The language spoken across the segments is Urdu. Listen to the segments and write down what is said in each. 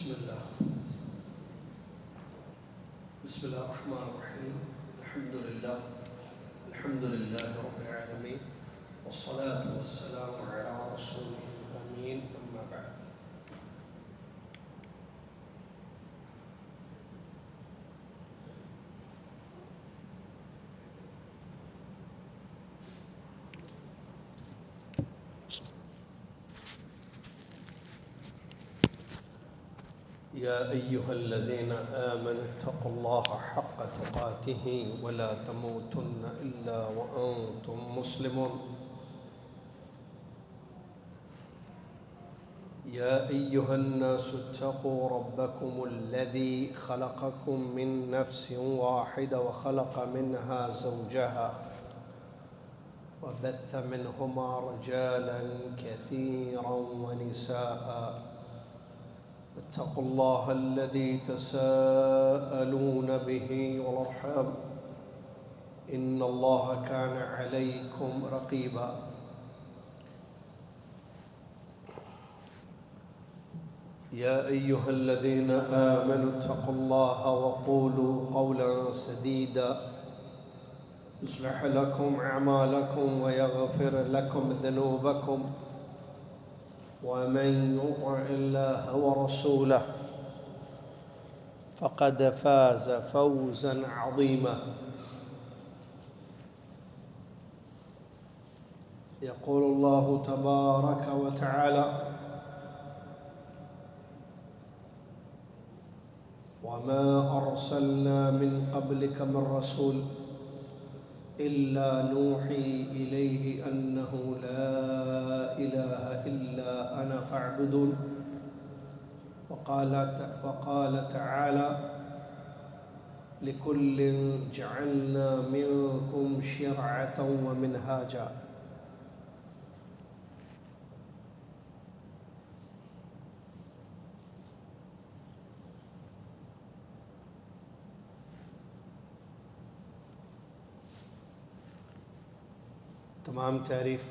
بسم الله الرحمن الرحيم. الحمد لله رب العالمين، والصلاة والسلام على رسوله الأمين. أما بعد. يا أيها الذين آمنوا اتقوا الله حق تقاته ولا تموتن إلا وأنتم مسلمون. يا أيها الناس اتقوا ربكم الذي خلقكم من نفس واحدة وخلق منها زوجها وبث منهما رجالا كثيرا ونساء. اتقوا الله الذي تساءلون به والأرحام إن الله كان عليكم رقيبا. يا أيها الذين آمنوا اتقوا الله وقولوا قولا سديدا يصلح لكم أعمالكم ويغفر لكم ذنوبكم، ومن يطع الله ورسوله فقد فاز فوزا عظيما. يقول الله تبارك وتعالى: وما أرسلنا من قبلك من رسول إلا نوحي إليه أنه لا إله إلا أنا فاعبدون. وقال تعالى: لكل جعلنا منكم شرعة ومنهاجا. تمام تعریف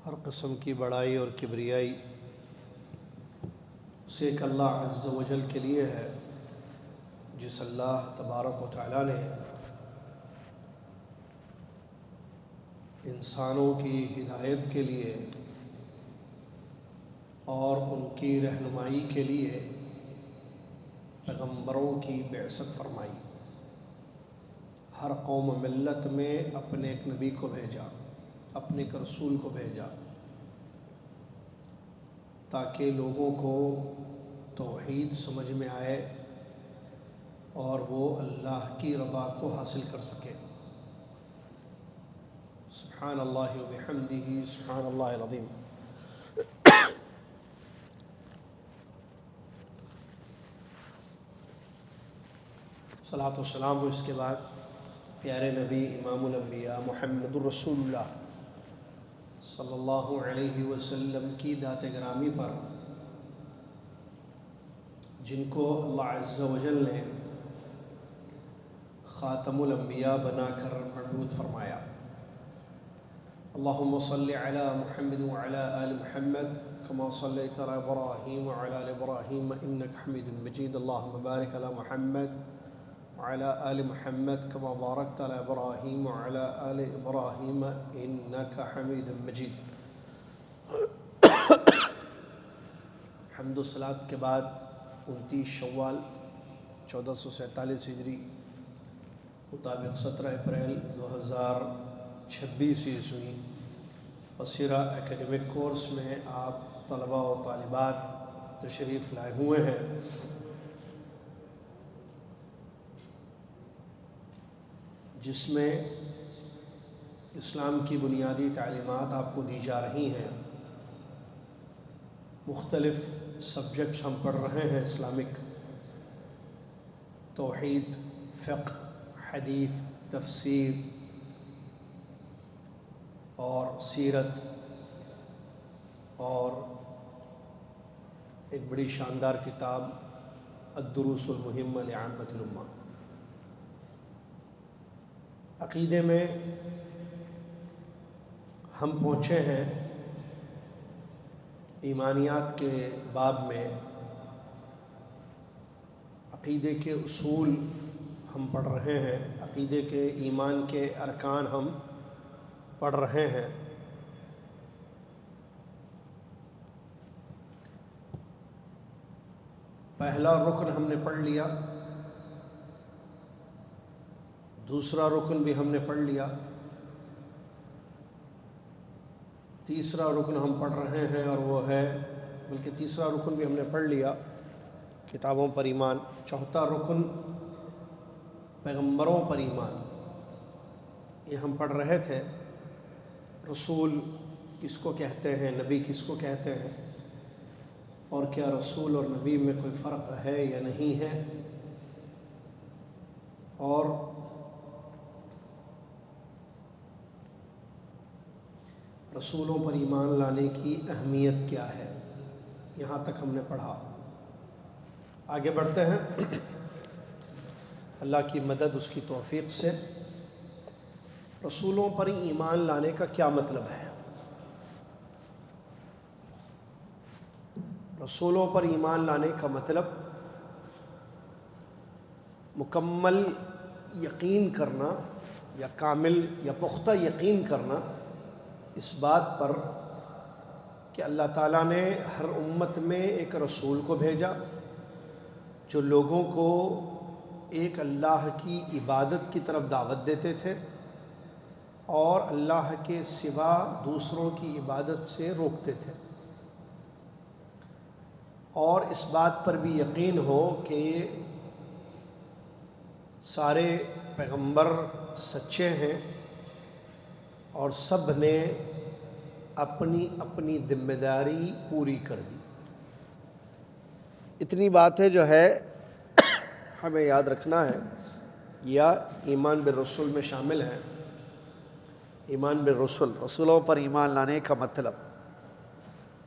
ہر قسم کی بڑائی اور کبریائی اسے ایک اللہ عز و جل کے لیے ہے، جس اللہ تبارک و تعالیٰ نے انسانوں کی ہدایت کے لیے اور ان کی رہنمائی کے لیے پیغمبروں کی بعثت فرمائی. ہر قوم و ملت میں اپنے ایک نبی کو بھیجا، اپنے ایک رسول کو بھیجا، تاکہ لوگوں کو توحید سمجھ میں آئے اور وہ اللہ کی رضا کو حاصل کر سکے. سبحان اللہ و بحمدہ، سبحان اللہ العظیم. صلاۃ و سلام اس کے بعد پیارے نبی امام الانبیاء محمد الرسول اللہ صلی اللہ علیہ وسلم کی ذات گرامی پر، جن کو اللہ عز و جل نے خاتم الانبیاء بنا کر مبعوث فرمایا. اللہم صلی علی محمد وعلی آل محمد کما صلیت علی ابراہیم وعلی آل ابراہیم انک حمید مجید. اللہم بارک علی محمد وعلى آل محمد كما باركت على إبراهيم وعلى آل إبراهيم إنك حميد مجيد. حمد و صلاۃ کے بعد 29 شوال 1447 ہجری مطابق 17 اپریل 2026 عیسوی بصیرہ اکیڈمک کورس میں آپ طلباء و طالبات تشریف لائے ہوئے ہیں. جس میں اسلام کی بنیادی تعلیمات آپ کو دی جا رہی ہیں. مختلف سبجیکٹس ہم پڑھ رہے ہیں: اسلامک، توحید، فقہ، حدیث، تفسیر اور سیرت، اور ایک بڑی شاندار کتاب الدروس المہمہ لعامۃ الامہ. عقیدے میں ہم پہنچے ہیں ایمانیات کے باب میں عقیدے کے اصول ہم پڑھ رہے ہیں، عقیدے کے ایمان کے ارکان ہم پڑھ رہے ہیں۔ پہلا رکن ہم نے پڑھ لیا، دوسرا رکن بھی ہم نے پڑھ لیا، تیسرا رکن ہم پڑھ رہے ہیں اور وہ ہے، بلکہ تیسرا رکن بھی ہم نے پڑھ لیا، کتابوں پر ایمان۔ چوتھا رکن پیغمبروں پر ایمان، یہ ہم پڑھ رہے تھے۔ رسول کس کو کہتے ہیں، نبی کس کو کہتے ہیں، اور کیا رسول اور نبی میں کوئی فرق ہے یا نہیں ہے، اور رسولوں پر ایمان لانے کی اہمیت کیا ہے، یہاں تک ہم نے پڑھا۔ آگے بڑھتے ہیں اللہ کی مدد، اس کی توفیق سے۔ رسولوں پر ایمان لانے کا کیا مطلب ہے؟ رسولوں پر ایمان لانے کا مطلب مکمل یقین کرنا یا کامل یا پختہ یقین کرنا اس بات پر کہ اللہ تعالیٰ نے ہر امت میں ایک رسول کو بھیجا جو لوگوں کو ایک اللہ کی عبادت کی طرف دعوت دیتے تھے اور اللہ کے سوا دوسروں کی عبادت سے روکتے تھے، اور اس بات پر بھی یقین ہو کہ سارے پیغمبر سچے ہیں اور سب نے اپنی اپنی ذمہ داری پوری کر دی۔ اتنی باتیں جو ہے ہمیں یاد رکھنا ہے، یا ایمان بالرسول میں شامل ہیں۔ ایمان بالرسول، رسولوں پر ایمان لانے کا مطلب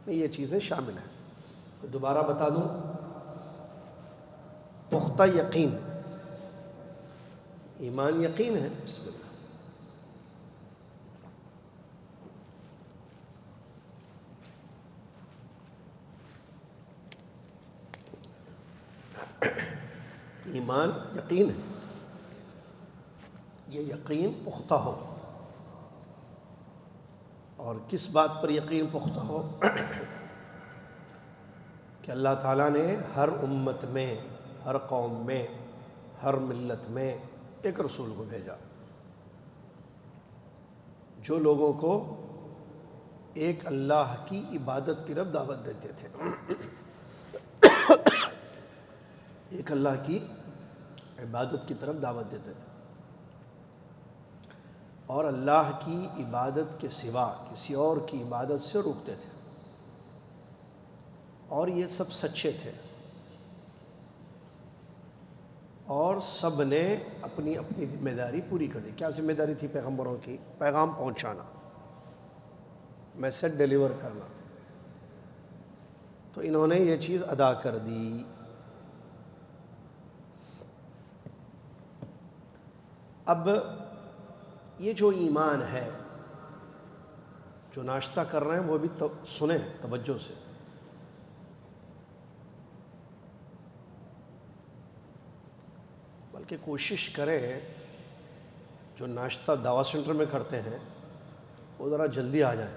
میں یہ چیزیں شامل ہیں۔ دوبارہ بتا دوں، پختہ یقین، ایمان یقین ہے، بسم اللہ۔ ایمان یقین ہے، یہ یقین پختہ ہو، اور کس بات پر یقین پختہ ہو؟ کہ اللہ تعالیٰ نے ہر امت میں، ہر قوم میں، ہر ملت میں ایک رسول کو بھیجا جو لوگوں کو ایک اللہ کی عبادت کی طرف دعوت دیتے تھے، ایک اللہ کی عبادت کی طرف دعوت دیتے تھے، اور اللہ کی عبادت کے سوا کسی اور کی عبادت سے روکتے تھے، اور یہ سب سچے تھے، اور سب نے اپنی اپنی ذمہ داری پوری کر دی۔ کیا ذمہ داری تھی پیغمبروں کی؟ پیغام پہنچانا، میسج ڈیلیور کرنا، تو انہوں نے یہ چیز ادا کر دی۔ اب یہ جو ایمان ہے، جو ناشتہ کر رہے ہیں وہ بھی سنیں توجہ سے۔ بلکہ کوشش کریں جو ناشتہ دعوت سینٹر میں کرتے ہیں وہ ذرا جلدی آ جائیں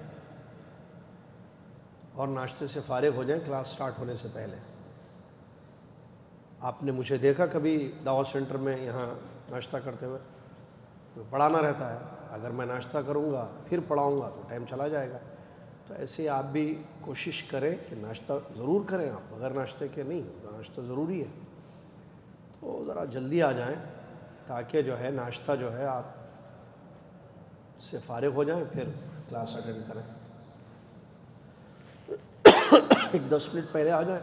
اور ناشتے سے فارغ ہو جائیں کلاس سٹارٹ ہونے سے پہلے۔ آپ نے مجھے دیکھا کبھی دعوت سینٹر میں یہاں ناشتہ کرتے ہوئے؟ پڑھانا رہتا ہے، اگر میں ناشتہ کروں گا پھر پڑھاؤں گا تو ٹائم چلا جائے گا۔ تو ایسے آپ بھی کوشش کریں کہ ناشتہ ضرور کریں، آپ بغیر ناشتے کے نہیں، ناشتہ ضروری ہے، تو ذرا جلدی آ جائیں تاکہ جو ہے ناشتہ جو ہے آپ سے فارغ ہو جائیں، پھر کلاس اٹینڈ کریں۔ 10 منٹ پہلے آ جائیں،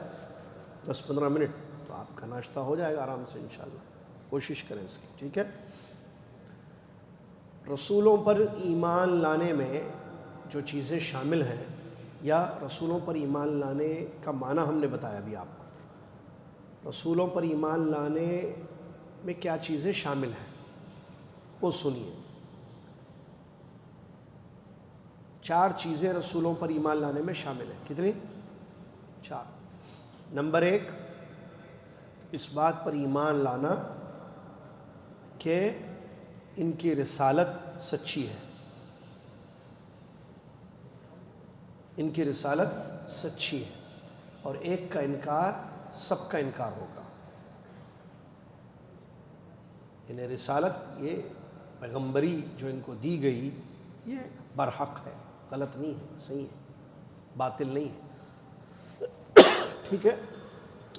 10-15 منٹ، تو آپ کا ناشتہ ہو جائے گا آرام سے انشاءاللہ۔ کوشش کریں اس کی، ٹھیک ہے؟ رسولوں پر ایمان لانے میں جو چیزیں شامل ہیں، یا رسولوں پر ایمان لانے کا معنی ہم نے بتایا ابھی آپ کو۔ رسولوں پر ایمان لانے میں کیا چیزیں شامل ہیں وہ سنیے۔ 4 چیزیں رسولوں پر ایمان لانے میں شامل ہیں۔ کتنی؟ 4 نمبر 1 اس بات پر ایمان لانا کہ ان کی رسالت سچی ہے، ان کی رسالت سچی ہے، اور ایک کا انکار سب کا انکار ہوگا۔ انہیں رسالت، یہ پیغمبری جو ان کو دی گئی، یہ برحق ہے، غلط نہیں ہے، صحیح ہے، باطل نہیں ہے، ٹھیک ہے،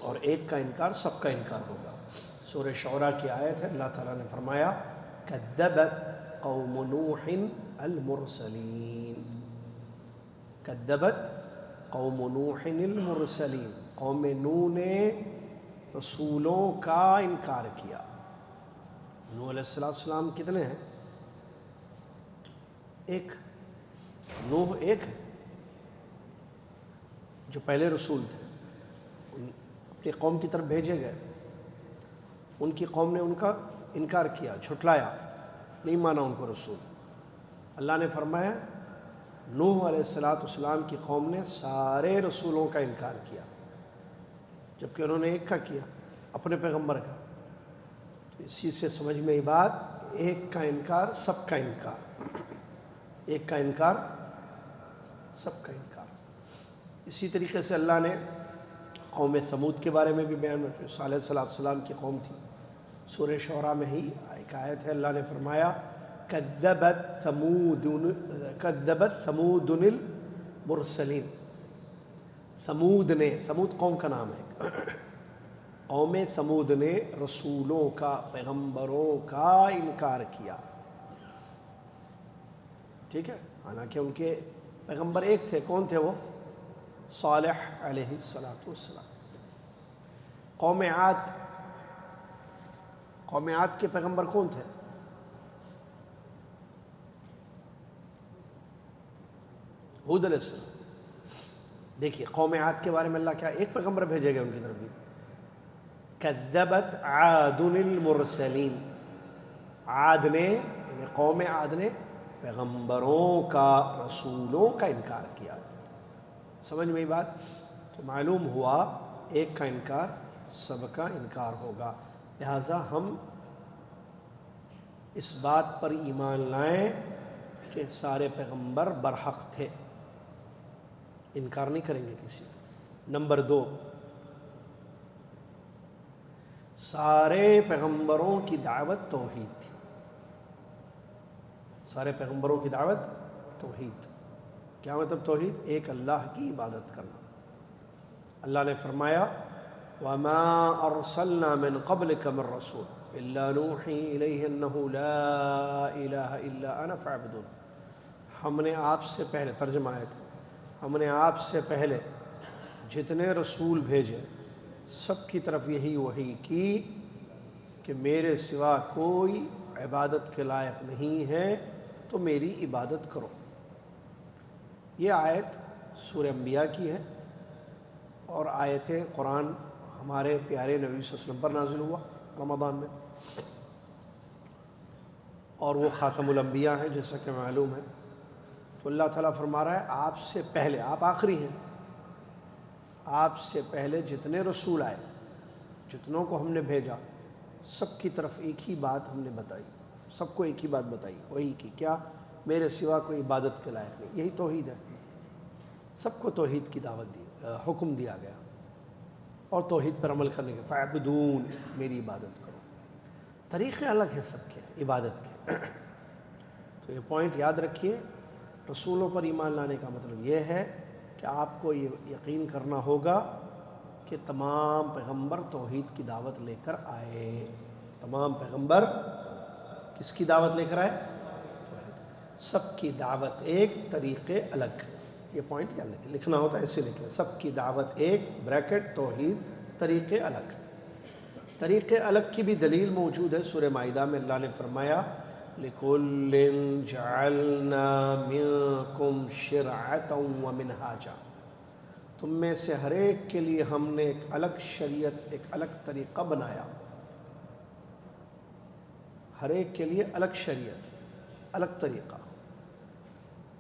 اور ایک کا انکار سب کا انکار ہوگا۔ سورہ شعراء کی آیت ہے، اللہ تعالیٰ نے فرمایا کذبت قوم نوح المرسلین، کذبت قوم نوح المرسلین، قوم نوح نے رسولوں کا انکار کیا۔ نوح علیہ السلام کتنے ہیں؟ ایک، نوح ایک ہے جو پہلے رسول تھے، اپنی قوم کی طرف بھیجے گئے، ان کی قوم نے ان کا انکار کیا، جھٹلایا، نہیں مانا ان کو رسول۔ اللہ نے فرمایا نوح علیہ السلام کی قوم نے سارے رسولوں کا انکار کیا، جبکہ انہوں نے ایک کا کیا، اپنے پیغمبر کا۔ تو اسی سے سمجھ میں یہ بات، ایک کا انکار سب کا انکار، ایک کا انکار سب کا انکار۔ اسی طریقے سے اللہ نے قوم ثمود کے بارے میں بھی بیان، صالح صلی اللہ علیہ وسلم کی قوم تھی، سورہ شعراء میں ہی ایک آیت ہے، اللہ نے فرمایا کذبت ثمود المرسلین، ثمود نے، ثمود قوم کا نام ہے، قوم ثمود نے رسولوں کا، پیغمبروں کا انکار کیا، ٹھیک ہے، حالانکہ ان کے پیغمبر ایک تھے، کون تھے وہ؟ صالح علیہ السلام۔ قوم عاد، قوم عاد کے پیغمبر کون تھے؟ ہود علیہ السلام۔ دیکھیے قوم عاد کے بارے میں اللہ کیا، ایک پیغمبر بھیجے گئے ان کی طرف بھی، کذبت عاد المرسلین، عاد نے، یعنی قوم عاد نے پیغمبروں کا، رسولوں کا انکار کیا۔ سمجھ میں یہ بات؟ تو معلوم ہوا ایک کا انکار سب کا انکار ہوگا، لہذا ہم اس بات پر ایمان لائیں کہ سارے پیغمبر برحق تھے، انکار نہیں کریں گے کسی کا۔ نمبر 2، سارے پیغمبروں کی دعوت توحید تھی، سارے پیغمبروں کی دعوت توحید۔ کیا مطلب توحید؟ ایک اللہ کی عبادت کرنا۔ اللہ نے فرمایا وَمَا أَرْسَلْنَا مِن قَبْلِكَ مِن رَّسُولٍ إِلَّا نُوحِي إِلَيْهِ أَنَّهُ لَا إِلَٰهَ إِلَّا أَنَا فَاعْبُدُونِ، ہم نے آپ سے پہلے، ترجمہ ہے، ہم نے آپ سے پہلے جتنے رسول بھیجے سب کی طرف یہی وحی کی کہ میرے سوا کوئی عبادت کے لائق نہیں ہے، تو میری عبادت کرو۔ یہ آیت سورہ انبیاء کی ہے، اور آیت قرآن ہمارے پیارے نبی صلی اللہ علیہ وسلم پر نازل ہوا رمضان میں، اور وہ خاتم الانبیاء ہیں جیسا کہ معلوم ہے۔ تو اللہ تعالیٰ فرما رہا ہے آپ سے پہلے، آپ آخری ہیں، آپ سے پہلے جتنے رسول آئے، جتنوں کو ہم نے بھیجا، سب کی طرف ایک ہی بات ہم نے بتائی، سب کو ایک ہی بات بتائی، وہی کی کیا؟ میرے سوا کوئی عبادت کے لائق نہیں۔ یہی توحید ہے، سب کو توحید کی دعوت دی، حکم دیا گیا، اور توحید پر عمل کرنے کے، فاعبدون، میری عبادت کرو۔ طریقے الگ ہیں سب کے عبادت کے، تو یہ پوائنٹ یاد رکھیے۔ رسولوں پر ایمان لانے کا مطلب یہ ہے کہ آپ کو یہ یقین کرنا ہوگا کہ تمام پیغمبر توحید کی دعوت لے کر آئے، تمام پیغمبر کس کی دعوت لے کر آئے؟ توحید۔ سب کی دعوت ایک، طریقے الگ۔ یہ پوائنٹ یاد رکھیں، لکھنا ہوتا ہے ایسے لکھیں، سب کی دعوت ایک، بریکٹ توحید، طریقے الگ۔ طریقے الگ کی بھی دلیل موجود ہے، سورہ مائدہ میں اللہ نے فرمایا لِكُلٍّ جَعَلْنَا مِنْكُمْ شِرْعَةً وَمِنْهَاجًا، تم میں سے ہر ایک کے لیے ہم نے ایک الگ شریعت، ایک الگ طریقہ بنایا، ہر ایک کے لیے الگ شریعت، الگ طریقہ۔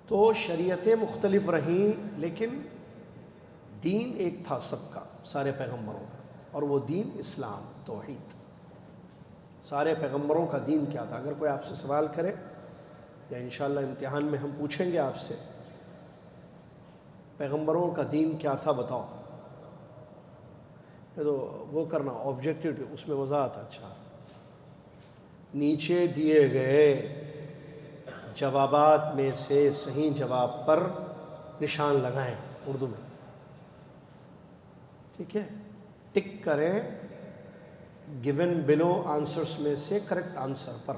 تو شریعتیں مختلف رہیں، لیکن دین ایک تھا سب کا، سارے پیغمبروں کا، اور وہ دین اسلام، توحید۔ سارے پیغمبروں کا دین کیا تھا؟ اگر کوئی آپ سے سوال کرے یا انشاءاللہ امتحان میں ہم پوچھیں گے آپ سے پیغمبروں کا دین کیا تھا بتاؤ، یہ تو وہ کرنا آبجیکٹیو، اس میں مزہ آتا۔ اچھا، نیچے دیے گئے جوابات میں سے صحیح جواب پر نشان لگائیں، اردو میں، ٹھیک ہے، ٹک کریں گیون بلو آنسرس میں سے کریکٹ آنسر پر۔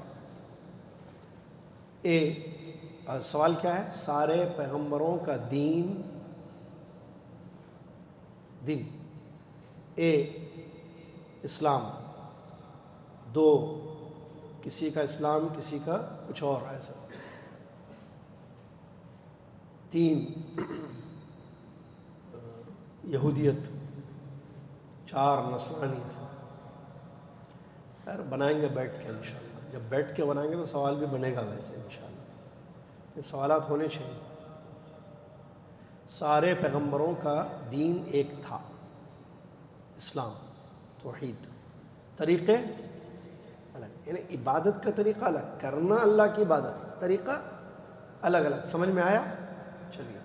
اے، سوال کیا ہے؟ سارے پیغمبروں کا دین اے اسلام، دو کسی کا اسلام کسی کا کچھ اور ایسا، تین یہودیت، چار نصرانیت۔ یار بنائیں گے بیٹھ کے انشاءاللہ، جب بیٹھ کے بنائیں گے تو سوال بھی بنے گا ویسے انشاءاللہ، یہ سوالات ہونے چاہیے۔ سارے پیغمبروں کا دین ایک تھا، اسلام، توحید، طریقے الگ، یعنی عبادت کا طریقہ الگ، کرنا اللہ کی عبادت طریقہ الگ الگ۔ سمجھ میں آیا؟ چلیے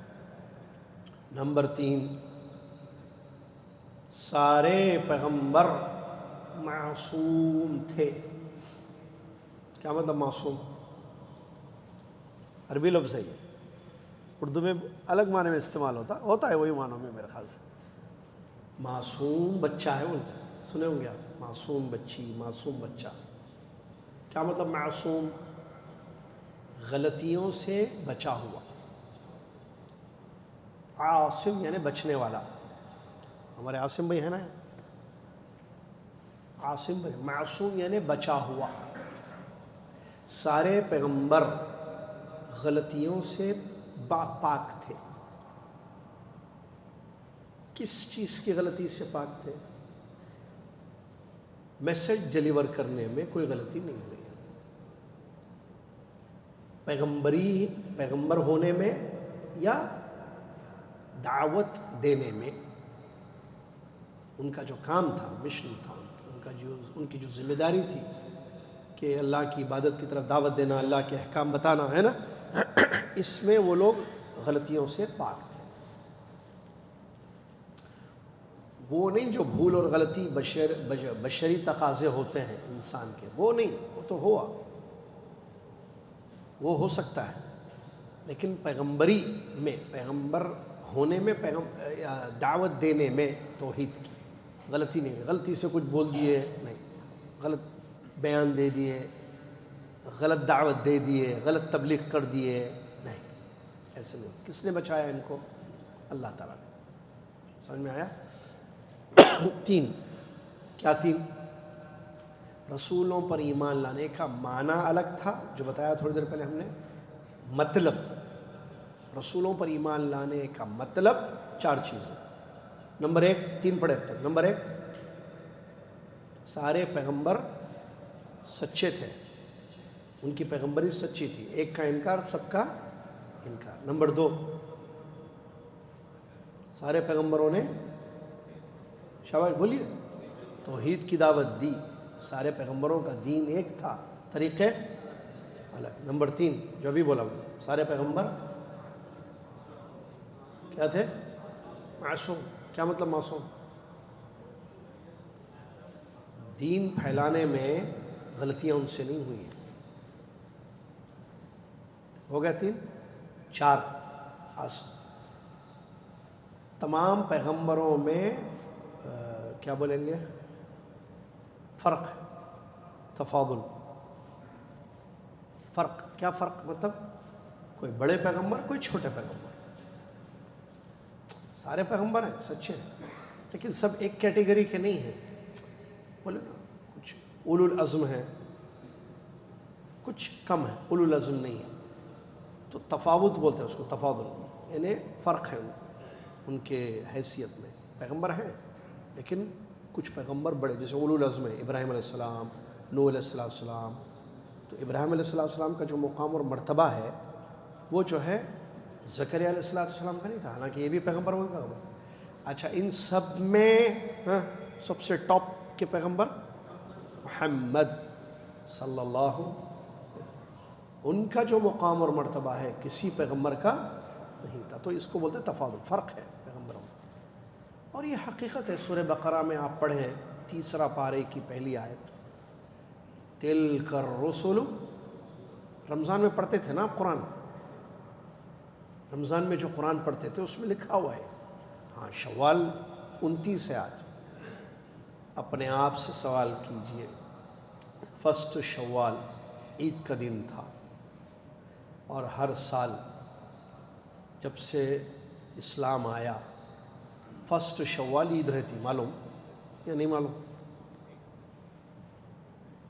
نمبر 3، سارے پیغمبر معصوم تھے۔ کیا مطلب معصوم؟ عربی لفظ ہے یہ، اردو میں الگ معنی میں استعمال ہوتا ہے وہی معنی میں میرے خیال سے۔ معصوم بچہ ہے بولتے ہیں، سنے ہوں گے آپ، معصوم بچی، معصوم بچہ۔ کیا مطلب معصوم؟ غلطیوں سے بچا ہوا، عاصم یعنی بچنے والا۔ ہمارے عاصم بھائی ہے نا، عاصم بھائی، معصوم یعنی بچا ہوا۔ سارے پیغمبر غلطیوں سے پاک تھے۔ کس چیز کی غلطی سے پاک تھے؟ میسج ڈیلیور کرنے میں کوئی غلطی نہیں ہوئی، پیغمبر ہونے میں یا دعوت دینے میں۔ ان کا جو کام تھا، مشن تھا، ان کی جو ذمہ داری تھی کہ اللہ کی عبادت کی طرف دعوت دینا، اللہ کے احکام بتانا، ہے نا، اس میں وہ لوگ غلطیوں سے پاک تھے۔ وہ نہیں جو بھول اور غلطی بشری تقاضے ہوتے ہیں انسان کے، وہ نہیں، وہ تو ہوا، وہ ہو سکتا ہے، لیکن پیغمبری میں، پیغمبر ہونے میں، دعوت دینے میں توحید کی غلطی نہیں ہے۔ غلطی سے کچھ بول دیے نہیں، غلط بیان دے دیے، غلط دعوت دے دیے، غلط تبلیغ کر دیے، نہیں، ایسے نہیں۔ کس نے بچایا ان کو؟ اللہ تعالیٰ نے۔ سمجھ میں آیا؟ 3، کیا 3؟ رسولوں پر ایمان لانے کا معنی الگ تھا، جو بتایا تھوڑی دیر پہلے ہم نے، مطلب رسولوں پر ایمان لانے کا مطلب 4 چیزیں۔ نمبر 1، 3 پڑھے اب تک۔ نمبر 1، سارے پیغمبر سچے تھے، ان کی پیغمبری سچی تھی، ایک کا انکار، سب کا انکار۔ نمبر 2، سارے پیغمبروں نے، شاباش بولیے، توحید کی دعوت دی۔ سارے پیغمبروں کا دین ایک تھا، طریقے الگ۔ نمبر 3، جو ابھی بولا میں، سارے پیغمبر کیا تھے؟ معصوم۔ کیا مطلب معصوم؟ دین پھیلانے میں غلطیاں ان سے نہیں ہوئی ہیں۔ ہو گیا 3۔ 4، تمام پیغمبروں میں کیا بولیں گے؟ فرق، تفاضل، فرق۔ کیا فرق مطلب؟ کوئی بڑے پیغمبر، کوئی چھوٹے پیغمبر، سارے پیغمبر ہیں، سچے ہیں، لیکن سب ایک کیٹیگری کے نہیں ہیں۔ بولے نا، کچھ اولو العزم ہیں، کچھ کم ہیں، اولو العزم نہیں ہے، تو تفاوت بولتے ہیں اس کو، تفاضل، یعنی فرق ہے ان کے حیثیت میں۔ پیغمبر ہیں لیکن کچھ پیغمبر بڑے، جیسے اولو العزم ہے، ابراہیم علیہ السلام، نوح علیہ السلام۔ تو ابراہیم علیہ السلام کا جو مقام اور مرتبہ ہے وہ جو ہے زکریا علیہ السلام کا نہیں تھا، حالانکہ یہ بھی پیغمبر، وہ بھی پیغمبر، اچھا ان سب میں سب سے ٹاپ کے پیغمبر محمد صلی اللہ، ان کا جو مقام اور مرتبہ ہے کسی پیغمبر کا نہیں تھا. تو اس کو بولتے تفاضل، فرق ہے پیغمبروں میں. اور یہ حقیقت ہے. سورہ بقرہ میں آپ پڑھیں 3 پارے کی پہلی آیت، تلک الرسل. رمضان میں پڑھتے تھے نا قرآن، رمضان میں جو قرآن پڑھتے تھے اس میں لکھا ہوا ہے. ہاں شوال 29 ہے آج. اپنے آپ سے سوال کیجئے، فرسٹ شوال عید کا دن تھا، اور ہر سال جب سے اسلام آیا فرسٹ شوال عید رہتی. معلوم یا نہیں معلوم؟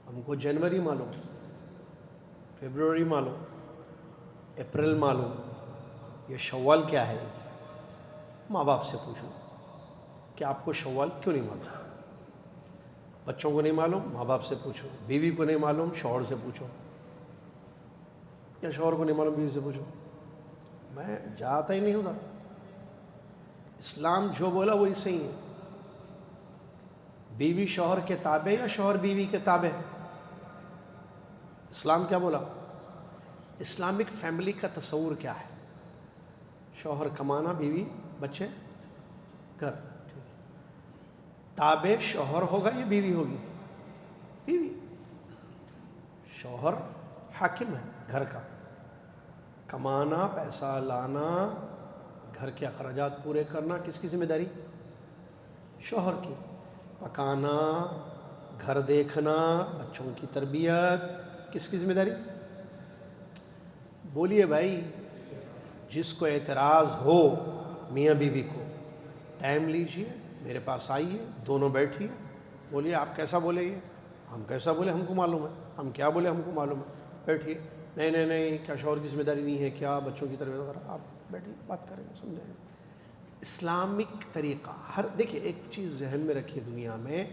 ہم کو جنوری معلوم، فیبروری معلوم، اپریل معلوم، یہ شوال کیا ہے؟ ماں باپ سے پوچھو کہ آپ کو شوال کیوں نہیں معلوم. بچوں کو نہیں معلوم، ماں باپ سے پوچھو. بیوی کو نہیں معلوم، شوہر سے پوچھو. یا شوہر کو نہیں معلوم، بیوی سے پوچھو. میں جاتا ہی نہیں ادھر. اسلام جو بولا وہی صحیح ہے. بیوی شوہر کے تابع یا شوہر بیوی کے تابع؟ اسلام کیا بولا؟ اسلامک فیملی کا تصور کیا ہے؟ شوہر کمانا، بیوی بچے گھر. تابع شوہر ہوگا یا بیوی ہوگی؟ بیوی. شوہر حاکم ہے گھر کا، کمانا، پیسہ لانا، گھر کے اخراجات پورے کرنا کس کی ذمہ داری؟ شوہر کی. پکانا، گھر دیکھنا، بچوں کی تربیت کس کی ذمہ داری؟ بولیے بھائی. جس کو اعتراض ہو میاں بیوی کو، ٹائم لیجئے، میرے پاس آئیے، دونوں بیٹھیے، بولیے آپ کیسا بولے یہ؟ ہم کیسا بولے ہم کو معلوم ہے، ہم کیا بولے ہم کو معلوم ہے. بیٹھیے. نہیں نہیں نہیں، کیا شوہر کی ذمہ داری نہیں ہے کیا بچوں کی تربیت وغیرہ؟ آپ بیٹھیے، بات کریں گے، سمجھیں. اسلامک طریقہ ہر دیکھیے. ایک چیز ذہن میں رکھیے، دنیا میں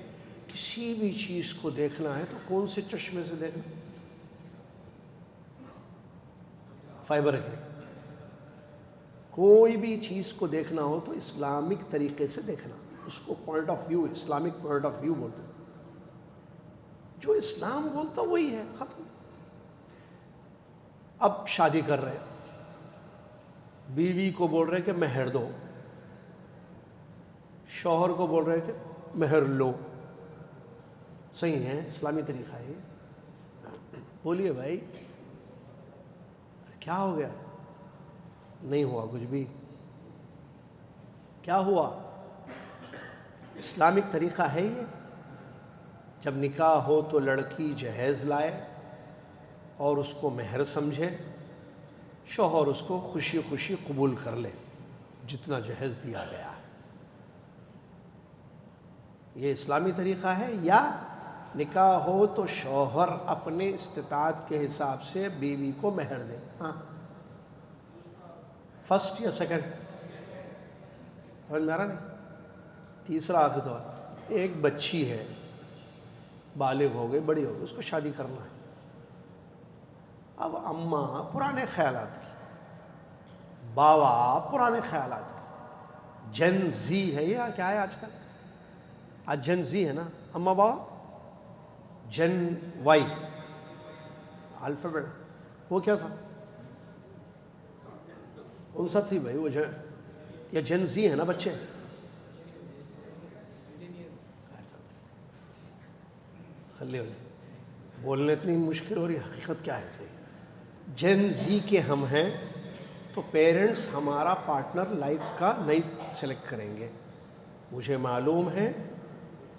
کسی بھی چیز کو دیکھنا ہے تو کون سے چشمے سے دیکھنا؟ فائبر کے. کوئی بھی چیز کو دیکھنا ہو تو اسلامک طریقے سے دیکھنا. اس کو point of view, Islamic point of view بولتے ہیں. جو اسلام بولتا وہی ہے، ختم. اب شادی کر رہے، بیوی کو بول رہے کہ مہر دو، شوہر کو بول رہے کہ مہر لو. صحیح ہے؟ اسلامی طریقہ ہے. بولیے بھائی کیا ہو گیا؟ نہیں ہوا کچھ بھی. کیا ہوا؟ اسلامک طریقہ ہے یہ. جب نکاح ہو تو لڑکی جہیز لائے اور اس کو مہر سمجھے، شوہر اس کو خوشی خوشی قبول کر لے جتنا جہیز دیا گیا ہے. یہ اسلامی طریقہ ہے. یا نکاح ہو تو شوہر اپنے استطاعت کے حساب سے بیوی کو مہر دے. ہاں، فرسٹ یا سیکنڈ؟ سمجھ میں آ رہا نہیں؟ تیسرا آخر طور، ایک بچی ہے، بالغ ہو گئی، بڑی ہو گئی، اس کو شادی کرنا ہے. اب اماں پرانے خیالات کی، باوا پرانے خیالات کی. جن زی ہے یہ کیا ہے آج کل؟ آج جن زی ہے نا اماں باوا. جن وائی الفابیٹ، وہ کیا تھا؟ ان سب تھی بھائی. وہ یہ جن زی ہے نا بچے. خلی بولنے اتنی مشکل ہو رہی، حقیقت کیا ہے صحیح. جن زی کے ہم ہیں تو پیرنٹس ہمارا پارٹنر لائف کا نہیں سلیکٹ کریں گے. مجھے معلوم ہے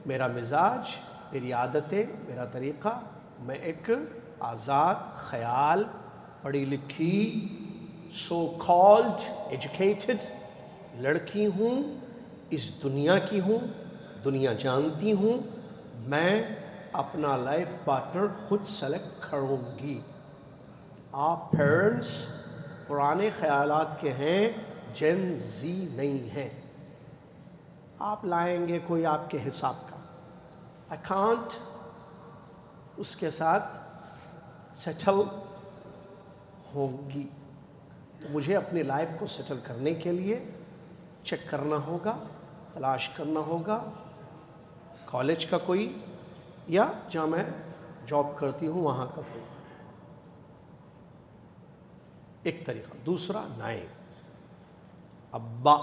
میرا مزاج، میری عادتیں، میرا طریقہ. میں ایک آزاد خیال، پڑھی لکھی، سو کالڈ ایجوکیٹڈ لڑکی ہوں، اس دنیا کی ہوں، دنیا جانتی ہوں. میں اپنا لائف پارٹنر خود سلیکٹ کروں گی. آپ پیرنٹس پرانے خیالات کے ہیں، جن زی نہیں ہیں. آپ لائیں گے کوئی آپ کے حساب کا، I can't اس کے ساتھ سیٹل ہوں گی. تو مجھے اپنی لائف کو سیٹل کرنے کے لیے چیک کرنا ہوگا تلاش کرنا ہوگا کالج کا کوئی یا جہاں میں جاب کرتی ہوں وہاں کا کوئی، ایک طریقہ۔ دوسرا نائب، ابا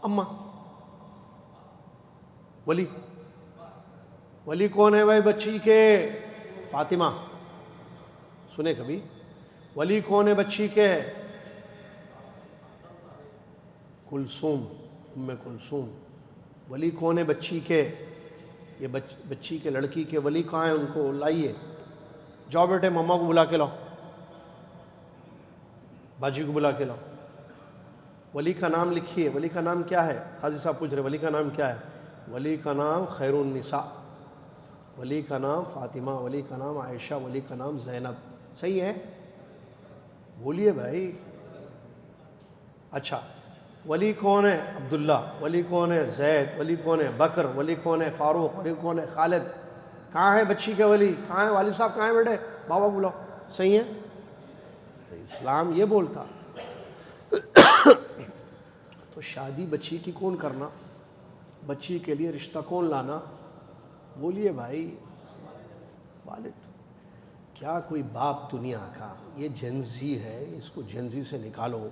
اماں۔ ولی، ولی کون ہے بھائی بچی کے؟ فاطمہ۔ سنے کبھی؟ ولی کون ہے بچی کے؟ کلثوم، ام کلثوم۔ ولی کون ہے بچی کے؟ یہ بچی کے لڑکی کے ولی کہاں ہیں؟ ان کو لائیے، جاؤ بیٹے مما کو بلا کے لاؤ، باجی کو بلا کے لاؤ، ولی کا نام لکھیے۔ ولی کا نام کیا ہے؟ قاضی صاحب پوچھ رہے ولی کا نام کیا ہے؟ ولی کا نام خیر النساء، ولی کا نام فاطمہ، ولی کا نام عائشہ، ولی کا نام زینب۔ صحیح ہے؟ بولیے بھائی۔ اچھا، ولی کون ہے؟ عبداللہ۔ ولی کون ہے؟ زید۔ ولی کون ہے؟ بکر۔ ولی کون ہے؟ فاروق۔ ولی کون ہے؟ خالد۔ کہاں ہے بچی کے ولی؟ کہاں ہے والد صاحب؟ کہاں ہے بیٹے؟ بابا بلاؤ۔ صحیح ہے؟ تو اسلام یہ بولتا تو شادی بچی کی کون کرنا؟ بچی کے لیے رشتہ کون لانا؟ بولیے بھائی، والد۔ کیا کوئی باپ دنیا کا، یہ جنزی ہے، اس کو جنزی سے نکالو،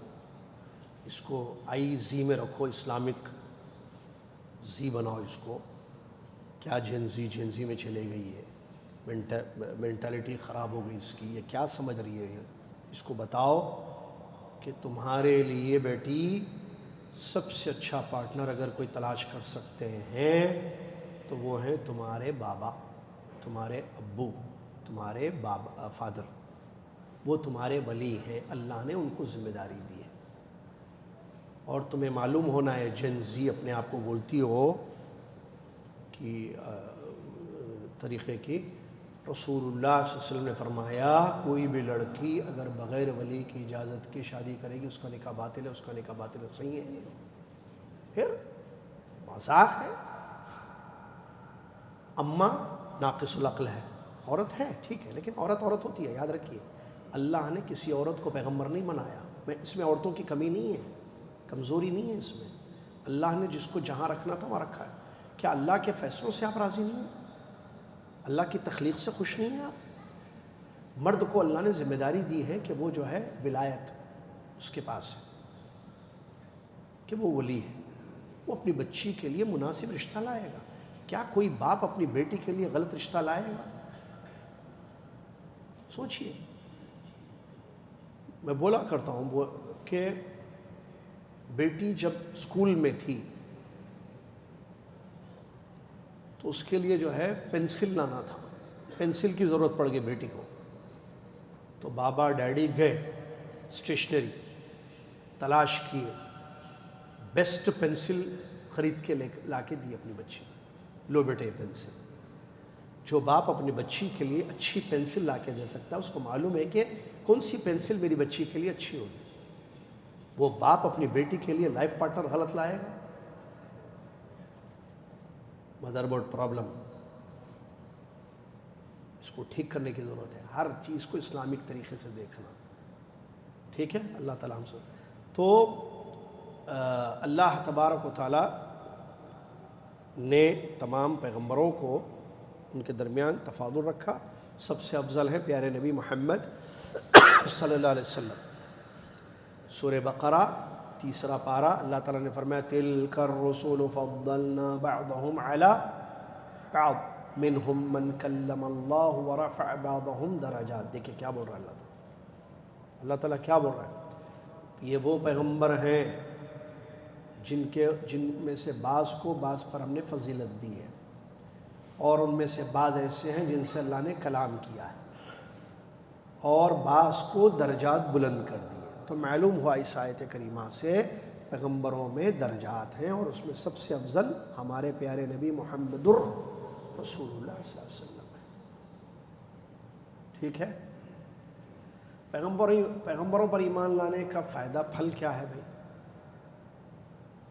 اس کو آئی زی میں رکھو، اسلامک زی بناؤ اس کو۔ کیا جنزی میں چلے گئی ہے، مینٹالٹی خراب ہو گئی اس کی، یہ کیا سمجھ رہی ہے؟ اس کو بتاؤ کہ تمہارے لیے بیٹی سب سے اچھا پارٹنر اگر کوئی تلاش کر سکتے ہیں تو وہ ہیں تمہارے بابا، تمہارے ابو، تمہارے بابا فادر، وہ تمہارے ولی ہیں، اللہ نے ان کو ذمہ داری دی ہے۔ اور تمہیں معلوم ہونا ہے، جن زی اپنے آپ کو بولتی ہو کہ طریقے کی، رسول اللہ صلی اللہ علیہ وسلم نے فرمایا کوئی بھی لڑکی اگر بغیر ولی کی اجازت کی شادی کرے گی اس کا نکاح باطل ہے، اس کا نکاح باطل ہے۔ صحیح ہے؟ پھر مذاق ہے؟ اماں ناقص العقل ہے، عورت ہے ٹھیک ہے، لیکن عورت ہوتی ہے، یاد رکھیے۔ اللہ نے کسی عورت کو پیغمبر نہیں بنایا، اس میں عورتوں کی کمی نہیں ہے، کمزوری نہیں ہے اس میں۔ اللہ نے جس کو جہاں رکھنا تھا وہاں رکھا ہے۔ کیا اللہ کے فیصلوں سے آپ راضی نہیں ہیں؟ اللہ کی تخلیق سے خوش نہیں ہیں آپ؟ مرد کو اللہ نے ذمہ داری دی ہے کہ وہ جو ہے ولایت اس کے پاس ہے، کہ وہ ولی ہے، وہ اپنی بچی کے لیے مناسب رشتہ لائے گا۔ کیا کوئی باپ اپنی بیٹی کے لیے غلط رشتہ لائے گا؟ سوچئے۔ میں بولا کرتا ہوں کہ بیٹی جب اسکول میں تھی تو اس کے لیے جو ہے پینسل لانا تھا، پینسل کی ضرورت پڑ گئی بیٹی کو، تو بابا ڈیڈی گئے اسٹیشنری تلاش کیے، بیسٹ پینسل خرید کے لا کے دی اپنی بچی، لو بیٹے پینسل۔ جو باپ اپنی بچی کے لیے اچھی پینسل لا کے دے سکتا ہے اس کو معلوم ہے کہ کون سی پینسل میری بچی کے لیے اچھی ہوگی۔ وہ باپ اپنی بیٹی کے لیے لائف پارٹنر غلط لائے گا؟ مدر بورڈ پرابلم، اس کو ٹھیک کرنے کی ضرورت ہے۔ ہر چیز کو اسلامک طریقے سے دیکھنا، ٹھیک ہے؟ اللہ تعالیٰ ہم سے تو اللہ تبارک و تعالیٰ نے تمام پیغمبروں کو ان کے درمیان تفاضل رکھا، سب سے افضل ہے پیارے نبی محمد صلی اللہ علیہ وسلم۔ سورہ بقرہ 3 پارہ، اللہ تعالیٰ نے فرمایا تِلْكَ الرُّسُلُ فَضَّلْنَا بَعْضَهُمْ عَلَىٰ بَعْضٍ مِّنْهُمْ مَنْ كَلَّمَ اللَّهُ وَرَفَعَ بَعْضَهُمْ دَرَجَاتٍ۔ دیکھیں کیا بول رہا ہے اللہ تعالیٰ کیا بول رہا ہے؟ یہ وہ پیغمبر ہیں جن میں سے بعض کو بعض پر ہم نے فضیلت دی ہے، اور ان میں سے بعض ایسے ہیں جن سے اللہ نے کلام کیا ہے، اور بعض کو درجات بلند کر دیے۔ تو معلوم ہوا اس آیت کریمہ سے پیغمبروں میں درجات ہیں، اور اس میں سب سے افضل ہمارے پیارے نبی محمد رسول اللہ صلی اللہ علیہ وسلم ہے، ٹھیک ہے؟ پیغمبروں پر ایمان لانے کا فائدہ، پھل کیا ہے بھائی؟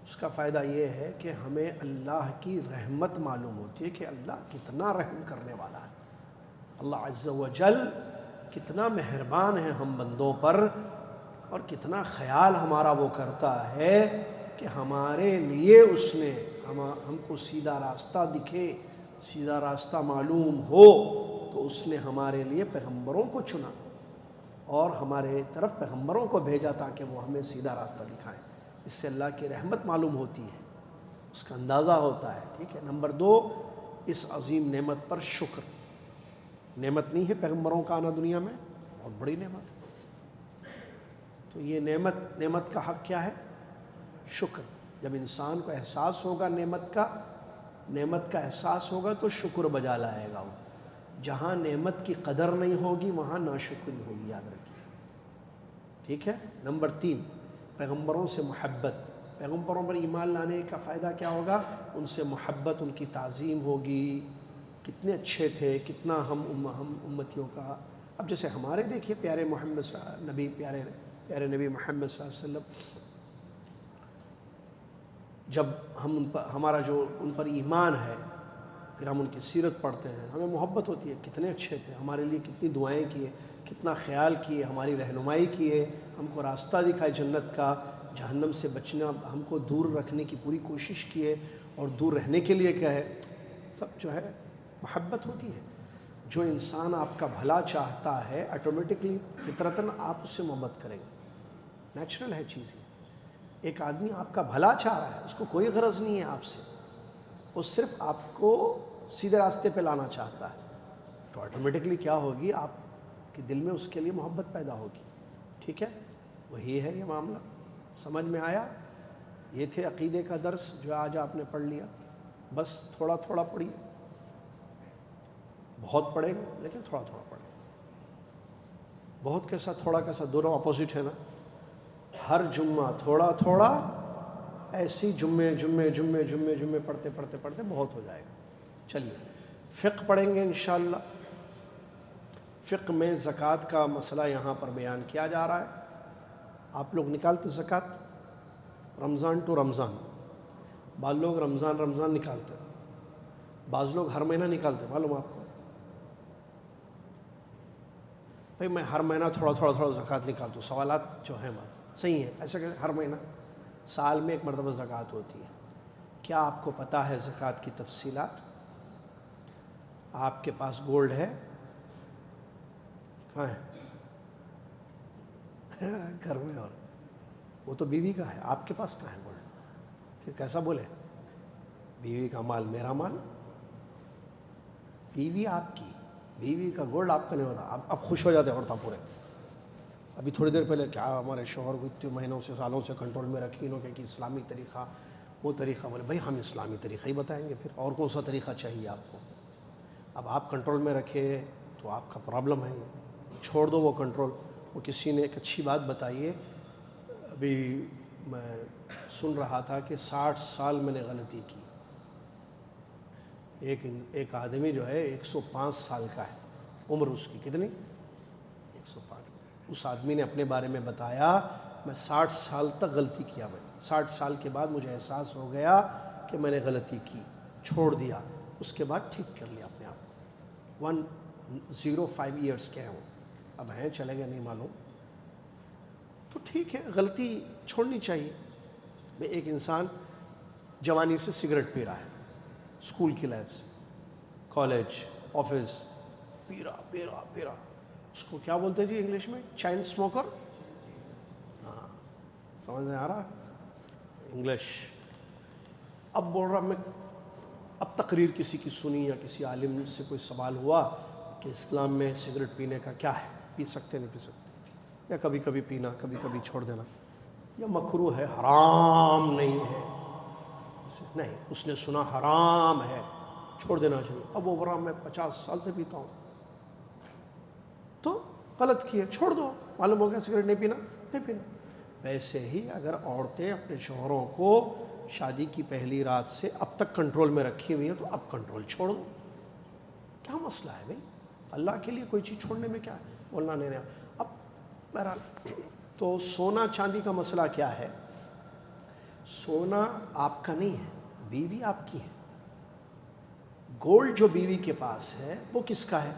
اس کا فائدہ یہ ہے کہ ہمیں اللہ کی رحمت معلوم ہوتی ہے کہ اللہ کتنا رحم کرنے والا ہے، اللہ عز و جل کتنا مہربان ہے ہم بندوں پر، اور کتنا خیال ہمارا وہ کرتا ہے کہ ہمارے لیے اس نے ہم کو سیدھا راستہ دکھے، سیدھا راستہ معلوم ہو، تو اس نے ہمارے لیے پیغمبروں کو چنا اور ہمارے طرف پیغمبروں کو بھیجا تاکہ وہ ہمیں سیدھا راستہ دکھائیں۔ اس سے اللہ کی رحمت معلوم ہوتی ہے، اس کا اندازہ ہوتا ہے، ٹھیک ہے۔ نمبر 2، اس عظیم نعمت پر شکر۔ نعمت نہیں ہے پیغمبروں کا آنا دنیا میں، بہت بڑی نعمت ہے۔ تو یہ نعمت کا حق کیا ہے؟ شکر۔ جب انسان کو احساس ہوگا نعمت کا احساس ہوگا تو شکر بجا لائے گا وہ۔ جہاں نعمت کی قدر نہیں ہوگی وہاں ناشکری ہوگی، یاد رکھیے، ٹھیک ہے۔ نمبر 3، پیغمبروں سے محبت۔ پیغمبروں پر ایمان لانے کا فائدہ کیا ہوگا؟ ان سے محبت، ان کی تعظیم ہوگی، کتنے اچھے تھے، کتنا ہم امتیوں کا۔ اب جیسے ہمارے دیکھیے پیارے نبی محمد صلی اللہ علیہ وسلم، جب ہم ہمارا جو ان پر ایمان ہے، پھر ہم ان کی سیرت پڑھتے ہیں، ہمیں محبت ہوتی ہے، کتنے اچھے تھے، ہمارے لیے کتنی دعائیں کیے، کتنا خیال کیے، ہماری رہنمائی کیے، ہم کو راستہ دکھائے جنت کا، جہنم سے بچنا، ہم کو دور رکھنے کی پوری کوشش کیے، اور دور رہنے کے لیے کیا ہے، سب جو ہے محبت ہوتی ہے۔ جو انسان آپ کا بھلا چاہتا ہے آٹومیٹکلی فطرتاً آپ اس سے محبت کریں گے، نیچرل ہے چیز یہ۔ ایک آدمی آپ کا بھلا چاہ رہا ہے، اس کو کوئی غرض نہیں ہے آپ سے، وہ صرف آپ کو سیدھے راستے پہ لانا چاہتا ہے، تو آٹومیٹکلی کیا ہوگی، آپ کے دل میں اس کے لیے محبت پیدا ہوگی، ٹھیک ہے۔ وہی ہے یہ معاملہ، سمجھ میں آیا؟ یہ تھے عقیدے کا درس جو آج آپ نے پڑھ لیا۔ بس تھوڑا تھوڑا پڑھیے، بہت پڑھیں گے لیکن تھوڑا تھوڑا پڑھیں۔ بہت کیسا تھوڑا کیسا، دونوں اپوزٹ ہے نا۔ ہر جمعہ تھوڑا تھوڑا، ایسی جمعے پڑھتے پڑھتے پڑھتے بہت ہو جائے گا۔ چلیے فقہ پڑھیں گے انشاءاللہ۔ فقہ میں زکوٰۃ کا مسئلہ یہاں پر بیان کیا جا رہا ہے۔ آپ لوگ نکالتے زکوٰۃ رمضان ٹو رمضان، بعض لوگ رمضان نکالتے، بعض لوگ ہر مہینہ نکالتے، معلوم آپ کو؟ بھئی میں ہر مہینہ تھوڑا تھوڑا زکوٰۃ نکالتا ہوں، سوالات جو ہیں صحیح ہے، ایسا کہ ہر مہینہ، سال میں ایک مرتبہ زکوٰۃ ہوتی ہے۔ کیا آپ کو پتہ ہے زکوٰۃ کی تفصیلات؟ آپ کے پاس گولڈ ہے؟ کہاں ہے؟ گھر میں، اور وہ تو بیوی کا ہے، آپ کے پاس کہاں ہے گولڈ؟ پھر کیسا بولے؟ بیوی کا مال میرا مال، بیوی آپ کی، بیوی کا گولڈ آپ کا نہیں ہوتا۔ اب خوش ہو جاتے عورتیں پورے۔ ابھی تھوڑی دیر پہلے کیا ہمارے شوہر کو اتنے مہینوں سے سالوں سے کنٹرول میں رکھی انہوں کہ اسلامی طریقہ، وہ طریقہ، بولے بھائی ہم اسلامی طریقہ ہی بتائیں گے، پھر اور کون سا طریقہ چاہیے آپ کو؟ اب آپ کنٹرول میں رکھے تو آپ کا پرابلم ہے، یہ چھوڑ دو وہ کنٹرول۔ وہ کسی نے ایک اچھی بات بتائی ہے، ابھی میں سن رہا تھا کہ 60 سال میں نے غلطی کی۔ ایک آدمی جو ہے 105 سال کا ہے عمر، اس کی کتنی؟ 105۔ اس آدمی نے اپنے بارے میں بتایا میں 60 سال تک غلطی کیا، میں 60 سال کے بعد مجھے احساس ہو گیا کہ میں نے غلطی کی، چھوڑ دیا، اس کے بعد ٹھیک کر لیا اپنے آپ کو۔ 105 ایئرس کے ہیں وہ، اب ہیں چلے گئے نہیں معلوم، تو ٹھیک ہے، غلطی چھوڑنی چاہیے۔ ایک انسان جوانی سے سگریٹ پی رہا ہے، اسکول کی لائف سے، کالج، آفس، پی رہا، اس کو کیا بولتے ہیں جی انگلش میں؟ Chain smoker. ہاں، سمجھ میں آ رہا انگلش؟ اب بول رہا میں، اب تقریر کسی کی سنی یا کسی عالم سے کوئی سوال ہوا کہ اسلام میں سگریٹ پینے کا کیا ہے، پی سکتے نہیں پی سکتے، یا کبھی کبھی پینا کبھی کبھی چھوڑ دینا، یا مکروہ ہے، حرام نہیں ہے، نہیں، اس نے سنا حرام ہے، چھوڑ دینا چاہیے۔ اب وہ برا میں 50 سال سے پیتا ہوں، تو غلط کیے، چھوڑ دو، معلوم ہو گیا سگریٹ نہیں پینا۔ ویسے ہی اگر عورتیں اپنے شوہروں کو شادی کی پہلی رات سے اب تک کنٹرول میں رکھی ہوئی ہیں تو اب کنٹرول چھوڑ دو، کیا مسئلہ ہے بھائی؟ اللہ کے لیے کوئی چیز چھوڑنے میں کیا ہے؟ بولنا نہیں۔ اب بہرحال، تو سونا چاندی کا مسئلہ کیا ہے؟ سونا آپ کا نہیں ہے، بیوی آپ کی ہے۔ گولڈ جو بیوی کے پاس ہے وہ کس کا ہے؟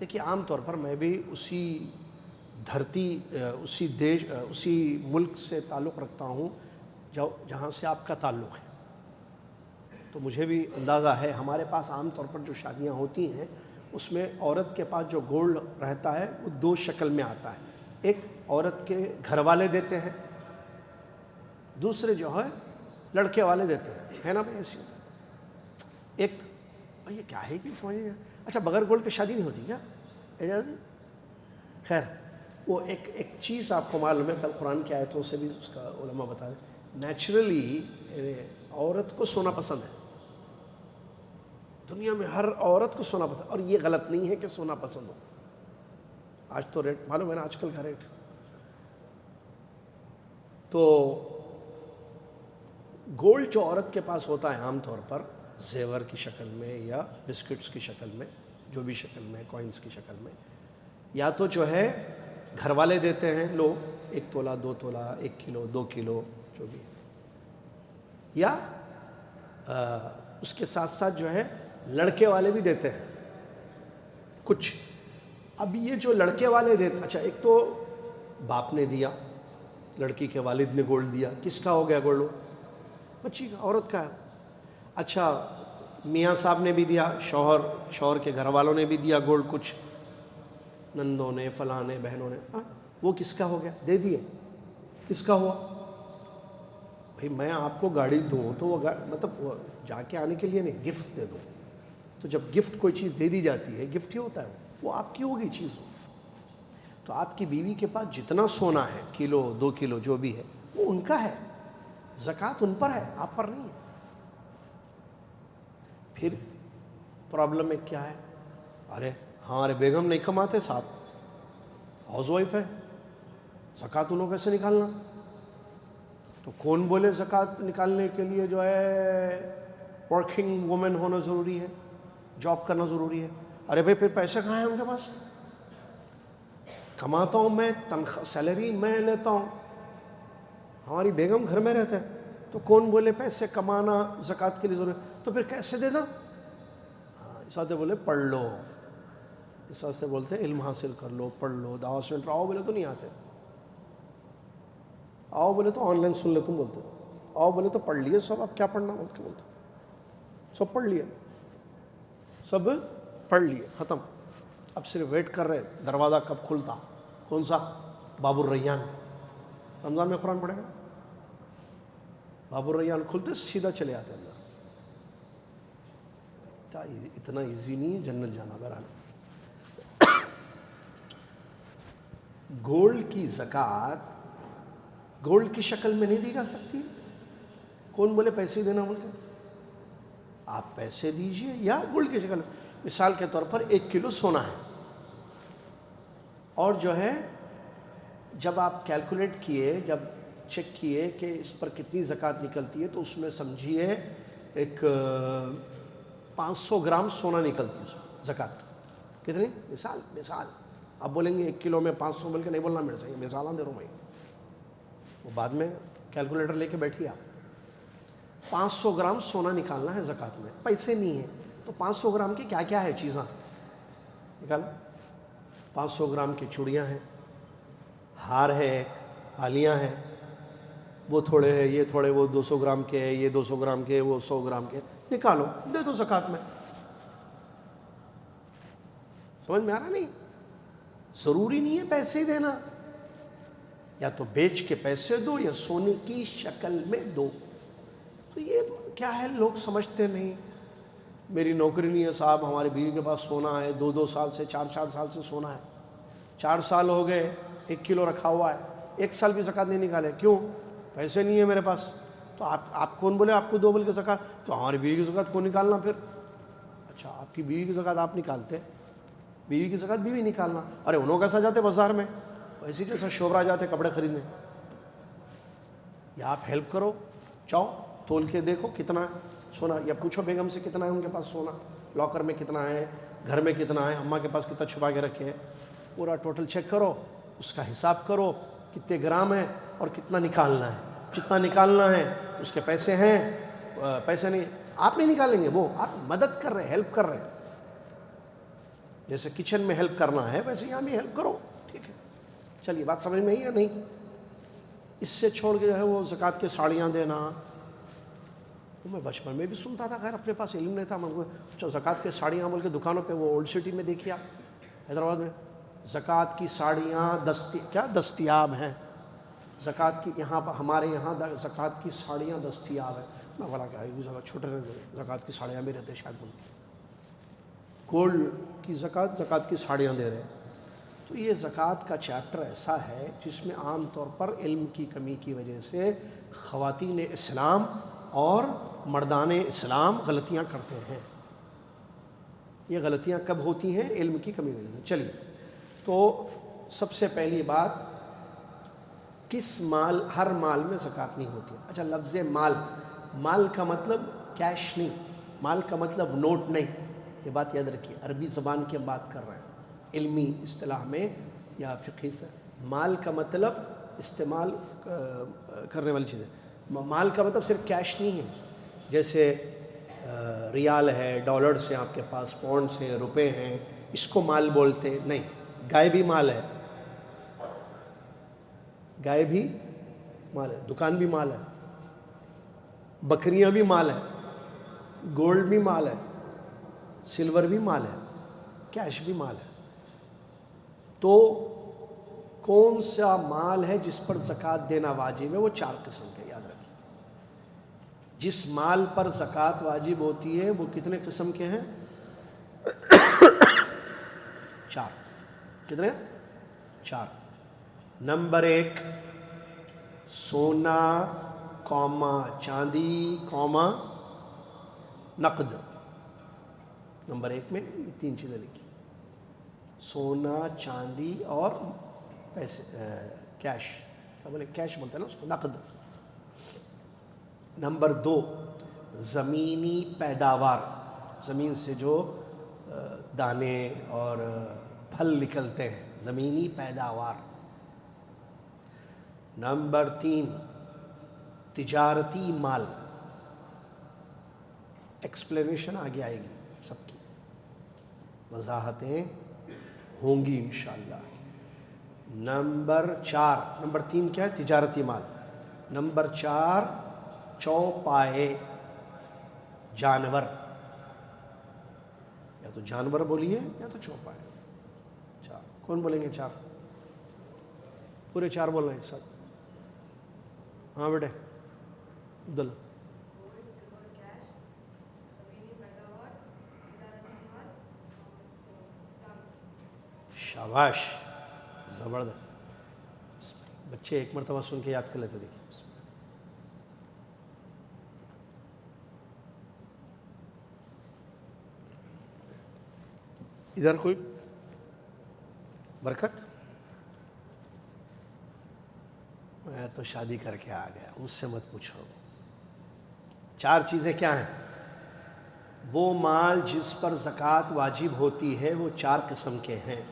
دیکھیے عام طور پر میں بھی اسی دھرتی، اسی دیش، اسی ملک سے تعلق رکھتا ہوں جہاں سے آپ کا تعلق ہے۔ تو مجھے بھی اندازہ ہے ہمارے پاس عام طور پر جو شادیاں ہوتی ہیں اس میں عورت کے پاس جو گولڈ رہتا ہے وہ دو شکل میں آتا ہے. ایک عورت کے گھر والے دیتے ہیں, دوسرے جو ہے لڑکے والے دیتے ہیں, ہے نا بھائی ایسی ہوتا ہے. ایک یہ کیا ہے کہ سمجھ نہیں, اچھا بغیر گولڈ کی شادی نہیں ہوتی کیا؟ خیر وہ ایک چیز آپ کو معلوم ہے, کل قرآن کی آیتوں سے بھی اس کا علماء بتا دیں, نیچرلی عورت کو سونا پسند ہے. دنیا میں ہر عورت کو سونا پسند, اور یہ غلط نہیں ہے کہ سونا پسند ہو. آج تو ریٹ معلوم ہے نا, آج کل کا ریٹ. تو گولڈ جو عورت کے پاس ہوتا ہے عام طور پر زیور کی شکل میں یا بسکٹس کی شکل میں, جو بھی شکل میں, کوائنس کی شکل میں, یا تو جو ہے گھر والے دیتے ہیں, لو 1 تولہ 2 تولہ 1 کلو 2 کلو جو بھی, یا اس کے ساتھ ساتھ جو ہے لڑکے والے بھی دیتے ہیں کچھ. اب یہ جو لڑکے والے دیتے, اچھا ایک تو باپ نے دیا, لڑکی کے والد نے گولڈ دیا, کس کا ہو گیا گولڈ؟ بچی کا, عورت کا ہے. اچھا میاں صاحب نے بھی دیا, شوہر کے گھر والوں نے بھی دیا گولڈ, کچھ نندوں نے, فلاں نے, بہنوں نے, وہ کس کا ہو گیا؟ دے دیے. کس کا ہوا؟ بھئی میں آپ کو گاڑی دوں تو وہ مطلب جا کے آنے کے لیے نہیں, گفٹ دے دوں. تو جب گفٹ کوئی چیز دے دی جاتی ہے, گفٹ ہی ہوتا ہے, وہ آپ کی ہوگی چیز. تو آپ کی بیوی کے پاس جتنا سونا ہے, کلو 2 کلو جو بھی ہے, وہ ان کا ہے, زکوٰۃ ان پر ہے, آپ پر نہیں ہے. پھر پرابلم میں کیا ہے؟ ارے ہمارے بیگم نہیں کماتے صاحب, ہاؤس وائف ہے, زکوٰۃ انہوں کیسے نکالنا؟ تو کون بولے زکوٰۃ نکالنے کے لیے جو ہے ورکنگ وومن ہونا ضروری ہے, جاب کرنا ضروری ہے؟ ارے بھائی پھر پیسے کہاں ہیں ان کے پاس؟ کماتا ہوں میں, تنخواہ سیلری میں لیتا ہوں, ہماری بیگم گھر میں رہتا ہے, تو کون بولے پیسے کمانا زکوٰۃ کے لیے ضروری؟ تو پھر کیسے دینا؟ اس واسطے بولے پڑھ لو, اس واسطے بولتے علم حاصل کر لو, پڑھ لو, دعوت سینٹر آؤ بولے تو نہیں آتے, آؤ بولے تو آن لائن سن لے, تم بولتے آؤ بولے تو پڑھ لیے سب, اب کیا پڑھنا بول کے بولتے, سب پڑھ لیے, سب پڑھ لیے, ختم. اب صرف ویٹ کر رہے دروازہ کب کھلتا. کون سا؟ باب الریان. رمضان میں قرآن پڑھے گا, باب الریان کھلتے سیدھا چلے آتے اندر. اتنا ایزی نہیں ہے جنت جانا. بہرحال گولڈ کی زکوٰۃ گولڈ کی شکل میں نہیں دی جا سکتی. کون بولے پیسے دینا بولتے؟ آپ پیسے دیجئے یا گولڈ کی شکل میں. مثال کے طور پر 1 کلو سونا ہے, اور جو ہے جب آپ کیلکولیٹ کیے, جب چیک کیے کہ اس پر کتنی زکوٰۃ نکلتی ہے, تو اس میں سمجھیے ایک 500 گرام سونا نکلتی ہے زکوٰۃ. کتنی؟ مثال آپ بولیں گے 1 کلو میں 500 بول کے نہیں بولنا میرے سے, یہ مثالاں دے رہا ہوں میں, وہ بعد میں کیلکولیٹر لے کے بیٹھیے آپ. 500 گرام سونا نکالنا ہے زکوٰۃ میں, پیسے نہیں ہیں, تو 500 گرام کی کیا کیا ہے چیزاں نکال. 500 گرام کی چوڑیاں ہیں, ہار ہے, ایک بالیاں ہیں, وہ تھوڑے ہیں, یہ تھوڑے, وہ 200 گرام کے ہیں, یہ 200 گرام کے, وہ 100 گرام کے, نکالو دے دو زکوٰۃ میں. سمجھ میں آ رہا نہیں؟ ضروری نہیں ہے پیسے دینا, یا تو بیچ کے پیسے دو یا سونے کی شکل میں دو. تو یہ کیا ہے, لوگ سمجھتے نہیں. میری نوکری نہیں ہے صاحب, ہماری بیوی کے پاس سونا ہے, 2 سال سے 4 سال سے سونا ہے, 4 سال ہو گئے 1 کلو رکھا ہوا ہے, 1 سال بھی زکوٰۃ نہیں نکالے. کیوں؟ پیسے نہیں ہے میرے پاس. تو آپ کون بولے آپ کو 2 بول کے زکوٰۃ؟ تو ہماری بیوی کی زکوٰۃ کون نکالنا پھر؟ اچھا آپ کی بیوی کی زکوٰۃ آپ نکالتے, بیوی کی زکوٰۃ بیوی نکالنا. ارے انہوں کیسا جاتے بازار میں, ویسے جیسا شوبرا جاتے کپڑے خریدنے. یا آپ ہیلپ کرو, جاؤ تول کے دیکھو کتنا سونا, یا پوچھو بیگم سے کتنا ہے ان کے پاس سونا, لاکر میں کتنا ہے, گھر میں کتنا ہے, اماں کے پاس کتنا چھپا کے رکھے ہے, پورا ٹوٹل چیک کرو, اس کا حساب کرو کتنے گرام ہے اور کتنا نکالنا ہے. جتنا نکالنا ہے اس کے پیسے ہیں, پیسے نہیں آپ نہیں نکالیں گے, وہ آپ مدد کر رہے, ہیلپ کر رہے. جیسے کچن میں ہیلپ کرنا ہے ویسے یہاں بھی ہیلپ کرو, ٹھیک ہے. چلیے بات سمجھ میں آئی یا نہیں؟ اس سے چھوڑ کے جو ہے وہ زکوٰۃ کی ساڑیاں دینا, میں بچپن میں بھی سنتا تھا، خیر اپنے پاس علم نہیں تھا. میں کو زکوٰۃ کے ساڑیاں بول کے دکانوں پہ، وہ اولڈ سٹی میں دیکھیے آپ حیدرآباد میں، زکوٰۃ کی ساڑیاں دستیاب ہیں. زکوٰۃ کی یہاں پر ہمارے یہاں زکوٰۃ کی ساڑیاں دستیاب ہیں. میں بولا کہ چھوٹے زکوٰۃ کی ساڑیاں بھی رہتے شاید بول گولڈ کی زکوٰۃ کی ساڑیاں دے رہے. تو یہ زکوٰۃ کا چیپٹر ایسا ہے جس میں عام طور پر علم کی کمی کی وجہ سے خواتین اسلام اور مردان اسلام غلطیاں کرتے ہیں. یہ غلطیاں کب ہوتی ہیں؟ علم کی کمی کی وجہ سے. چلیے، تو سب سے پہلی بات، کس مال، ہر مال میں زکوٰۃ نہیں ہوتی. اچھا، لفظ مال کا مطلب کیش نہیں، مال کا مطلب نوٹ نہیں. یہ بات یاد رکھیے، عربی زبان کی ہم بات کر رہے ہیں. علمی اصطلاح میں یا فقہی سے مال کا مطلب استعمال کرنے والی چیز ہے. مال کا مطلب صرف کیش نہیں ہے، جیسے ریال ہے، ڈالرز ہیں آپ کے پاس، پاؤنڈس ہیں، روپے ہیں، اس کو مال بولتے نہیں. گائے بھی مال ہے، گائے بھی مال ہے، دکان بھی مال ہے، بکریاں بھی مال ہے، گولڈ بھی مال ہے، سلور بھی مال ہے، کیش بھی مال ہے. تو کون سا مال ہے جس پر زکوٰۃ دینا واجب ہے؟ وہ 4 قسم کے، یاد رکھیے. جس مال پر زکوٰۃ واجب ہوتی ہے وہ کتنے قسم کے ہیں؟ 4. کتنے؟ 4. نمبر 1، سونا، چاندی، نقد. نمبر 1 میں یہ 3 چیزیں لکھی: سونا، چاندی اور پیسے، کیش. کیا بولے؟ کیش بولتے ہیں نا اس کو، نقد. نمبر 2، زمینی پیداوار، زمین سے جو دانے اور پھل نکلتے ہیں، زمینی پیداوار. نمبر 3، تجارتی مال. ایکسپلینیشن آگے آئے گی، سب کی وضاحتیں ہوں گی انشاءاللہ. نمبر 3 کیا ہے؟ تجارتی مال. نمبر 4، چوپائے، جانور. یا تو جانور بولیے یا تو چوپائے. 4 کون بولیں گے؟ 4 پورے 4 بولنا ایک ساتھ. ہاں بیٹے عبداللہ. شاباش، زبردست. بچے ایک مرتبہ سن کے یاد کر لیتے. دیکھیے، ادھر کوئی برکت؟ میں تو شادی کر کے آ گیا، مجھ سے مت پوچھو. 4 چیزیں کیا ہیں؟ وہ مال جس پر زکوٰۃ واجب ہوتی ہے وہ 4 قسم کے ہیں.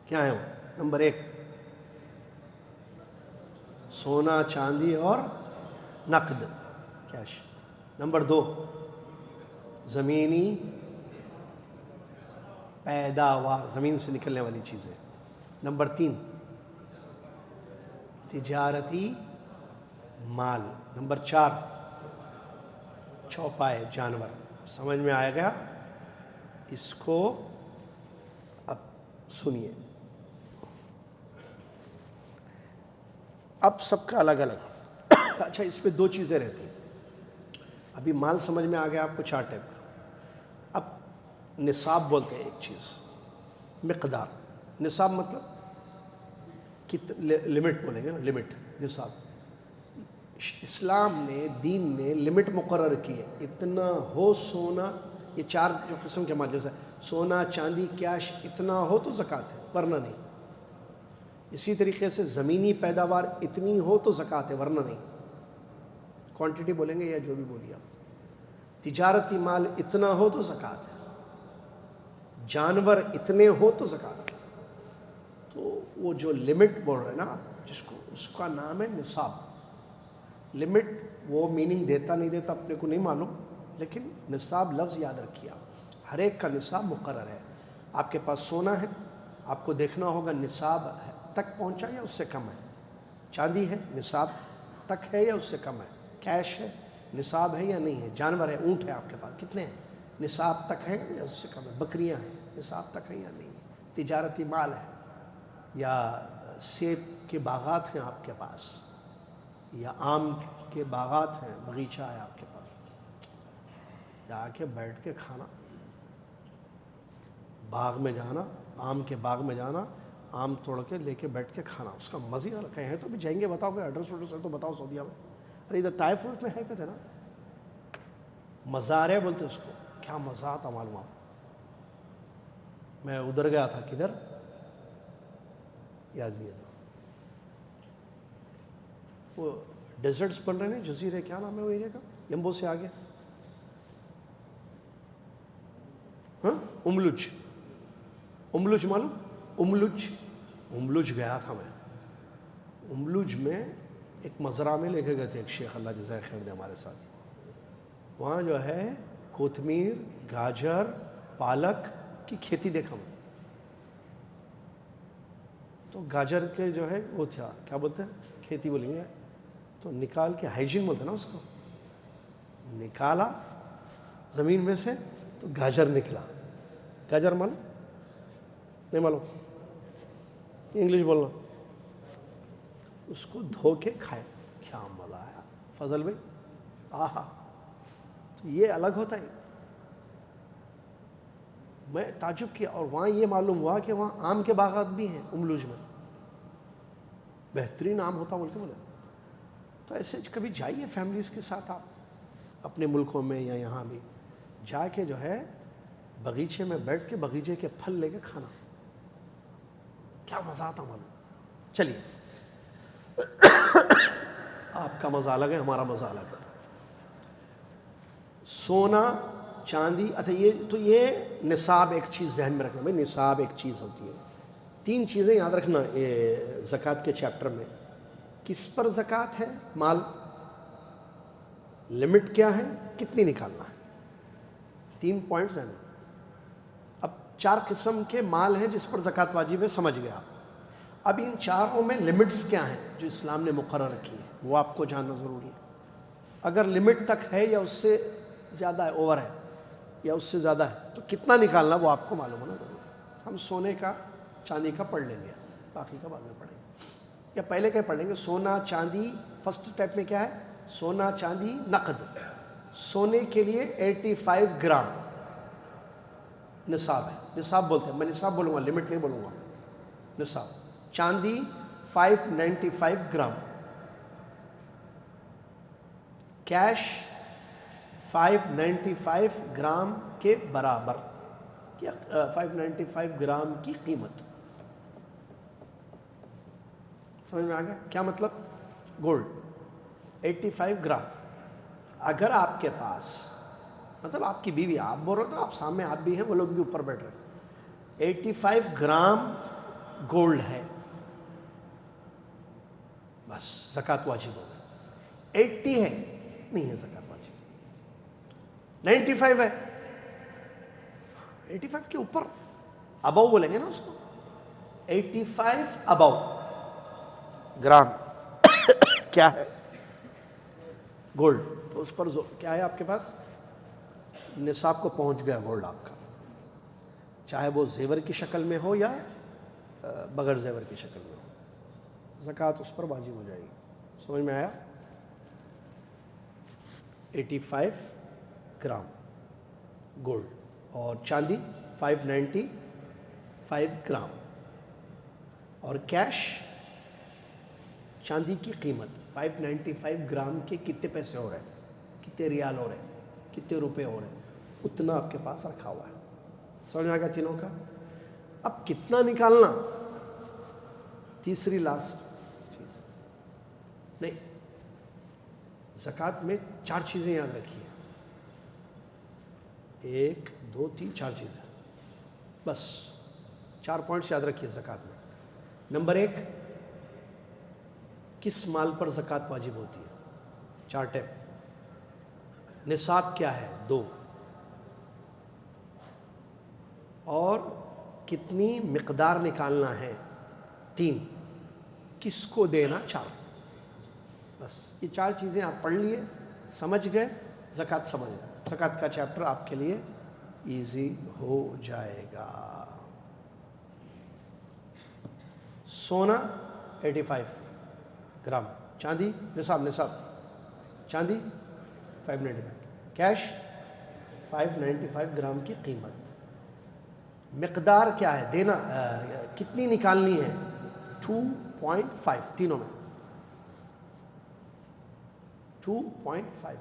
کیا ہیں وہ؟ نمبر 1، سونا، چاندی اور نقد، کیش. نمبر 2، زمینی پیداوار، زمین سے نکلنے والی چیزیں. نمبر 3، تجارتی مال. نمبر 4، چوپائے، جانور. سمجھ میں آئے گا؟ اس کو اب سنیے. اب سب کا الگ الگ. اچھا، اس پہ 2 چیزیں رہتی ہیں. ابھی مال سمجھ میں آ گیا آپ کو 4 ٹائپ کا. اب نصاب بولتے ہیں ایک چیز، مقدار. نصاب مطلب لمٹ بولیں گے نا، لمٹ، نصاب. اسلام نے، دین نے لمٹ مقرر کی ہے. اتنا ہو سونا، یہ 4 جو قسم کے مال، جیسے سونا، چاندی، کیش، اتنا ہو تو زکوٰۃ ہے ورنہ نہیں. اسی طریقے سے زمینی پیداوار اتنی ہو تو زکوٰۃ ہے ورنہ نہیں. کوانٹٹی بولیں گے یا جو بھی بولیے آپ. تجارتی مال اتنا ہو تو زکوٰۃ ہے، جانور اتنے ہو تو زکوٰۃ ہے. تو وہ جو لمٹ بول رہے ہیں نا جس کو، اس کا نام ہے نصاب. لمٹ وہ میننگ دیتا نہیں دیتا اپنے کو نہیں معلوم، لیکن نصاب لفظ یاد رکھیے آپ. ہر ایک کا نصاب مقرر ہے. آپ کے پاس سونا ہے، آپ کو دیکھنا ہوگا نصاب تک پہنچا یا اس سے کم ہے. چاندی ہے، نصاب تک ہے یا اس سے کم ہے. کیش ہے، نصاب ہے یا نہیں ہے؟ جانور ہے، اونٹ ہے آپ کے پاس، کتنے ہیں؟ نصاب تک ہے یا اس سے کم ہے؟ بکریاں ہیں، نصاب تک ہے یا نہیں ہے؟ تجارتی مال ہے، یا سیب کے باغات ہیں آپ کے پاس، یا آم کے باغات ہیں، باغیچہ ہے آپ کے پاس، جا کے بیٹھ کے کھانا، باغ میں جانا، آم کے باغ میں جانا، آم توڑ کے لے کے بیٹھ کے کھانا، اس کا مزے ہی الگ ہے۔ تو بھی جائیں گے، بتاؤ کہ ایڈریس وڈریس ہے تو بتاؤ سعودیہ میں۔ ارے ادھر طائف میں ہے کہتے نا، مزارے بولتے اس کو، کیا مزہ آتا معلوم آپ۔ میں ادھر گیا تھا، کدھر یاد نہیں ہے، وہ ڈیزرٹس بن رہے ہیں، جزیرے، کیا نام ہے وہ ایریا کا، یمبو سے آگے، ہاں املج، املج معلوم، املج گیا تھا میں۔ املج میں ایک مزرعہ میں لے کے گئے تھے ایک شیخ، اللہ جزائے خیر دے، ہمارے ساتھ۔ وہاں جو ہے کوتمیر، گاجر، پالک کی کھیتی دیکھا میں۔ تو گاجر کے جو ہے وہ تھا، کیا بولتے ہیں، کھیتی بولیں گے، تو نکال کے، ہائیجین بولتے ہیں نا اس کو، نکالا زمین میں سے تو گاجر نکلا۔ گاجر معلوم نہیں؟ معلوم، انگلش بولنا۔ اس کو دھو کے کھائے، کیا مزہ آیا فضل بھائی، آہا۔ تو یہ الگ ہوتا ہے، میں تعجب کیا۔ اور وہاں یہ معلوم ہوا کہ وہاں آم کے باغات بھی ہیں املوج میں، بہترین آم ہوتا بول کے بولے۔ تو ایسے کبھی جائیے فیملیز کے ساتھ آپ اپنے ملکوں میں یا یہاں بھی، جا کے جو ہے باغیچے میں بیٹھ کے باغیچے کے پھل لے کے کھانا، کیا مزہ آتا معلوم۔ چلیے، آپ کا مزہ الگ ہے، ہمارا مزہ الگ ہے۔ سونا چاندی، اچھا یہ نصاب ایک چیز ذہن میں رکھنا، بھائی نصاب ایک چیز ہوتی ہے۔ 3 چیزیں یاد رکھنا زکوٰۃ کے چیپٹر میں۔ کس پر زکوٰۃ ہے؟ مال، لمٹ کیا ہے، کتنی نکالنا ہے، 3 پوائنٹس ہیں۔ اب 4 قسم کے مال ہیں جس پر زکوٰۃ واجب ہے، سمجھ گیا آپ۔ اب ان 4 میں لمٹس کیا ہیں جو اسلام نے مقرر رکھی ہے، وہ آپ کو جاننا ضروری ہے۔ اگر لمٹ تک ہے یا اس سے زیادہ ہے، اوور ہے یا اس سے زیادہ ہے، تو کتنا نکالنا وہ آپ کو معلوم ہونا ضروری ہے۔ ہم سونے کا چاندی کا پڑھ لیں گے، باقی کا بعد میں پڑھیں گے، یا پہلے کیا پڑھ لیں گے؟ سونا چاندی، فرسٹ ٹائپ میں کیا ہے؟ سونا چاندی نقد۔ سونے کے لیے 85 گرام نصاب ہے، نصاب بولتے ہیں، میں نصاب بولوں گا، لمٹ نہیں بولوں گا، نصاب۔ چاندی 595 گرام، کیش 595 گرام کے برابر، یا 595 گرام کی قیمت۔ سمجھ میں آ گیا کیا مطلب؟ Gold 85 gram. اگر آپ کے پاس، مطلب آپ کی بیوی، آپ بول رہے ہو تو آپ سامنے آپ بھی ہیں، وہ لوگ بھی اوپر بیٹھ رہے ہیں، 85 گرام گولڈ ہے، بس زکوٰۃ واجب ہو گئی۔ 80 ہے، نہیں ہے زکوٰۃ واجب۔ 95 ہے، 85 کے اوپر، ابو بولیں گے نا اس کو، 85 ابو گرام کیا ہے؟ گولڈ۔ تو اس پر کیا ہے آپ کے پاس؟ نصاب کو پہنچ گیا گولڈ آپ کا، چاہے وہ زیور کی شکل میں ہو یا بغیر زیور کی شکل میں ہو، زکوٰۃ اس پر واجب ہو جائے گی۔ سمجھ میں آیا؟ 85 گرام گولڈ، اور چاندی 595 گرام، اور کیش، چاندی کی قیمت 595 گرام کے کتنے پیسے ہو رہے ہیں، کتنے ریال ہو رہے ہیں، کتنے روپے ہو رہے ہیں، اتنا آپ کے پاس رکھا ہوا ہے۔ سمجھ میں آ گیا تینوں کا؟ اب کتنا نکالنا، تیسری لاسٹ چیز نہیں، زکوٰۃ میں 4 چیزیں یاد رکھیے، 1 2 3 4 چیزیں، بس 4 پوائنٹس یاد رکھیے زکوٰۃ میں۔ نمبر 1، کس مال پر زکوٰۃ واجب ہوتی ہے؟ 4 ٹیپ۔ نصاب کیا ہے؟ 2، اور کتنی مقدار نکالنا ہے؟ 3، کس کو دینا؟ 4۔ بس یہ 4 چیزیں آپ پڑھ لیے، سمجھ گئے؟ زکوٰۃ سمجھ گئے، زکوٰۃ کا چیپٹر آپ کے لیے ایزی ہو جائے گا۔ سونا 85 گرام، چاندی نصاب چاندی 595، کیش 595 گرام کی قیمت۔ مقدار کیا ہے دینا، کتنی نکالنی ہے؟ 2.5 تینوں میں 2.5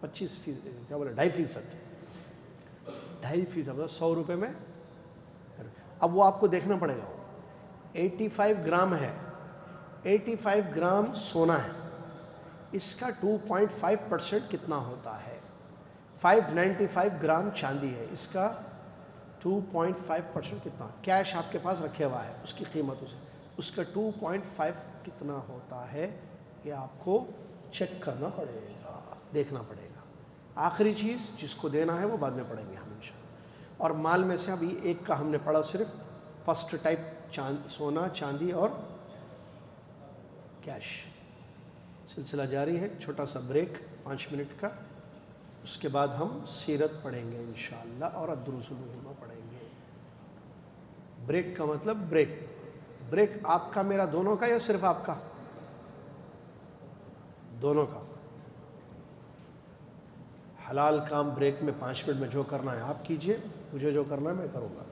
25%، کیا بولے 2.5%، 2.5% 100 روپے میں۔ اب وہ آپ کو دیکھنا پڑے گا، 85 گرام ہے، 85 گرام سونا ہے، اس کا 2.5% کتنا ہوتا ہے؟ 595 گرام چاندی ہے، اس کا 2.5% کتنا؟ کیش آپ کے پاس رکھے ہوا ہے، اس کی قیمت اس کا 2.5 کتنا ہوتا ہے؟ یہ آپ کو چیک کرنا پڑے گا، دیکھنا پڑے گا۔ آخری چیز جس کو دینا ہے وہ بعد میں پڑھیں گے ہم انشاءاللہ۔ اور مال میں سے ابھی ایک کا ہم نے پڑھا، صرف فرسٹ ٹائپ سونا، چاندی اور کیش۔ سلسلہ جاری ہے، چھوٹا سا بریک 5 منٹ کا، اس کے بعد ہم سیرت پڑھیں گے انشاءاللہ اور الدروس المہمہ پڑھیں گے۔ بریک کا مطلب بریک آپ کا میرا دونوں کا یا صرف آپ کا؟ دونوں کا۔ حلال کام بریک میں 5 منٹ میں جو کرنا ہے آپ کیجئے، مجھے جو کرنا ہے میں کروں گا۔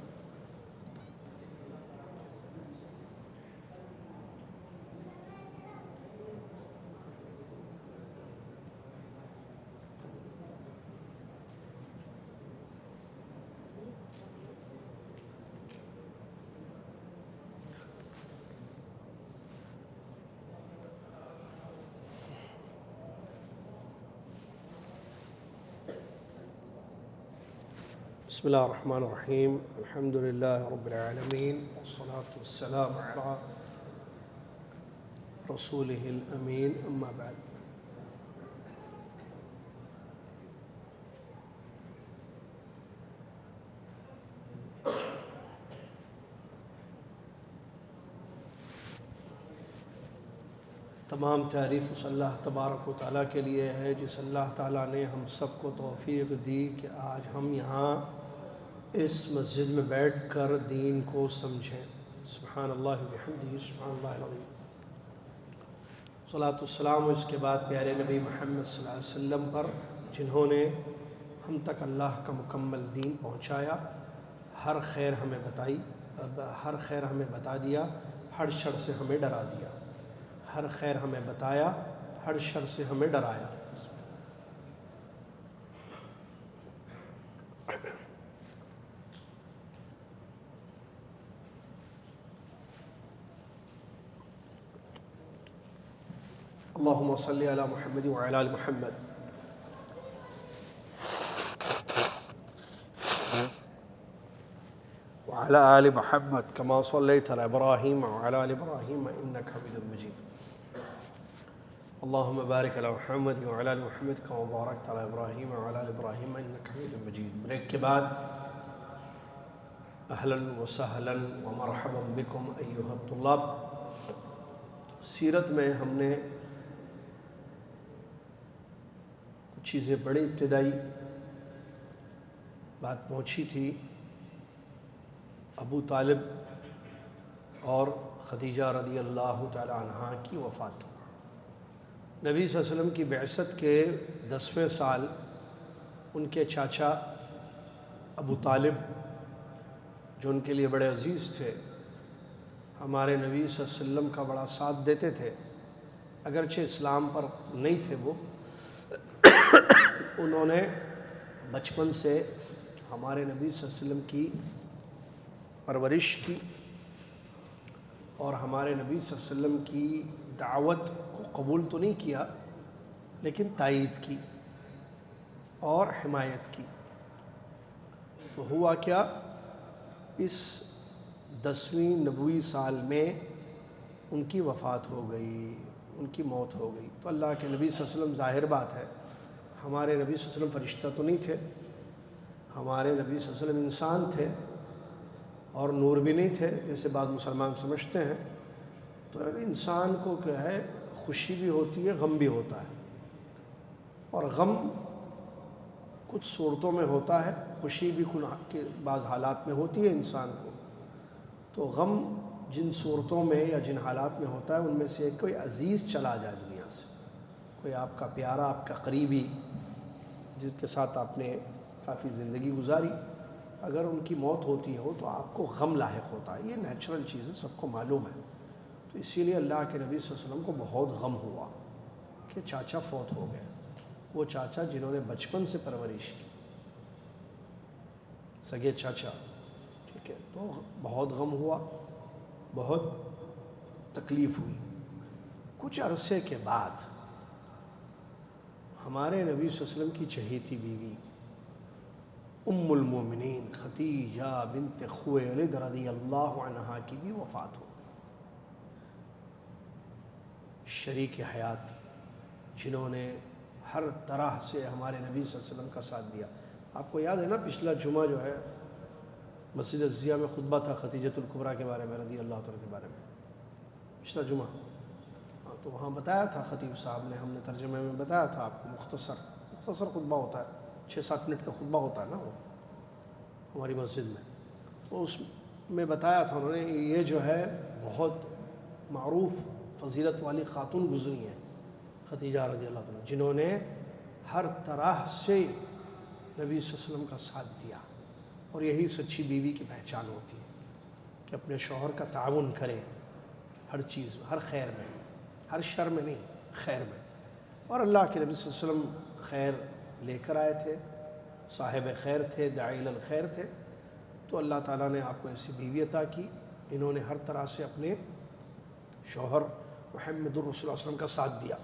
بسم اللہ الرحمن الرحیم، الحمد للہ رب العالمین، والصلاة والسلام علی رسولہ الامین، اما بعد۔ تمام تعریف اس اللہ تبارک و تعالیٰ کے لیے ہے جس اللہ تعالیٰ نے ہم سب کو توفیق دی کہ آج ہم یہاں اس مسجد میں بیٹھ کر دین کو سمجھیں۔ سبحان اللہ وبحمدہ، سبحان اللہ العظیم۔ صلاۃ والسلام اس کے بعد پیارے نبی محمد صلی اللہ علیہ وسلم پر، جنہوں نے ہم تک اللہ کا مکمل دین پہنچایا، ہر خیر ہمیں بتا دیا، ہر شر سے ہمیں ڈرا دیا، ہر خیر ہمیں بتایا، ہر شر سے ہمیں ڈرایا۔ اللہم صلی علی محمد وعلی آل محمد۔ وعلى آل محمد كما صليت على إبراهيم وعلى آل إبراهيم إنك حميد مجيد۔ اللهم بارك على محمد وعلى آل محمد كما باركت على إبراهيم وعلى آل إبراهيم إنك حميد مجيد۔ بریک کے بعد اہلا وسہلا ومرحبا بكم ایھا الطلاب۔ سیرت میں ہم نے کچھ چیزیں پڑھی، ابتدائی بات پہنچی تھی ابو طالب اور خدیجہ رضی اللہ تعالی عنہا کی وفات۔ نبی صلی اللہ علیہ وسلم کی بعثت کے 10ویں سال ان کے چاچا ابو طالب، جو ان کے لیے بڑے عزیز تھے، ہمارے نبی صلی اللہ علیہ وسلم کا بڑا ساتھ دیتے تھے، اگرچہ اسلام پر نہیں تھے وہ، انہوں نے بچپن سے ہمارے نبی صلی اللہ علیہ وسلم کی پرورش کی اور ہمارے نبی صلی اللہ علیہ وسلم کی دعوت کو قبول تو نہیں کیا، لیکن تائید کی اور حمایت کی۔ تو ہوا کیا، اس 10ویں نبوی سال میں ان کی وفات ہو گئی، ان کی موت ہو گئی۔ تو اللہ کے نبی صلی اللہ علیہ وسلم، ظاہر بات ہے ہمارے نبی صلی اللہ علیہ وسلم فرشتہ تو نہیں تھے، ہمارے نبی صلی اللہ علیہ وسلم انسان تھے اور نور بھی نہیں تھے جیسے بعض مسلمان سمجھتے ہیں۔ تو انسان کو کیا ہے، خوشی بھی ہوتی ہے، غم بھی ہوتا ہے۔ اور غم کچھ صورتوں میں ہوتا ہے، خوشی بھی کچھ بعض حالات میں ہوتی ہے انسان کو. تو غم جن صورتوں میں یا جن حالات میں ہوتا ہے ان میں سے کوئی عزیز چلا جائے دنیا سے، کوئی آپ کا پیارا، آپ کا قریبی، جس کے ساتھ آپ نے کافی زندگی گزاری، اگر ان کی موت ہوتی ہو تو آپ کو غم لاحق ہوتا ہے. یہ نیچرل چیز ہے، سب کو معلوم ہے. تو اسی لیے اللہ کے نبی صلی اللہ علیہ وسلم کو بہت غم ہوا کہ چاچا فوت ہو گئے، وہ چاچا جنہوں نے بچپن سے پرورش کی، سگے چاچا. ٹھیک ہے، تو بہت غم ہوا، بہت تکلیف ہوئی. کچھ عرصے کے بعد ہمارے نبی صلی اللہ علیہ وسلم کی چہیتی بیوی ام المومنین خدیجہ بنت خویلد رضی اللہ عنہا کی بھی وفات ہو گئی. شریک حیات جنہوں نے ہر طرح سے ہمارے نبی صلی اللہ علیہ وسلم کا ساتھ دیا. آپ کو یاد ہے نا پچھلا جمعہ جو ہے مسجد عزیہ میں خطبہ تھا خدیجۃ الکبریٰ کے بارے میں، رضی اللہ عنہ کے بارے میں، پچھلا جمعہ. تو وہاں بتایا تھا خطیب صاحب نے، ہم نے ترجمے میں بتایا تھا آپ کو، مختصر خطبہ ہوتا ہے، 6-7 منٹ کا خطبہ ہوتا ہے نا وہ ہماری مسجد میں. تو اس میں بتایا تھا انہوں نے، یہ جو ہے بہت معروف فضیلت والی خاتون گزری ہیں خدیجہ رضی اللہ عنہ، جنہوں نے ہر طرح سے نبی صلی اللہ علیہ وسلم کا ساتھ دیا. اور یہی سچی بیوی کی پہچان ہوتی ہے کہ اپنے شوہر کا تعاون کرے ہر چیز، ہر خیر میں، ہر شر میں نہیں، خیر میں. اور اللہ کے نبی صلی اللہ علیہ وسلم خیر لے کر آئے تھے، صاحب خیر تھے، داعی الخیر تھے. تو اللہ تعالیٰ نے آپ کو ایسی بیوی عطا کی، انہوں نے ہر طرح سے اپنے شوہر محمد الرسول صلی اللہ علیہ وسلم کا ساتھ دیا.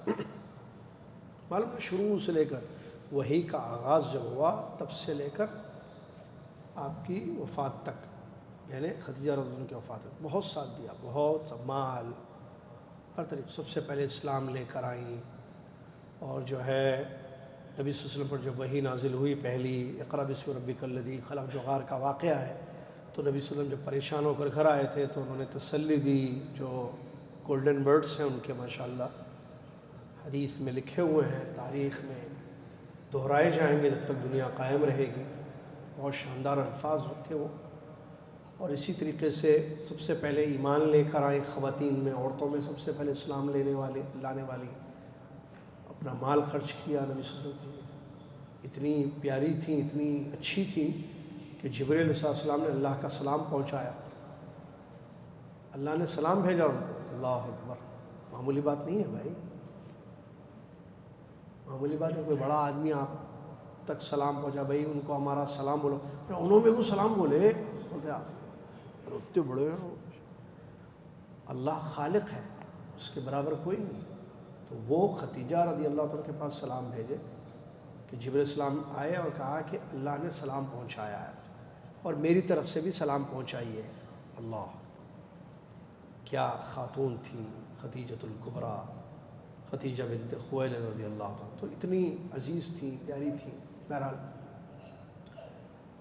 معلوم ہے شروع سے لے کر وحی کا آغاز جب ہوا تب سے لے کر آپ کی وفات تک، یعنی خدیجہ رضی اللہ عنہ کی وفات تک بہت ساتھ دیا، بہت مال، ہر طریقے. سب سے پہلے اسلام لے کر آئیں، اور جو ہے نبی صلی اللہ علیہ وسلم پر جب وحی نازل ہوئی پہلی، اقرأ باسم ربک الذی خلق، جو غار کا واقعہ ہے، تو نبی صلی اللہ علیہ وسلم جب پریشان ہو کر گھر آئے تھے تو انہوں نے تسلی دی. جو گولڈن ورڈز ہیں ان کے ماشاءاللہ حدیث میں لکھے ہوئے ہیں، تاریخ میں دہرائے جائیں گے جب تک دنیا قائم رہے گی. بہت شاندار الفاظ تھے وہ. اور اسی طریقے سے سب سے پہلے ایمان لے کر آئیں خواتین میں، عورتوں میں سب سے پہلے اسلام لانے والی. اپنا مال خرچ کیا نبی صلی اللہ علیہ وسلم. اتنی پیاری تھیں، اتنی اچھی تھیں کہ جبرائیل علیہ السلام نے اللہ کا سلام پہنچایا، اللہ نے سلام بھیجا ان کو. اللہ اکبر، معمولی بات نہیں ہے بھائی، معمولی بات ہے. کوئی بڑا آدمی آپ تک سلام پہنچا، بھائی ان کو ہمارا سلام بولو، انہوں میں کو سلام بولے، بولتے آپ اتنے بڑے ہیں. اللہ خالق ہے، اس کے برابر کوئی نہیں. تو وہ خدیجہ رضی اللہ عنہ کے پاس سلام بھیجے کہ جبرائیل السلام آئے اور کہا کہ اللہ نے سلام پہنچایا ہے اور میری طرف سے بھی سلام پہنچائیے. اللہ، کیا خاتون تھی خدیجۃ الکبریٰ، خدیجہ بنت خویلد رضی اللہ عنہ. تو اتنی عزیز تھی، پیاری تھی. بہرحال،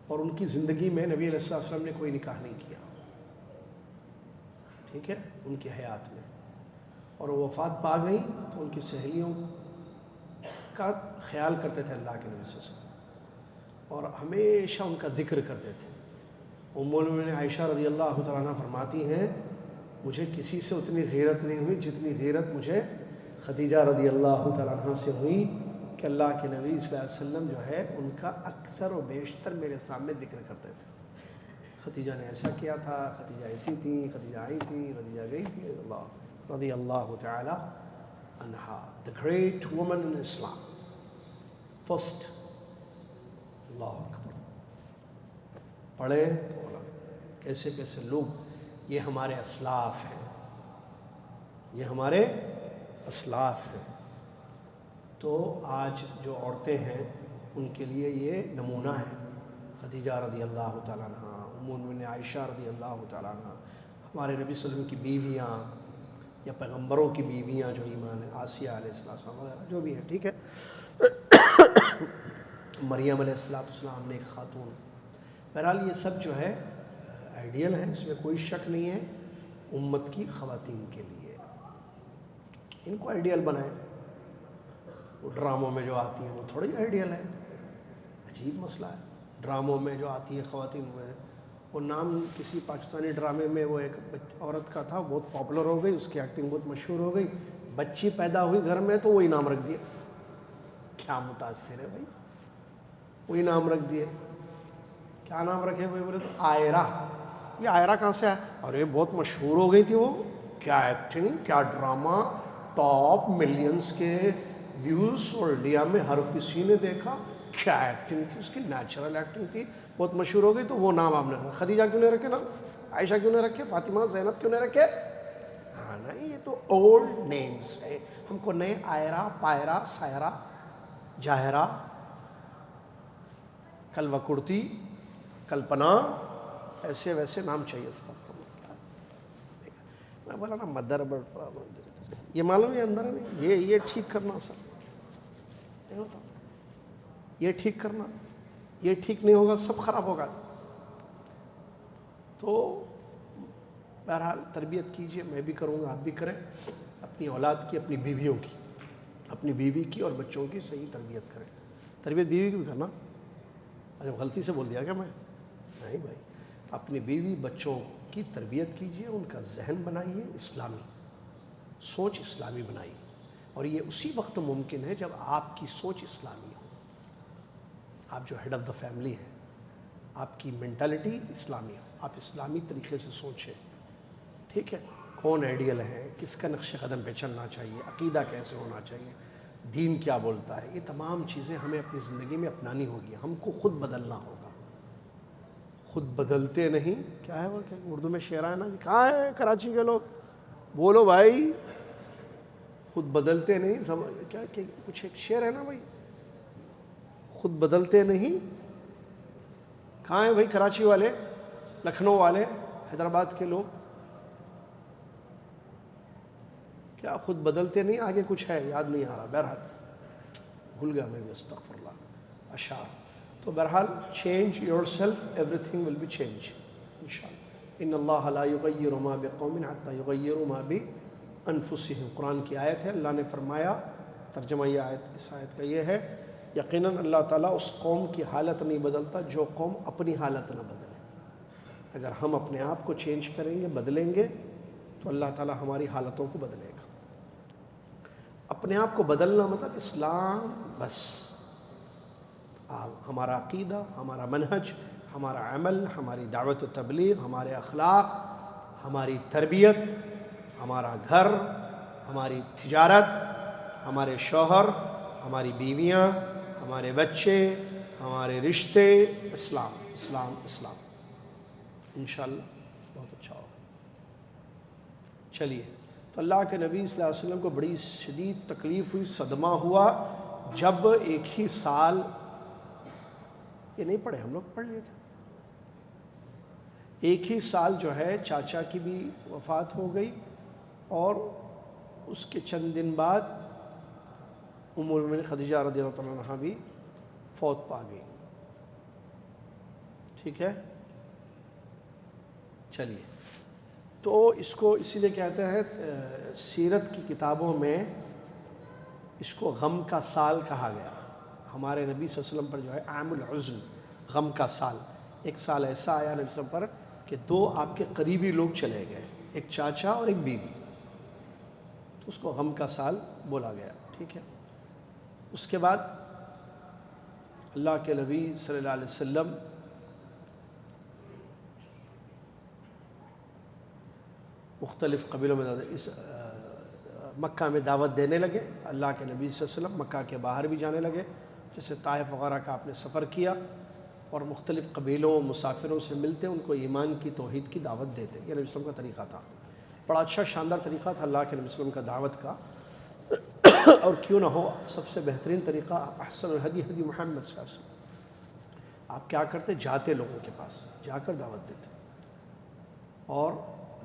اور ان کی زندگی میں نبی علیہ السلام نے کوئی نکاح نہیں کیا، ٹھیک ہے، ان کی حیات میں. اور وہ وفات پا گئیں تو ان کی سہیلیوں کا خیال کرتے تھے اللہ کے نبی صلی اللہ علیہ وسلم، اور ہمیشہ ان کا ذکر کرتے تھے. ام المؤمنین عائشہ رضی اللہ تعالیٰ عنہ فرماتی ہیں، مجھے کسی سے اتنی غیرت نہیں ہوئی جتنی غیرت مجھے خدیجہ رضی اللہ تعالیٰ عنہ سے ہوئی کہ اللہ کے نبی صلی اللہ علیہ وسلم جو ہے ان کا اکثر و بیشتر میرے سامنے ذکر کرتے تھے. خدیجہ نے ایسا کیا تھا، خدیجہ ایسی تھی، خدیجہ آئی تھی، خدیجہ گئی تھی. اللہ رضی اللہ تعالیٰ عنہا، the great woman in Islam, first. اللہ اکبر. پڑھے تو کیسے کیسے لوگ، یہ ہمارے اسلاف ہیں، یہ ہمارے اسلاف ہیں. تو آج جو عورتیں ہیں ان کے لیے یہ نمونہ ہے. خدیجہ رضی اللہ تعالیٰ عنہ، ام المؤمنین عائشہ رضی اللہ تعالیٰ عنہ، ہمارے نبی صلی اللہ علیہ وسلم کی بیویاں یا پیغمبروں کی بیویاں جو ایمان ہے، آسیہ علیہ السلام وغیرہ جو بھی ہے، ٹھیک ہے. مریم علیہ السلام نے ایک خاتون. بہرحال یہ سب جو ہے آئیڈیل ہے، اس میں کوئی شک نہیں ہے. امت کی خواتین کے لیے ان کو آئیڈیل بنائیں. وہ ڈراموں میں جو آتی ہیں وہ تھوڑی آئیڈیل ہے، عجیب مسئلہ ہے۔ ڈراموں میں جو آتی ہے خواتین میں، وہ نام کسی پاکستانی ڈرامے میں وہ ایک عورت کا تھا، بہت پاپولر ہو گئی، اس کی ایکٹنگ بہت مشہور ہو گئی، بچی پیدا ہوئی گھر میں تو وہی نام رکھ دیا۔ کیا متاثر ہے بھائی، وہی نام رکھ دیے۔ کیا نام رکھے بھائی؟ بولے تو آئرہ۔ یہ آئرہ کہاں سے ہے؟ اور یہ بہت مشہور ہو گئی تھی وہ، کیا ایکٹنگ، کیا ڈرامہ، ٹاپ ملینز کے ویوز، اور انڈیا میں ہر کسی نے دیکھا، کیا ایکٹنگ تھی اس کی، نیچرل ایکٹنگ تھی، بہت مشہور ہو گئی تو وہ نام آپ نے رکھا۔ خدیجہ کیوں نہیں رکھے نام؟ عائشہ کیوں نہیں رکھے؟ فاطمہ، زینب کیوں نہیں رکھے؟ ہاں نہیں، یہ تو اولڈ نیمز ہے، ہم کو نئے آئرہ، پائرہ، سائرہ، جاہرہ، کلوہ کرتی، کلپنا، ایسے ویسے نام چاہیے۔ استغفر اللہ۔ میں بولا نا مدر برڈ، یہ معلوم ہے اندر نہیں، یہ ٹھیک کرنا سر نہیں ہوتا، یہ ٹھیک کرنا، یہ ٹھیک نہیں ہوگا سب خراب ہوگا۔ تو بہرحال تربیت کیجئے، میں بھی کروں گا، آپ بھی کریں، اپنی اولاد کی، اپنی بیویوں کی، اپنی بیوی کی اور بچوں کی صحیح تربیت کریں۔ تربیت بیوی کی بھی کرنا، اچھا غلطی سے بول دیا کیا میں؟ نہیں بھائی، اپنی بیوی بچوں کی تربیت کیجئے، ان کا ذہن بنائیے اسلامی، سوچ اسلامی بنائیے، اور یہ اسی وقت ممکن ہے جب آپ کی سوچ اسلامی ہو، آپ جو ہیڈ آف دا فیملی ہیں، آپ کی مینٹالٹی اسلامی ہو، آپ اسلامی طریقے سے سوچیں، ٹھیک ہے؟ کون آئیڈیل ہے، کس کا نقش قدم پہ چلنا چاہیے، عقیدہ کیسے ہونا چاہیے، دین کیا بولتا ہے، یہ تمام چیزیں ہمیں اپنی زندگی میں اپنانی ہوگی، ہم کو خود بدلنا ہوگا۔ خود بدلتے نہیں، کیا ہے وہ کہ اردو میں شعر ہے نا، کہاں ہے کراچی کے لوگ، بولو بھائی، خود بدلتے نہیں، کیا کہ کچھ ایک شعر ہے نا بھائی، خود بدلتے نہیں، کہاں ہیں بھائی کراچی والے، لکھنؤ والے، حیدرآباد کے لوگ، کیا خود بدلتے نہیں؟ آگے کچھ ہے یاد نہیں آ رہا، بہرحال بھول گیا میں بھی، استغفر اللہ، اشعار۔ تو بہرحال change yourself, everything will be change انشاءاللہ۔ ان اللہ لا یغیر ما بقوم حتی یغیروا ما بانفسہم، قرآن کی آیت ہے، اللہ نے فرمایا، ترجمہ یہ آیت، اس آیت کا یہ ہے، یقیناً اللہ تعالیٰ اس قوم کی حالت نہیں بدلتا جو قوم اپنی حالت نہ بدلے۔ اگر ہم اپنے آپ کو چینج کریں گے، بدلیں گے، تو اللہ تعالیٰ ہماری حالتوں کو بدلے گا۔ اپنے آپ کو بدلنا مطلب اسلام، بس ہمارا عقیدہ، ہمارا منہج، ہمارا عمل، ہماری دعوت و تبلیغ، ہمارے اخلاق، ہماری تربیت، ہمارا گھر، ہماری تجارت، ہمارے شوہر، ہماری بیویاں، ہمارے بچے، ہمارے رشتے، اسلام اسلام اسلام، انشاءاللہ بہت اچھا ہوگا۔ چلیے، تو اللہ کے نبی صلی اللہ علیہ وسلم کو بڑی شدید تکلیف ہوئی، صدمہ ہوا، جب ایک ہی سال، یہ نہیں پڑھے، ہم لوگ پڑھ لیے تھے، ایک ہی سال جو ہے چاچا کی بھی وفات ہو گئی، اور اس کے چند دن بعد ام المؤمنین خدیجہ رضی اللہ تعالیٰ عنہا بھی فوت پا گئی، ٹھیک ہے؟ چلیے، تو اس کو اسی لیے کہتے ہیں، سیرت کی کتابوں میں اس کو غم کا سال کہا گیا۔ ہمارے نبی صلی اللہ علیہ وسلم پر جو ہے عام الحزن، غم کا سال، ایک سال ایسا آیا نبی صلی اللہ علیہ وسلم پر کہ دو آپ کے قریبی لوگ چلے گئے، ایک چاچا اور ایک بیوی، تو اس کو غم کا سال بولا گیا، ٹھیک ہے؟ اس کے بعد اللہ کے نبی صلی اللہ علیہ وسلم مختلف قبیلوں میں مکہ میں دعوت دینے لگے۔ اللہ کے نبی صلی اللہ علیہ وسلم مکہ کے باہر بھی جانے لگے، جیسے طائف وغیرہ کا آپ نے سفر کیا، اور مختلف قبیلوں، مسافروں سے ملتے، ان کو ایمان کی، توحید کی دعوت دیتے۔ یہ نبی صلی اللہ علیہ وسلم کا طریقہ تھا، بڑا اچھا شاندار طریقہ تھا اللہ کے نبی صلی اللہ علیہ وسلم کا دعوت کا، اور کیوں نہ ہو سب سے بہترین طریقہ احسن الہدی ہدی محمد صلی اللہ علیہ وسلم۔ آپ کیا کرتے؟ جاتے لوگوں کے پاس، جا کر دعوت دیتے، اور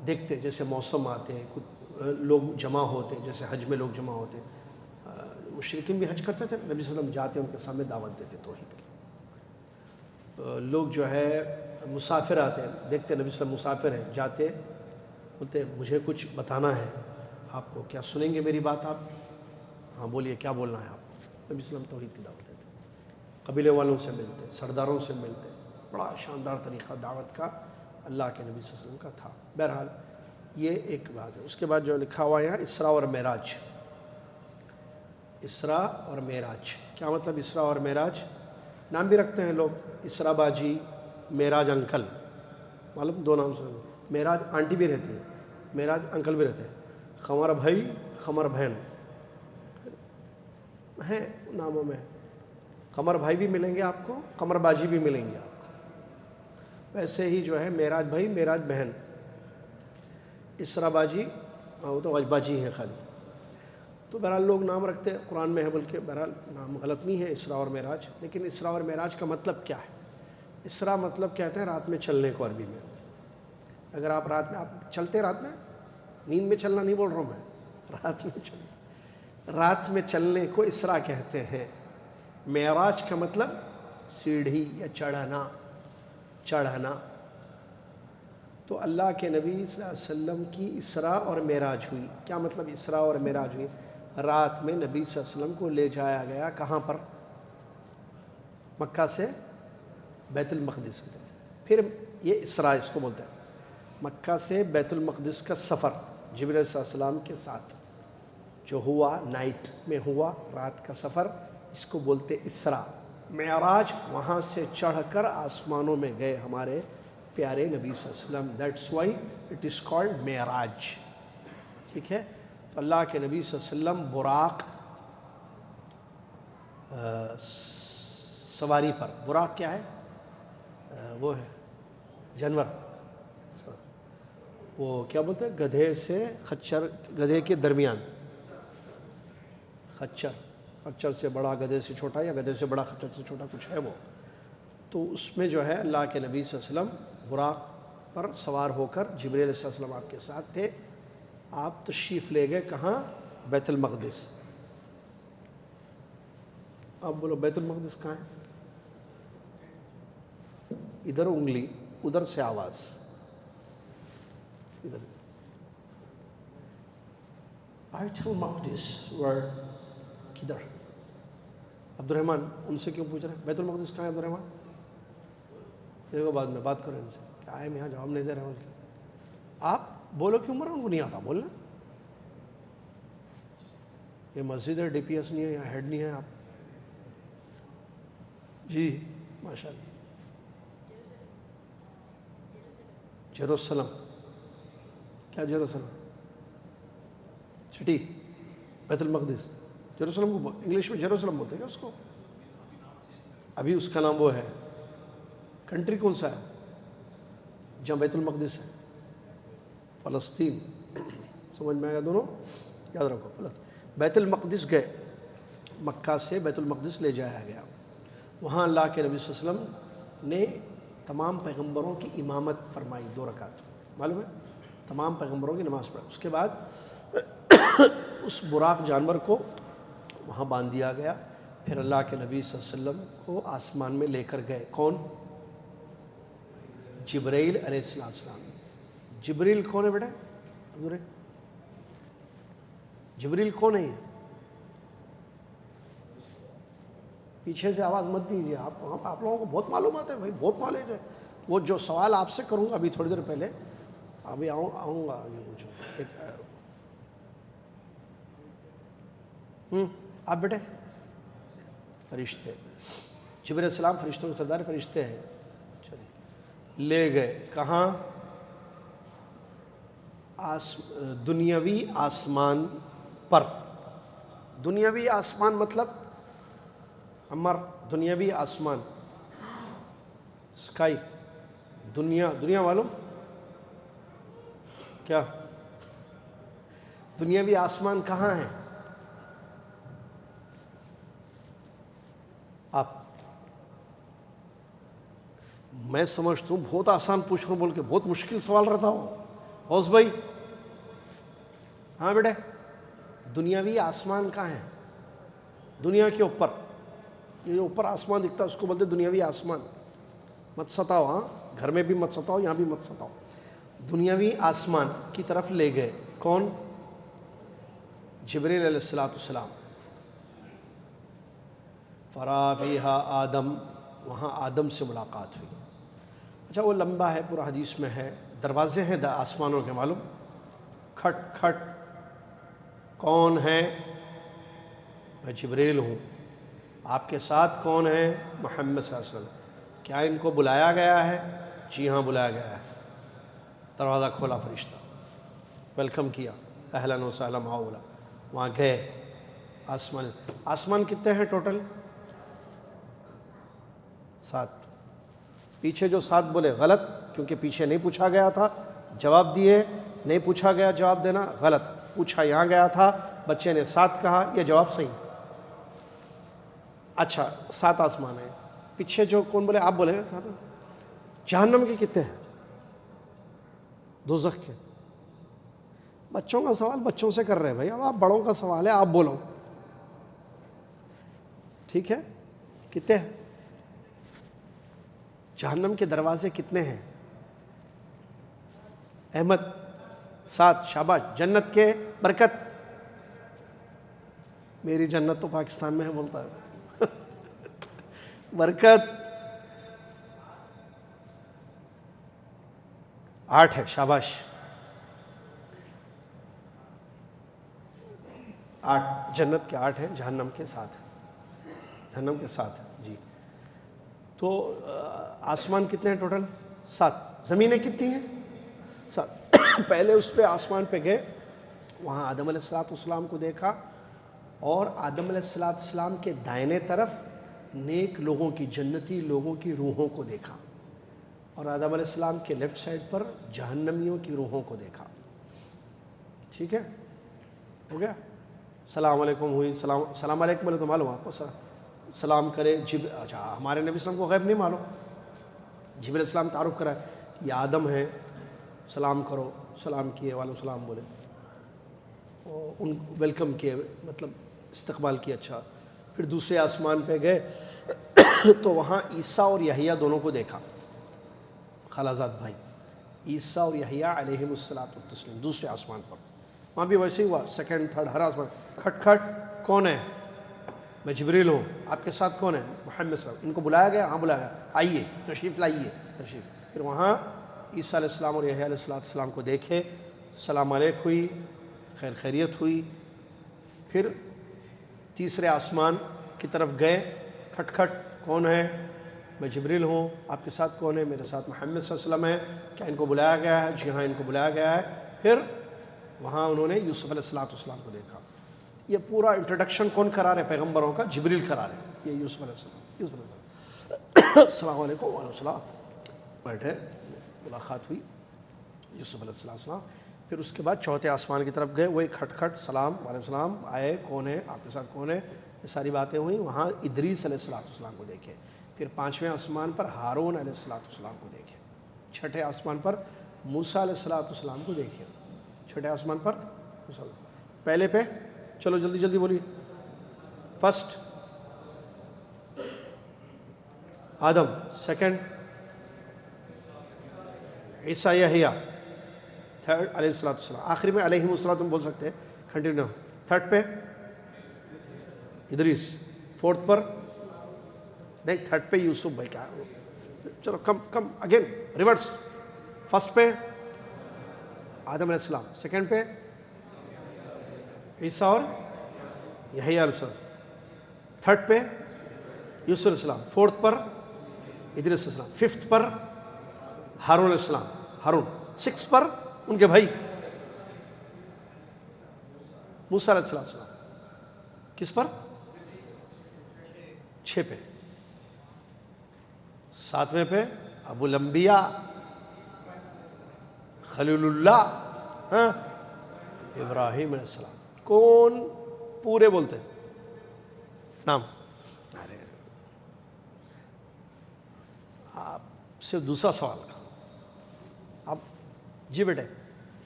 دیکھتے جیسے موسم آتے، کچھ لوگ جمع ہوتے، جیسے حج میں لوگ جمع ہوتے، مشرکین بھی حج کرتے تھے، نبی صلی اللہ علیہ وسلم جاتے ان کے سامنے دعوت دیتے توحید کی۔ لوگ جو ہے مسافر آتے ہیں، دیکھتے نبی صلی اللہ علیہ وسلم مسافر ہیں، جاتے، بولتے مجھے کچھ بتانا ہے آپ کو، کیا سنیں گے میری بات آپ؟ ہاں بولیے، کیا بولنا ہے آپ کو؟ نبی صلی اللہ علیہ وسلم توحید کی دعوت دیتے، قبیلے والوں سے ملتے، سرداروں سے ملتے، بڑا شاندار طریقہ دعوت کا اللہ کے نبی صلی اللہ علیہ وسلم کا تھا۔ بہرحال یہ ایک بات ہے۔ اس کے بعد جو لکھا ہوا ہے یہاں اسراء اور معراج، اسراء اور معراج کیا مطلب؟ اسراء اور معراج نام بھی رکھتے ہیں لوگ، اسراء باجی، معراج انکل، معلوم دو نام سے، معراج آنٹی بھی رہتی ہے، معراج انکل بھی رہتے ہیں، قمر بھائی، قمر بہن ہیں ناموں میں، قمر بھائی بھی ملیں گے آپ کو، قمر باجی بھی ملیں گے آپ کو، ویسے ہی جو ہے معراج بھائی، معراج بہن، اسراء باجی، وہ تو باجی ہیں خالی۔ تو بہرحال لوگ نام رکھتے ہیں، قرآن میں ہے، بلکہ بہرحال نام غلط نہیں ہے اسراء اور معراج، لیکن اسراء اور معراج کا مطلب کیا ہے؟ اسراء مطلب کہتے ہیں رات میں چلنے کو عربی میں۔ اگر آپ رات میں، آپ چلتے رات میں، نیند میں چلنا نہیں بول رہا ہوں میں، رات میں چلنا، رات میں چلنے کو اسراء کہتے ہیں۔ معراج کا مطلب سیڑھی یا چڑھنا، چڑھنا۔ تو اللہ کے نبی صلی اللہ علیہ وسلم کی اسراء اور معراج ہوئی۔ کیا مطلب اسراء اور معراج ہوئی؟ رات میں نبی صلی اللہ علیہ وسلم کو لے جایا گیا کہاں پر؟ مکہ سے بیت المقدس کی طرف۔ پھر یہ اسراء اس کو بولتے ہیں، مکہ سے بیت المقدس کا سفر جبرائیل صلی اللہ علیہ وسلم کے ساتھ جو ہوا، نائٹ میں ہوا، رات کا سفر، اس کو بولتے اسراء۔ معراج وہاں سے چڑھ کر آسمانوں میں گئے ہمارے پیارے نبی صلی اللہ علیہ وسلم، that's why it is called معراج، ٹھیک ہے؟ تو اللہ کے نبی صلی اللہ علیہ وسلم براق سواری پر، براق کیا ہے؟ وہ ہے جانور، وہ کیا بولتے ہیں؟ گدھے سے خچر، گدھے کے درمیان خچر، خچر سے بڑا گدھے سے چھوٹا، یا گدھے سے بڑا خچر سے چھوٹا، کچھ ہے وہ۔ تو اس میں جو ہے اللہ کے نبی صلی اللہ علیہ وسلم براق پر سوار ہو کر، جبرائیل علیہ السلام آپ کے ساتھ تھے، آپ تشریف لے گئے کہاں؟ بیت المقدس۔ آپ بولو بیت المقدس کہاں ہے؟ ادھر انگلی، ادھر سے آواز، ادھر بیت المقدس کدھر؟ عبد الرحمن ان سے کیوں پوچھ رہے ہیں بیت المقدس کہاں ہے؟ عبد الرحمن دیکھو بعد میں بات کریں ان سے، کیا ہے یہاں جواب نہیں دے رہے ہیں ان کے۔ آپ بولو کیوں مرا، ان کو نہیں آتا بولنا۔ یہ مسجد ہے، ڈی پی ایس نہیں ہے، یہاں ہیڈ نہیں ہے آپ۔ جی ماشاء اللہ، جیروسلم، کیا جیروسلم؟ سٹی، بیت المقدس، جیروسلم کو انگلش میں جیروسلم بولتے ہیں کیا اس کو؟ ابھی اس کا نام وہ ہے، کنٹری کون سا ہے جہاں بیت المقدس ہے؟ فلسطین، سمجھ میں آئے گا دونوں، یاد رکھو۔ بیت المقدس گئے، مکہ سے بیت المقدس لے جایا گیا، وہاں اللہ کے نبی صلی اللہ علیہ وسلم نے تمام پیغمبروں کی امامت فرمائی، 2 رکعت، معلوم ہے؟ تمام پیغمبروں کی نماز پڑھائی۔ اس کے بعد اس براق جانور کو وہاں باندھ دیا گیا، پھر اللہ کے نبی صلی اللہ علیہ وسلم کو آسمان میں لے کر گئے، کون؟ جبرائیل علیہ السلام۔ جبرائیل کون ہے بیٹا؟ جبرائیل کون ہے یہ؟ پیچھے سے آواز مت دیجیے، آپ لوگوں کو بہت معلومات ہے بھائی، بہت نالج ہے۔ وہ جو سوال آپ سے کروں گا ابھی تھوڑی دیر پہلے، ابھی آؤں گا آگے کچھ آپ بیٹے فرشتے، جبرائیل علیہ السلام فرشتوں کے سردار، فرشتے ہیں، چلیے لے گئے کہاں؟ دنیاوی آسمان پر۔ دنیاوی آسمان مطلب عمر، دنیاوی آسمان، اسکائی، دنیا معلوم کیا؟ دنیاوی آسمان کہاں ہے؟ آپ، میں سمجھتا ہوں بہت آسان پوچھ رہا ہوں بول کے، بہت مشکل سوال رہتا ہوں غوث بھائی۔ ہاں بیٹے، دنیاوی آسمان کہاں ہے؟ دنیا کے اوپر، یہ جو اوپر آسمان دکھتا ہے اس کو بولتے دنیاوی آسمان۔ مت ستاؤ، ہاں گھر میں بھی مت ستاؤ، یہاں بھی مت ستاؤ۔ دنیاوی آسمان کی طرف لے گئے، کون؟ جبرائیل علیہ السلام۔ فرا فیہا آدم، وہاں آدم سے ملاقات ہوئی. اچھا وہ لمبا ہے، پورا حدیث میں ہے. دروازے ہیں آسمانوں کے، معلوم. کھٹ کھٹ، کون ہے؟ میں جبریل ہوں. آپ کے ساتھ کون ہے؟ محمد صلی اللہ علیہ وسلم. کیا ان کو بلایا گیا ہے؟ جی ہاں بلایا گیا ہے. دروازہ کھولا فرشتہ، ویلکم کیا، اہلاً و سہلاً معاولا. وہاں گئے. آسمان کتنے ہیں ٹوٹل؟ 7. پیچھے جو 7 بولے غلط، کیونکہ پیچھے نہیں پوچھا گیا تھا، جواب دیے. نہیں پوچھا گیا جواب دینا، غلط. پوچھا یہاں گیا تھا، بچے نے 7 کہا، یہ جواب صحیح. اچھا 7 آسمان ہیں. پیچھے جو کون بولے؟ آپ بولے 7. جہنم کے کتنے ہیں؟ دوزخ کے. بچوں کا سوال بچوں سے کر رہے ہیں بھائی، اب آپ بڑوں کا سوال ہے، آپ بولو. ٹھیک ہے، کتنے ہیں جہنم کے دروازے؟ کتنے ہیں احمد؟ 7. شاباش. جنت کے برکت؟ میری جنت تو پاکستان میں ہے بولتا ہے. برکت 8 ہے. شاباش. 8 جنت کے 8 ہیں، جہنم کے 7 ہیں. جہنم کے 7. جی. تو آسمان کتنے ہیں ٹوٹل؟ 7. زمینیں کتنی ہیں؟ 7. پہلے اس پہ آسمان پہ گئے، وہاں آدم علیہ السلام کو دیکھا، اور آدم علیہ السلام کے دائنے طرف نیک لوگوں کی، جنتی لوگوں کی روحوں کو دیکھا، اور آدم علیہ السلام کے لیفٹ سائڈ پر جہنمیوں کی روحوں کو دیکھا. ٹھیک ہے، ہو گیا. سلام علیکم ہوئی. سلام علیکم بولے تو معلوم آپ کو، سلام کرے. اچھا ہمارے نبی صلی اللہ علیہ وسلم کو غیب نہیں معلوم. جبرائیل علیہ السلام تعارف کرا، یہ آدم ہے، سلام کرو. سلام کیے، وعلیکم السلام بولے، ان ویلکم کیے، مطلب استقبال کیا. اچھا پھر دوسرے آسمان پہ گئے تو وہاں عیسیٰ اور یحییٰ دونوں کو دیکھا، خالازاد بھائی عیسیٰ اور یحییٰ علیہم الصلاۃ والتسلیم. دوسرے آسمان پر وہاں بھی ویسے ہی ہوا. 2nd 3rd ہر آسمان. کھٹ کھٹ، کون ہے؟ میں جبریل ہوں. آپ کے ساتھ کون ہے؟ محمد صلی اللہ علیہ وسلم. ان کو بلایا گیا؟ ہاں بلایا گیا. آئیے، تشریف لائیے، تشریف. پھر وہاں عیسیٰ علیہ السلام اور یحییٰ علیہ السلام کو دیکھے، سلام علیک ہوئی، خیر خیریت ہوئی. پھر تیسرے آسمان کی طرف گئے. کھٹ کھٹ، کون ہے؟ میں جبریل ہوں. آپ کے ساتھ کون ہے؟ میرے ساتھ محمد صلی اللہ علیہ وسلم ہے. کیا ان کو بلایا گیا ہے؟ جی ہاں ان کو بلایا گیا ہے. پھر وہاں انہوں نے یوسف علیہ السلام کو دیکھا. یہ پورا انٹروڈکشن کون کرا رہے پیغمبروں کا؟ جبریل کرا رہے. یہ یوسف علیہ السلام. یوسف علیہ السلام السلام علیکم. وعلیکم السلام. بیٹھے، ملاقات ہوئی یوسف علیہ السلام. پھر اس کے بعد چوتھے آسمان کی طرف گئے. وہی کھٹ کھٹ، سلام، وعلیکم السلام. آئے، کون ہے؟ آپ کے ساتھ کون ہے؟ یہ ساری باتیں ہوئیں. وہاں ادریس علیہ السلام کو دیکھے. پھر 5ویں آسمان پر ہارون علیہ السلام کو دیکھے. 6ٹھے آسمان پر موسیٰ علیہ السلام کو دیکھے. 6ٹھے آسمان پر پہلے پہ، چلو جلدی جلدی بولیے. فرسٹ آدم، 2nd عیسیٰ یحییٰ، 3rd علیہ السلام. آخری میں علیہم السلام تم بول سکتے ہیں، کنٹینیو. 3rd پہ ادریس. 4تھ پر نہیں، 3rd پہ یوسف بھائی. کیا چلو کم اگین ریورس. 1st پہ آدم علیہ السلام، 2nd پہ عیسیٰ اور یحییٰ علیہ السلام، 3rd پہ یوسف علیہ السلام، 4تھ پر ادریس علیہ السلام، 5تھ پر ہارون علیہ السلام، ہارون. 6 پر ان کے بھائی موسیٰ علیہ السلام. کس پر؟ 6 پہ. 7ویں پہ ابو الانبیاء خلیل اللہ، ہاں ابراہیم علیہ السلام. کون پورے بولتے نام؟ ارے آپ سے دوسرا سوال کا. آپ جی بیٹے.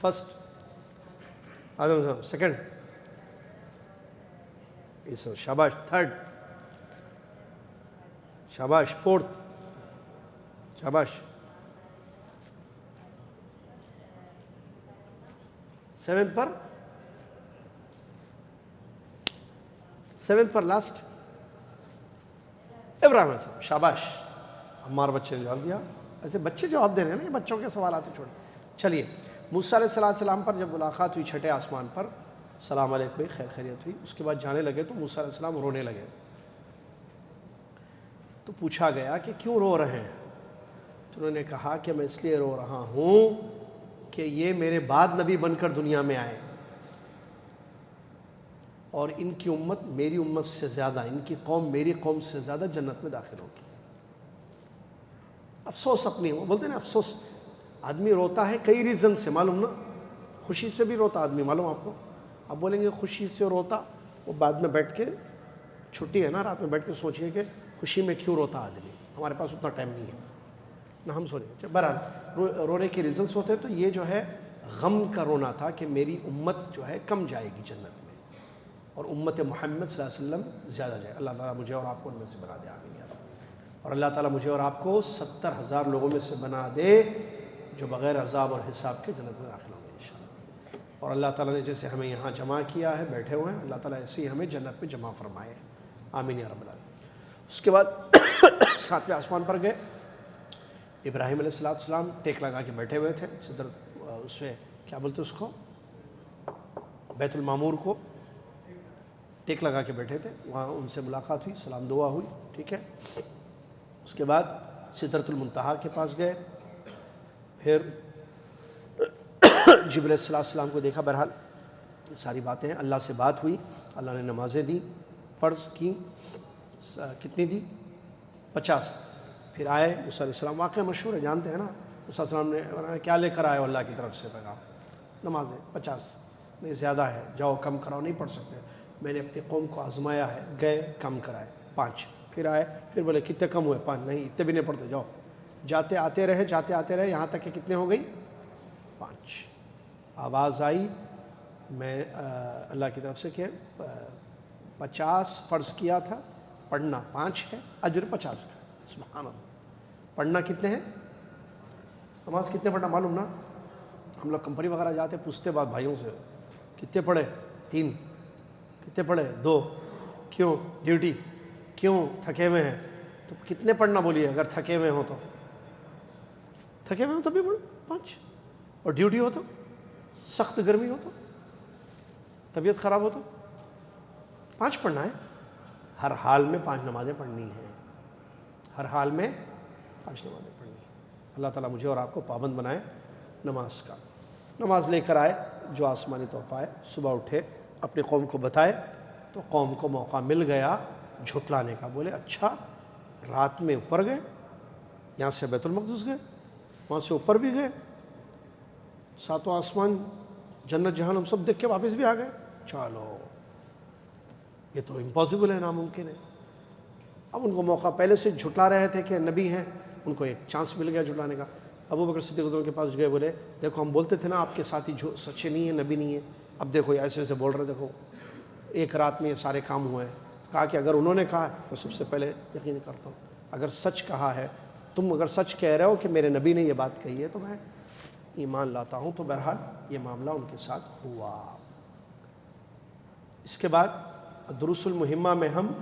1st آدم علیہ السلام، 2nd عیسیٰ، شاباش. 3rd شاباش. 4تھ شاباش. 7th پر، 7th پر لاسٹ ابراہیم علیہ السلام، شاباش، عمار بچے نے جواب دیا. ایسے بچے جواب دے رہے ہیں نا، یہ بچوں کے سوالات ہی چھوڑیں. چلیے موسیٰ علیہ السلام پر جب ملاقات ہوئی چھٹے آسمان پر، سلام علیکم ہوئی، خیر خیریت ہوئی، اس کے بعد جانے لگے تو موسیٰ علیہ السلام رونے لگے. تو پوچھا گیا کہ کیوں رو رہے ہیں؟ تو انہوں نے کہا کہ میں اس لیے رو رہا ہوں کہ یہ میرے بعد نبی بن کر دنیا میں آئے اور ان کی امت میری امت سے زیادہ، ان کی قوم میری قوم سے زیادہ جنت میں داخل ہوگی. افسوس اپنی، وہ بولتے ہیں نا افسوس، آدمی روتا ہے کئی ریزن سے، معلوم نا، خوشی سے بھی روتا آدمی، معلوم آپ کو. آپ بولیں گے خوشی سے روتا، وہ بعد میں بیٹھ کے، چھٹی ہے نا، رات میں بیٹھ کے سوچیے کہ خوشی میں کیوں روتا آدمی. ہمارے پاس اتنا ٹائم نہیں ہے نہ ہم سوچیں. بہرحال رونے کے ریزنس ہوتے ہیں. تو یہ جو ہے غم کا رونا تھا کہ میری امت جو ہے کم جائے گی جنت میں اور امت محمد صلی اللہ علیہ وسلم زیادہ جائے. اللہ تعالیٰ مجھے اور آپ کو ان میں سے بنا دے، آمین یا رب. اور اللہ تعالیٰ مجھے اور آپ کو 70,000 لوگوں میں سے بنا دے جو بغیر عذاب اور حساب کے جنت میں داخل ہوں گے انشاءاللہ. اور اللہ تعالیٰ نے جیسے ہمیں یہاں جمع کیا ہے، بیٹھے ہوئے ہیں، اللہ تعالیٰ ایسے ہی ہمیں جنت میں جمع فرمائے، آمین یا رب العالمین. اس کے بعد 7ویں آسمان پر گئے. ابراہیم علیہ السلام ٹیک لگا کے بیٹھے ہوئے تھے صدر، اس میں کیا بولتے اس کو، بیت المعمور کو ٹیک لگا کے بیٹھے تھے. وہاں ان سے ملاقات ہوئی، سلام دعا ہوئی، ٹھیک ہے. اس کے بعد سدرۃ المنتہا کے پاس گئے. پھر جبرائیل علیہ السلام کو دیکھا. بہرحال یہ ساری باتیں ہیں. اللہ سے بات ہوئی، اللہ نے نمازیں دی، فرض کی، کتنی دی؟ 50. پھر آئے موسیٰ علیہ السلام، واقعہ مشہور ہے، جانتے ہیں نا. موسیٰ علیہ السلام نے کیا لے کر آئے اللہ کی طرف سے پیغام؟ نمازیں 50. نہیں زیادہ ہے، جاؤ کم کراؤ، نہیں پڑھ سکتے. میں نے اپنی قوم کو آزمایا ہے، گئے کم کرائے 5. پھر آئے، پھر بولے کتنے کم ہوئے؟ 5. نہیں اتنے بھی نہیں پڑھتے، جاؤ. جاتے آتے رہے یہاں تک کہ کتنے ہو گئی؟ 5. آواز آئی میں اللہ کی طرف سے کہ 50 فرض کیا تھا، پڑھنا 5 ہے، اجر 50 کا. سبحان اللہ. پڑھنا کتنے ہیں؟ نماز کتنے پڑھنا معلوم نا؟ ہم لوگ کمپنی وغیرہ جاتے پوچھتے بعد بھائیوں سے، کتنے پڑھے؟ 3. کتنے پڑھے؟ 2. کیوں؟ ڈیوٹی. کیوں؟ تھکے ہوئے ہیں. تو کتنے پڑھنا بولیے اگر تھکے ہوئے ہوں تو؟ تھکے ہوئے ہوں تو بھی پڑھو 5. اور ڈیوٹی ہو تو، سخت گرمی ہو تو، طبیعت خراب ہو تو 5 پڑھنا ہے. ہر حال میں 5 نمازیں پڑھنی ہیں، ہر حال میں 5 نمازیں پڑھنی ہیں. اللہ تعالیٰ مجھے اور آپ کو پابند بنائے نماز کا. نماز لے کر آئے، جو آسمانی تحفہ ہے. صبح اٹھے، اپنی قوم کو بتائے تو قوم کو موقع مل گیا جھٹلانے کا. بولے اچھا رات میں اوپر گئے، یہاں سے بیت المقدس گئے، وہاں سے اوپر بھی گئے، 7 آسمان، جنت جہنم سب دیکھ کے واپس بھی آ گئے. چلو یہ تو امپاسبل ہے، ناممکن ہے. اب ان کو موقع پہلے سے جھٹلا رہے تھے کہ نبی ہیں، ان کو ایک چانس مل گیا جھٹلانے کا. ابو بکر صدیق رضی اللہ عنہ کے پاس گئے، بولے دیکھو ہم بولتے تھے نا آپ کے ساتھی سچے نہیں ہیں، نبی نہیں ہیں، اب دیکھو یہ ایسے ایسے بول رہے، دیکھو ایک رات میں یہ سارے کام ہوئے ہیں. کہا کہ اگر انہوں نے کہا میں سب سے پہلے یقین کرتا ہوں، اگر سچ کہا ہے، تم اگر سچ کہہ رہے ہو کہ میرے نبی نے یہ بات کہی ہے تو میں ایمان لاتا ہوں. تو بہرحال یہ معاملہ ان کے ساتھ ہوا. اس کے بعد دروس المہمہ میں ہم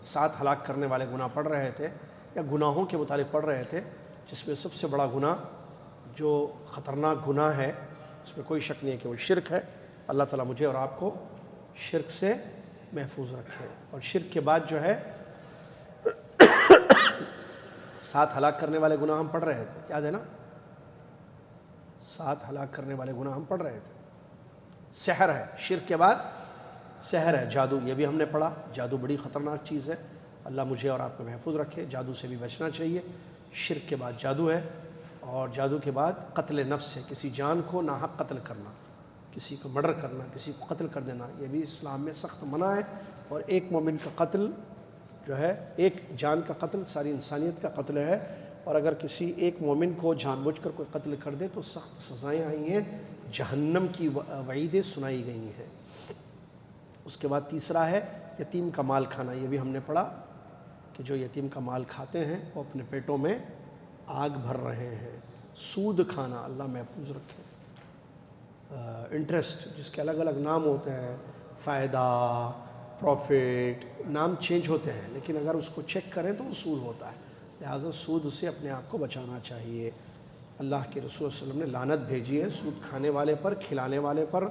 7 ہلاک کرنے والے گناہ پڑھ رہے تھے، یا گناہوں کے متعلق پڑھ رہے تھے، جس میں سب سے بڑا گناہ جو خطرناک گناہ ہے، اس میں کوئی شک نہیں ہے کہ وہ شرک ہے. اللہ تعالیٰ مجھے اور آپ کو شرک سے محفوظ رکھے. اور شرک کے بعد جو ہے 7 ہلاک کرنے والے گناہ ہم پڑھ رہے تھے، یاد ہے نا؟ 7 ہلاک کرنے والے گناہ ہم پڑھ رہے تھے. سحر ہے، شرک کے بعد سحر ہے، جادو، یہ بھی ہم نے پڑھا. جادو بڑی خطرناک چیز ہے، اللہ مجھے اور آپ کو محفوظ رکھے. جادو سے بھی بچنا چاہیے. شرک کے بعد جادو ہے، اور جادو کے بعد قتل نفس ہے، کسی جان کو ناحق قتل کرنا، کسی کو مرڈر کرنا، کسی کو قتل کر دینا، یہ بھی اسلام میں سخت منع ہے. اور ایک مومن کا قتل جو ہے، ایک جان کا قتل ساری انسانیت کا قتل ہے. اور اگر کسی ایک مومن کو جان بوجھ کر کوئی قتل کر دے تو سخت سزائیں آئی ہیں، جہنم کی وعیدیں سنائی گئی ہیں. اس کے بعد تیسرا ہے یتیم کا مال کھانا. یہ بھی ہم نے پڑھا کہ جو یتیم کا مال کھاتے ہیں وہ اپنے پیٹوں میں آگ بھر رہے ہیں. سود کھانا، اللہ محفوظ رکھے. انٹرسٹ، جس کے الگ الگ نام ہوتے ہیں، فائدہ، پروفٹ، نام چینج ہوتے ہیں، لیکن اگر اس کو چیک کریں تو وہ سود ہوتا ہے، لہٰذا سود سے اپنے آپ کو بچانا چاہیے۔ اللہ کے رسول صلی اللہ علیہ وسلم نے لعنت بھیجی ہے سود کھانے والے پر، کھلانے والے پر،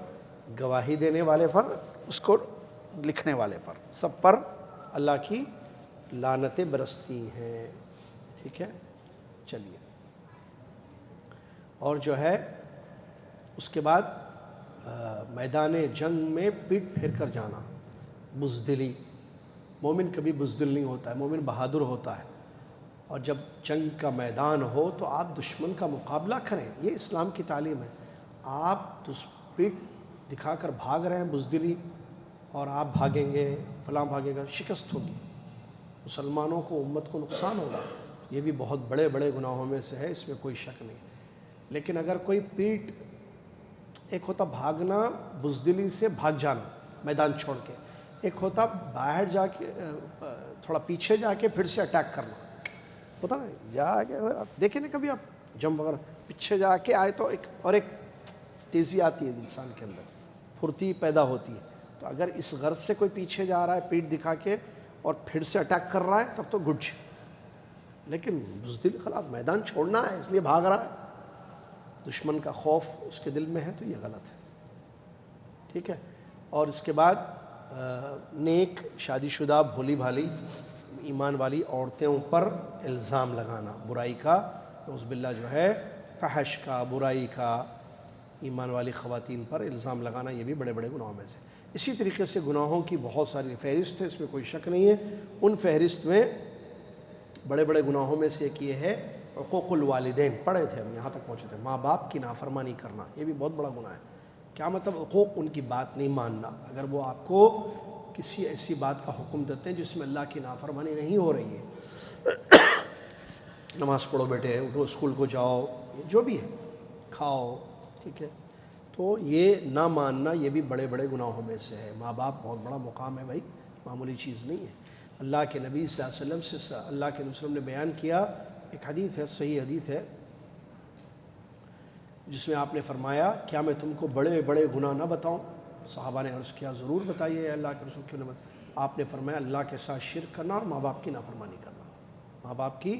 گواہی دینے والے پر، اس کو لکھنے والے پر، سب پر اللہ کی لعنتیں برستی ہیں، ٹھیک ہے۔ چلیے، اور جو ہے اس کے بعد میدان جنگ میں پیٹھ پھیر کر جانا، بزدلی، مومن کبھی بزدل نہیں ہوتا ہے، مومن بہادر ہوتا ہے، اور جب جنگ کا میدان ہو تو آپ دشمن کا مقابلہ کریں، یہ اسلام کی تعلیم ہے۔ آپ پیٹھ دکھا کر بھاگ رہے ہیں بزدلی، اور آپ بھاگیں گے، فلاں بھاگے گا، شکست ہوگی، مسلمانوں کو، امت کو نقصان ہوگا، یہ بھی بہت بڑے بڑے گناہوں میں سے ہے، اس میں کوئی شک نہیں۔ لیکن اگر کوئی پیٹھ، ایک ہوتا بھاگنا بزدلی سے بھاگ جانا میدان چھوڑ کے، ایک ہوتا باہر جا کے تھوڑا پیچھے جا کے پھر سے اٹیک کرنا، پتہ نہیں جا کے دیکھیں نا کبھی آپ جنگ وغیرہ پیچھے جا کے آئے تو ایک تیزی آتی ہے انسان کے اندر، پھرتی پیدا ہوتی ہے۔ تو اگر اس غرض سے کوئی پیچھے جا رہا ہے پیٹھ دکھا کے اور پھر سے اٹیک کر رہا ہے تب تو گڈ، لیکن بزدل خلاف میدان چھوڑنا ہے اس لیے بھاگ رہا ہے، دشمن کا خوف اس کے دل میں ہے، تو یہ غلط ہے، ٹھیک ہے۔ اور اس کے بعد نیک شادی شدہ بھولی بھالی ایمان والی عورتوں پر الزام لگانا، برائی کا، نعوذ باللہ جو ہے فحش کا، برائی کا، ایمان والی خواتین پر الزام لگانا، یہ بھی بڑے بڑے گناہوں میں سے۔ اسی طریقے سے گناہوں کی بہت ساری فہرست ہے، اس میں کوئی شک نہیں ہے۔ ان فہرست میں بڑے بڑے گناہوں میں سے ایک یہ ہے حقوق الوالدین، پڑھے تھے ہم، یہاں تک پہنچے تھے، ماں باپ کی نافرمانی کرنا، یہ بھی بہت بڑا گناہ ہے۔ کیا مطلب حقوق؟ ان کی بات نہیں ماننا، اگر وہ آپ کو کسی ایسی بات کا حکم دیتے ہیں جس میں اللہ کی نافرمانی نہیں ہو رہی ہے، نماز پڑھو بیٹے، اٹھو اسکول کو جاؤ، جو بھی ہے، کھاؤ، ٹھیک ہے، تو یہ نہ ماننا یہ بھی بڑے بڑے گناہوں میں سے ہے۔ ماں باپ بہت بڑا مقام ہے بھائی، معمولی چیز نہیں ہے۔ اللہ کے نبی صلی اللہ علیہ وسلم سے اللہ کے نبی صلی اللہ علیہ وسلم نے بیان کیا، ایک حدیث ہے، صحیح حدیث ہے، جس میں آپ نے فرمایا کیا میں تم کو بڑے بڑے گناہ نہ بتاؤں؟ صحابہ نے عرض کیا ضرور بتائیے اللہ کے رسول، کیوں نہ آپ نے فرمایا اللہ کے ساتھ شرک کرنا اور ماں باپ کی نافرمانی کرنا، ماں باپ کی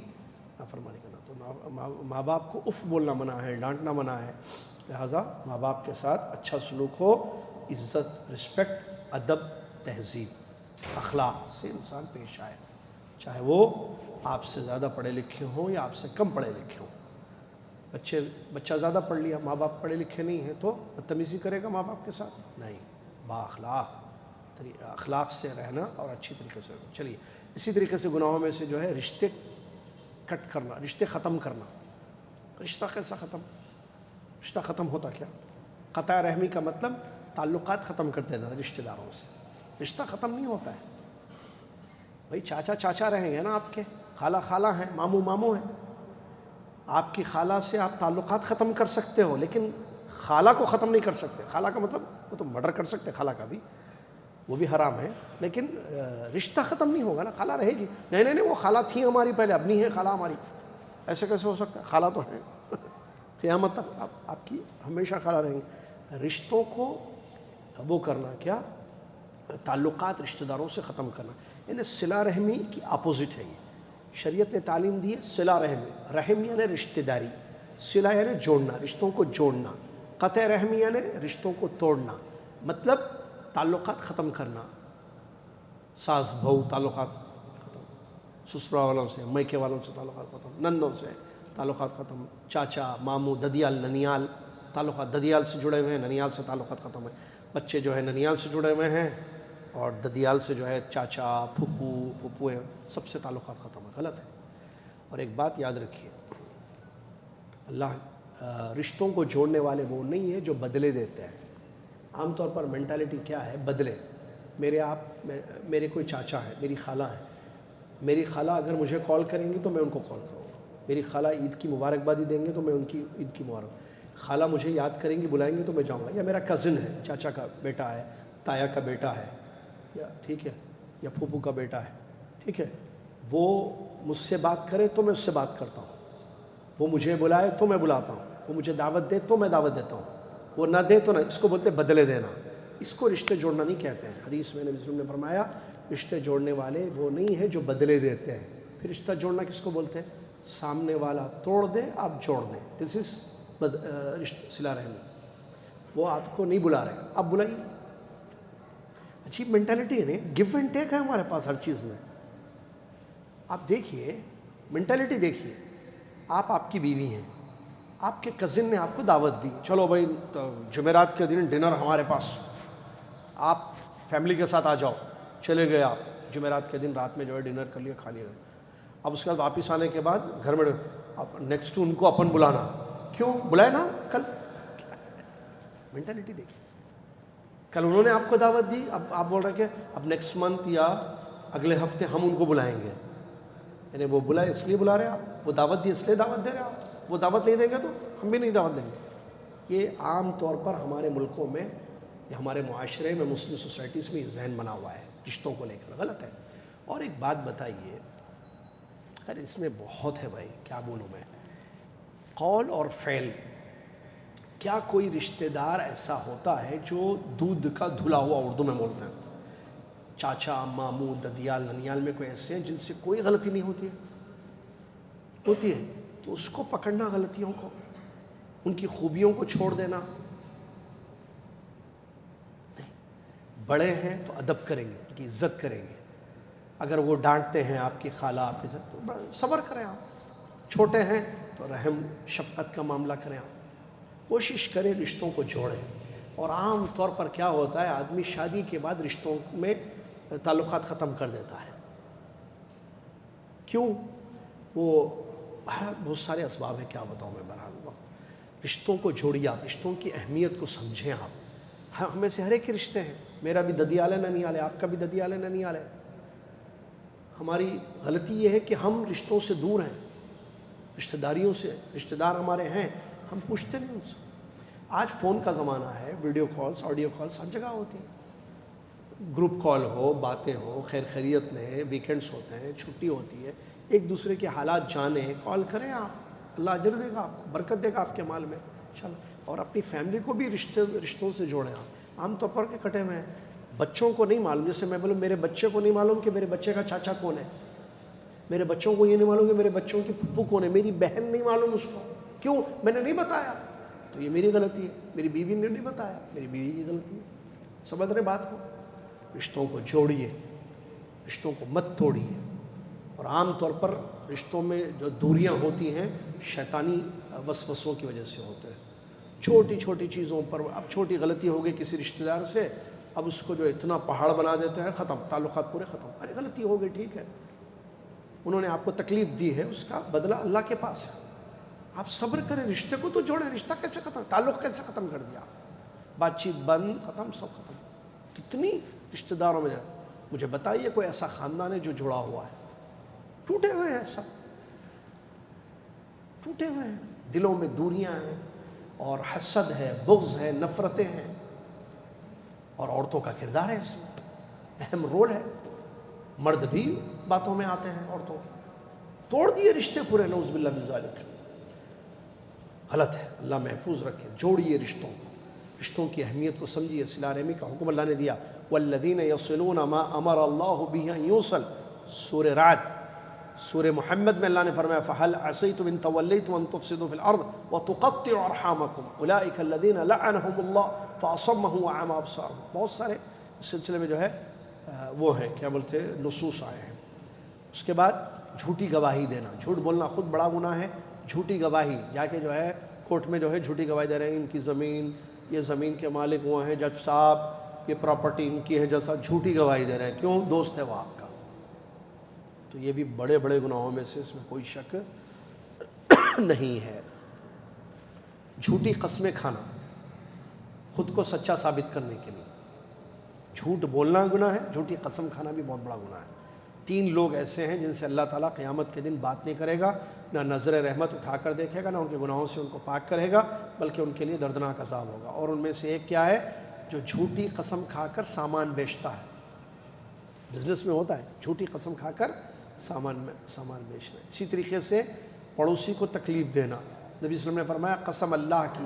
نافرمانی کرنا۔ تو ماں باپ کو اف بولنا منع ہے، ڈانٹنا منع ہے، لہٰذا ماں باپ کے ساتھ اچھا سلوک ہو، عزت، رسپیکٹ، ادب، تہذیب، اخلاق سے انسان پیش آئے، چاہے وہ آپ سے زیادہ پڑھے لکھے ہوں یا آپ سے کم پڑھے لکھے ہوں۔ بچہ زیادہ پڑھ لیا، ماں باپ پڑھے لکھے نہیں ہیں، تو بدتمیزی کرے گا ماں باپ کے ساتھ؟ نہیں، با اخلاق سے رہنا اور اچھی طریقے سے رہنا۔ چلیے، اسی طریقے سے گناہوں میں سے جو ہے رشتے کٹ کرنا، رشتے ختم کرنا۔ رشتہ کیسا ختم؟ رشتہ ختم ہوتا کیا؟ قطع رحمی کا مطلب تعلقات ختم کر دینا رشتہ داروں سے، رشتہ ختم نہیں ہوتا ہے بھائی۔ چاچا چاچا رہیں گے نا آپ کے، خالہ خالہ ہیں، ماموں ماموں ہیں، آپ کی خالہ سے آپ تعلقات ختم کر سکتے ہو لیکن خالہ کو ختم نہیں کر سکتے۔ خالہ کا مطلب وہ تو مرڈر کر سکتے، خالہ کا بھی، وہ بھی حرام ہے، لیکن رشتہ ختم نہیں ہوگا نا، خالہ رہے گی۔ نہیں وہ خالہ تھیں ہماری پہلے، اب نہیں ہے خالہ ہماری، ایسے کیسے ہو سکتا ہے؟ خالہ تو ہے، قیامت تک آپ کی ہمیشہ خالہ رہیں گے۔ رشتوں کو وہ کرنا، کیا؟ تعلقات رشتہ داروں سے ختم کرنا، یعنی صلہ رحمی کی اپوزٹ ہے یہ۔ شریعت نے تعلیم دی ہے صلہ رحمی، رحم یعنی رشتہ داری، صلہ یعنی جوڑنا، رشتوں کو جوڑنا، قطع رحمی یعنی رشتوں کو توڑنا، مطلب تعلقات ختم کرنا، ساس بہو تعلقات ختم، سسرال والوں سے، میکے والوں سے تعلقات ختم، نندوں سے تعلقات ختم، چاچا ماموں ددیال ننیال تعلقات، ددیال سے جڑے ہوئے ہیں، ننیال سے تعلقات ختم ہیں، بچے جو ہے ننیال سے جڑے ہوئے ہیں اور ددیال سے جو ہے چاچا پھپھو ہیں، سب سے تعلقات ختم ہیں، غلط ہے۔ اور ایک بات یاد رکھیے، اللہ رشتوں کو جوڑنے والے وہ نہیں ہے جو بدلے دیتے ہیں۔ عام طور پر مینٹالٹی کیا ہے؟ بدلے۔ میرے کوئی چاچا ہے، میری خالہ ہے، میری خالہ اگر مجھے کال کریں گی تو میں ان کو کال کروں گا، میری خالہ عید کی مبارکبادی دیں گے تو میں ان کی عید کی مبارک، خالہ مجھے یاد کریں گی بلائیں گے تو میں جاؤں گا، یا میرا کزن ہے، چاچا کا بیٹا ہے، تایا کا بیٹا ہے، یا ٹھیک ہے، یا پھوپھو کا بیٹا ہے، ٹھیک ہے، وہ مجھ سے بات کرے تو میں اس سے بات کرتا ہوں، وہ مجھے بلائے تو میں بلاتا ہوں، وہ مجھے دعوت دے تو میں دعوت دیتا ہوں، وہ نہ دے تو نہ، اس کو بولتے بدلے دینا۔ اس کو رشتے جوڑنا نہیں کہتے ہیں. حدیث میں نبی صلی اللہ علیہ وسلم نے فرمایا رشتے جوڑنے والے وہ نہیں ہیں جو بدلے دیتے ہیں. پھر رشتہ جوڑنا کس کو بولتے ہیں؟ سامنے والا توڑ دے آپ جوڑ دیں. دس از صلہ رحمی. وہ آپ کو نہیں بلا رہے, آپ بلائیے. عجیب مینٹالٹی ہے نا, گیو اینڈ ٹیک ہے ہمارے پاس ہر چیز میں. آپ دیکھیے مینٹالٹی دیکھیے. آپ کی بیوی ہیں, آپ کے کزن نے آپ کو دعوت دی, چلو بھائی جمعرات کے دن ڈنر ہمارے پاس, آپ فیملی کے ساتھ آ جاؤ. چلے گئے آپ جمعرات کے دن رات میں جو ہے ڈنر کر لیا, کھا لیا. اب اس کے بعد واپس آنے کے بعد گھر میں اب نیکسٹ ان کو اپن بلانا, کیوں بلائے نا کل. مینٹالٹی دیکھیے. کل انہوں نے آپ کو دعوت دی, اب آپ بول رہے کہ اب نیکسٹ منتھ یا اگلے ہفتے ہم ان کو بلائیں گے. یعنی وہ بلائے اس لیے بلا رہے آپ, وہ دعوت دی اس لیے دعوت دے رہے آپ. وہ دعوت نہیں دیں گے تو ہم بھی نہیں دعوت دیں گے. یہ عام طور پر ہمارے ملکوں میں یا ہمارے معاشرے میں مسلم سوسائٹیز میں یہ ذہن بنا ہوا ہے رشتوں کو لے کر, غلط ہے. اور ایک بات بتائیے, خیر اس میں بہت ہے بھائی, کیا بولوں میں. قول اور فعل, کیا کوئی رشتہ دار ایسا ہوتا ہے جو دودھ کا دھلا ہوا, اردو میں بولتے ہیں, چاچا ماموں ددیال ننیال میں کوئی ایسے ہیں جن سے کوئی غلطی نہیں ہوتی ہے؟ ہوتی ہے تو اس کو پکڑنا, غلطیوں کو, ان کی خوبیوں کو چھوڑ دینا نہیں. بڑے ہیں تو ادب کریں گے, ان کی عزت کریں گے. اگر وہ ڈانٹتے ہیں آپ کی خالہ آپ کی تو صبر کریں آپ. چھوٹے ہیں تو رحم شفقت کا معاملہ کریں آپ. کوشش کریں رشتوں کو جوڑیں. اور عام طور پر کیا ہوتا ہے, آدمی شادی کے بعد رشتوں میں تعلقات ختم کر دیتا ہے. کیوں؟ وہ بہت سارے اسباب ہیں, کیا بتاؤں میں. بہرحال رشتوں کو جوڑیے آپ, رشتوں کی اہمیت کو سمجھیں آپ. ہمیں سے ہر ایک کے رشتے ہیں, میرا بھی ددیال ہے ننیال ہے, آپ کا بھی ددیال ہے ننیال ہے. ہماری غلطی یہ ہے کہ ہم رشتوں سے دور ہیں, رشتہ داریوں سے. رشتہ دار ہمارے ہیں, ہم پوچھتے نہیں ان سے. آج فون کا زمانہ ہے, ویڈیو کالز آڈیو کالز ہر جگہ ہوتی ہیں. گروپ کال ہو, باتیں ہوں, خیر خیریت لیں, ویکینڈس ہوتے ہیں, چھٹی ہوتی ہے, ایک دوسرے کے حالات جانیں, کال کریں آپ. اللہ اجر دے گا آپ کو, برکت دے گا آپ کے مال میں انشاءاللہ. اور اپنی فیملی کو بھی رشتوں سے جوڑیں آپ. عام طور پر کے کٹے ہوئے ہیں, بچوں کو نہیں معلوم. جیسے میں بولوں میرے بچے کو نہیں معلوم کہ میرے بچے کا چاچا کون ہے, میرے بچوں کو یہ نہیں معلوم کہ میرے بچوں کی پھپھو کون ہے, میری بہن نہیں معلوم اس کو. کیوں؟ میں نے نہیں بتایا. تو یہ میری غلطی ہے. میری بیوی نے نہیں بتایا, میری بیوی کی غلطی ہے. سمجھ رہے بات کو؟ رشتوں کو جوڑیے, رشتوں کو مت توڑیے. اور عام طور پر رشتوں میں جو دوریاں ہوتی ہیں شیطانی وسوسوں کی وجہ سے ہوتے ہیں. چھوٹی چھوٹی چیزوں پر, اب چھوٹی غلطی ہو گئی کسی رشتہ دار سے, اب اس کو جو اتنا پہاڑ بنا دیتے ہیں, ختم, تعلقات پورے ختم. ارے غلطی ہو گئی, ٹھیک ہے, انہوں نے آپ کو تکلیف دی ہے, اس کا بدلہ اللہ کے پاس ہے. آپ صبر کریں, رشتے کو تو جوڑیں. رشتہ کیسے ختم, تعلق کیسے ختم کر دیا, بات چیت بند, ختم, سب ختم. کتنی رشتہ داروں میں مجھے بتائیے کوئی ایسا خاندان ہے جو جڑا ہوا ہے؟ ٹوٹے ہوئے ہیں, سب ٹوٹے ہوئے ہیں. دلوں میں دوریاں ہیں, اور حسد ہے, بغض ہے, نفرتیں ہیں. اور عورتوں کا کردار ہے اس میں, اہم رول ہے. مرد بھی باتوں میں آتے ہیں عورتوں کی. توڑ دیے رشتے پورے, نعوذ باللہ من ذالک. غلط ہے, اللہ محفوظ رکھے. جوڑیے رشتوں کو, رشتوں کی اہمیت کو سمجھیے. صلہ رحمی کا حکم اللہ نے دیا, والذین یصلون ما امر اللہ بہ ان یوصل. سورہ رعد, سورہ محمد میں اللہ نے فرمایا فہل عصیتم ان تولیتم ان تفسدوا فی الارض وتقطعوا ارحامکم اولئک الذین لعنهم اللہ فاصمهم واعمی ابصارهم. بہت سارے اس سلسلے میں جو ہے وہ ہیں, کیا بولتے ہیں, نصوص آئے ہیں. اس کے بعد جھوٹی گواہی دینا. جھوٹ بولنا خود بڑا گناہ ہے. جھوٹی گواہی, جا کے جو ہے کورٹ میں جو ہے جھوٹی گواہی دے رہے ہیں, ان کی زمین, یہ زمین کے مالک وہ ہیں, جج صاحب یہ پراپرٹی ان کی ہے, جیسا جھوٹی گواہی دے رہے ہیں. کیوں؟ دوست ہے وہ آپ کا. تو یہ بھی بڑے بڑے گناہوں میں سے, اس میں کوئی شک نہیں ہے. جھوٹی قسمیں کھانا خود کو سچا ثابت کرنے کے لیے. جھوٹ بولنا گناہ ہے, جھوٹی قسم کھانا بھی بہت بڑا گناہ ہے. 3 لوگ ایسے ہیں جن سے اللہ تعالیٰ قیامت کے دن بات نہیں کرے گا, نہ نظر رحمت اٹھا کر دیکھے گا, نہ ان کے گناہوں سے ان کو پاک کرے گا, بلکہ ان کے لیے دردناک عذاب ہوگا. اور ان میں سے ایک کیا ہے, جو جھوٹی قسم کھا کر سامان بیچتا ہے. بزنس میں ہوتا ہے جھوٹی قسم کھا کر سامان بیچنا. اسی طریقے سے پڑوسی کو تکلیف دینا. نبی صلی اللہ علیہ وسلم نے فرمایا قسم اللہ کی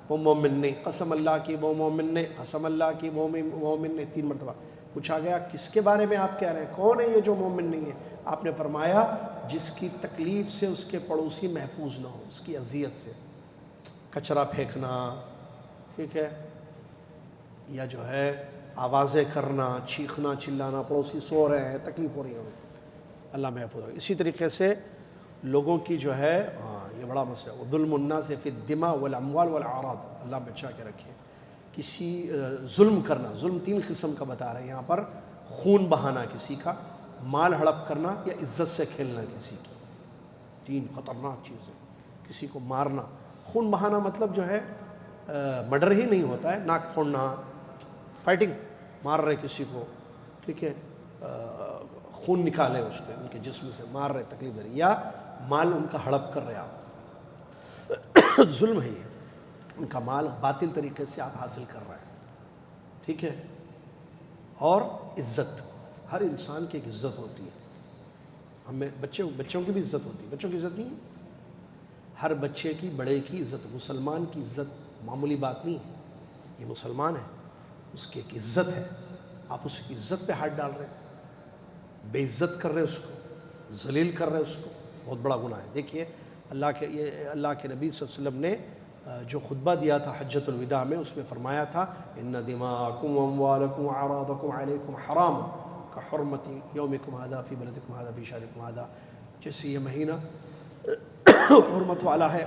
وہ مومن نہیں، قسم اللہ کی وہ مومن نہیں، قسم اللہ کی وہ مومن نہیں، 3 مرتبہ پوچھا گیا کس کے بارے میں آپ کہہ رہے ہیں، کون ہے یہ جو مومن نہیں ہے؟ آپ نے فرمایا جس کی تکلیف سے اس کے پڑوسی محفوظ نہ ہو، اس کی اذیت سے، کچرا پھینکنا، ٹھیک ہے، یا جو ہے آوازیں کرنا، چیخنا چلانا، پڑوسی سو رہے ہیں، تکلیف ہو رہی ہے، اللہ محفوظ رہے۔ اسی طریقے سے لوگوں کی جو ہے یہ بڑا مسئلہ، ظلم الناس فی الدماء والاموال والاعراض، اللہ بچا کے رکھے، کسی ظلم کرنا، ظلم 3 قسم کا بتا رہے ہیں یہاں پر، خون بہانا کسی کا، مال ہڑپ کرنا، یا عزت سے کھیلنا کسی کی، 3 خطرناک چیزیں، کسی کو مارنا، خون بہانا مطلب جو ہے مرڈر ہی نہیں ہوتا ہے، ناک پھوڑنا، فائٹنگ، مار رہے کسی کو، ٹھیک ہے، خون نکالے اس کے، ان کے جسم سے مار رہے، تکلیف دے رہے، یا مال ان کا ہڑپ کر رہے آپ، ظلم ہے یہ، ان کا مال باطل طریقے سے آپ حاصل کر رہے ہیں، ٹھیک ہے۔ اور عزت، ہر انسان کی ایک عزت ہوتی ہے، ہمیں بچوں کی بھی عزت ہوتی ہے، بچوں کی عزت نہیں ہے، ہر بچے کی، بڑے کی عزت، مسلمان کی عزت معمولی بات نہیں ہے، یہ مسلمان ہے، اس کی ایک عزت ہے، آپ اس کی عزت پہ ہاتھ ڈال رہے ہیں، بے عزت کر رہے اس کو، ذلیل کر رہے اس کو، بہت بڑا گناہ ہے۔ دیکھیے اللہ کے نبی صلی اللہ علیہ وسلم نے جو خطبہ دیا تھا حجۃ الوداع میں، اس میں فرمایا تھا ان دماءکم واموالکم واعراضکم علیکم حرام کحرمت یومکم ھذا فی بلدکم ھذا فی شہرکم ھذا، جیسے یہ مہینہ حرمت والا ہے،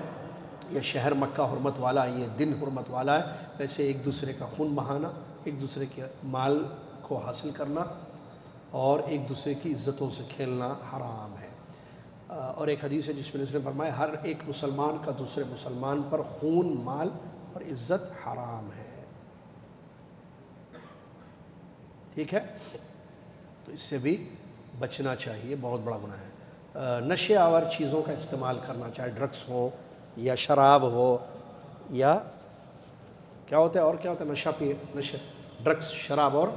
یہ شہر مکہ حرمت والا ہے، یہ دن حرمت والا ہے، ویسے ایک دوسرے کا خون بہانا، ایک دوسرے کے مال کو حاصل کرنا اور ایک دوسرے کی عزتوں سے کھیلنا حرام ہے۔ اور ایک حدیث ہے جس میں اس نے فرمایا ہر ایک مسلمان کا دوسرے مسلمان پر خون، مال اور عزت حرام ہے، ٹھیک ہے، تو اس سے بھی بچنا چاہیے، بہت بڑا گناہ ہے۔ نشے آور چیزوں کا استعمال کرنا، چاہے ڈرگس ہو یا شراب ہو یا کیا ہوتا ہے، اور کیا ہوتا ہے، نشہ، ڈرگس، شراب، اور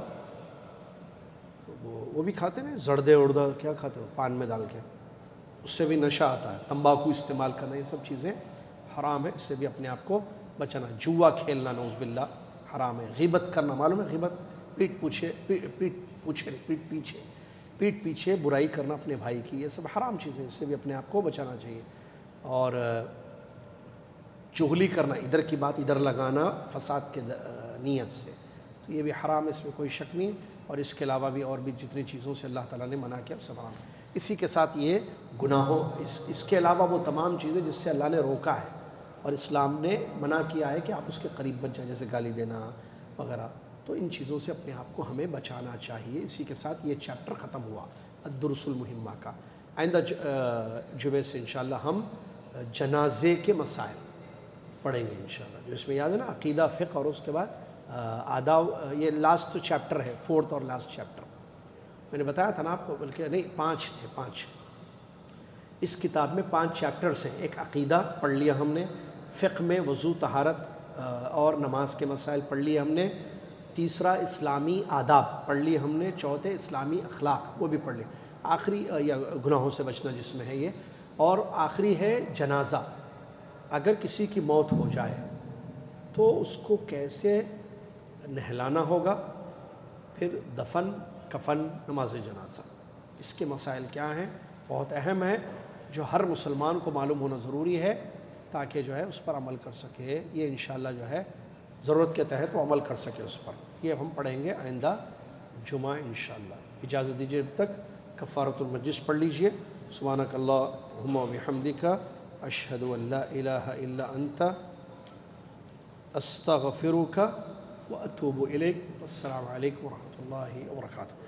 وہ بھی کھاتے ہیں زردے اردہ، کیا کھاتے ہو پان میں ڈال کے، اس سے بھی نشہ آتا ہے، تمباکو استعمال کرنا، یہ سب چیزیں حرام ہے، اس سے بھی اپنے آپ کو بچانا، جوا کھیلنا نعوذ باللہ حرام ہے، غیبت کرنا، معلوم ہے غیبت، پیٹھ پیچھے برائی کرنا اپنے بھائی کی، یہ سب حرام چیزیں، اس سے بھی اپنے آپ کو بچانا چاہیے، اور چغلی کرنا، ادھر کی بات ادھر لگانا فساد کے نیت سے، تو یہ بھی حرام ہے، اس میں کوئی شک نہیں، اور اس کے علاوہ بھی اور بھی جتنی چیزوں سے اللہ تعالیٰ نے منع کیا سب حرام ہے۔ اسی کے ساتھ یہ گناہوں، اس کے علاوہ وہ تمام چیزیں جس سے اللہ نے روکا ہے اور اسلام نے منع کیا ہے کہ آپ اس کے قریب بچ جائیں، جیسے گالی دینا وغیرہ، تو ان چیزوں سے اپنے آپ کو ہمیں بچانا چاہیے۔ اسی کے ساتھ یہ چیپٹر ختم ہوا الدرس المہمہ کا۔ آئندہ جمعے سے انشاءاللہ ہم جنازے کے مسائل پڑھیں گے انشاءاللہ، جو اس میں یاد ہے نا عقیدہ، فقہ، اور اس کے بعد آداب، یہ لاسٹ چیپٹر ہے، 4th اور لاسٹ چیپٹر، میں نے بتایا تھا نا آپ کو، بلکہ نہیں 5 تھے، 5 اس کتاب میں 5 چیپٹرز ہیں۔ ایک عقیدہ پڑھ لیا ہم نے، فقہ میں وضو، طہارت اور نماز کے مسائل پڑھ لیے ہم نے، تیسرا اسلامی آداب پڑھ لیے ہم نے، چوتھے اسلامی اخلاق وہ بھی پڑھ لیے، آخری یا گناہوں سے بچنا جس میں ہے یہ، اور آخری ہے جنازہ، اگر کسی کی موت ہو جائے تو اس کو کیسے نہلانا ہوگا، پھر دفن، کفن، نماز جنازہ، اس کے مسائل کیا ہیں، بہت اہم ہے، جو ہر مسلمان کو معلوم ہونا ضروری ہے تاکہ جو ہے اس پر عمل کر سکے، یہ انشاءاللہ جو ہے ضرورت کے تحت وہ عمل کر سکے اس پر، یہ ہم پڑھیں گے آئندہ جمعہ انشاءاللہ۔ اجازت دیجیے اب تک کفارۃ المجلس پڑھ لیجئے۔ سبحانک اللہم و بحمدک، اشہد ان لا الہ الا انت، استغفرک و اتوب الیک۔ السلام علیکم ورحمۃ اللہ وبرکاتہ۔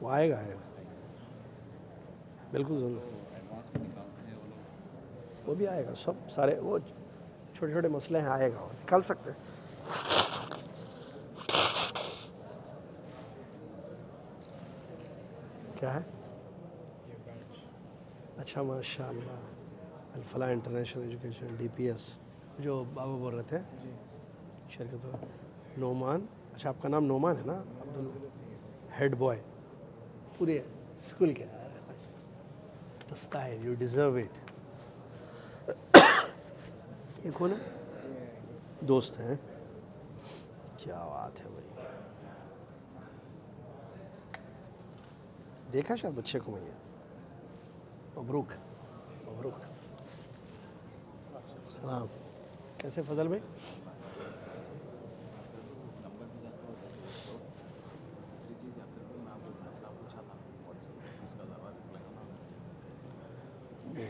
وہ آئے گا بالکل ضرور, وہ بھی آئے گا, سب سارے وہ چھوٹے چھوٹے مسئلے ہیں, آئے گا, اور نکال سکتے ہیں. کیا ہے؟ اچھا ماشاء اللہ, الفلاح international education D P S, جو بابا بول رہے تھے شرکت ہو. نعمان, اچھا آپ کا نام نعمان ہے نا, ہیڈ بوائے پورے اسکول کے. تستاہل, یو ڈیزرو اٹ. یہ کون ہے؟ دوست ہیں, کیا بات ہے بھائی, دیکھا شاید بچے کو میں یہ. مبروک مبروک. السلام, کیسے فضل بھائی؟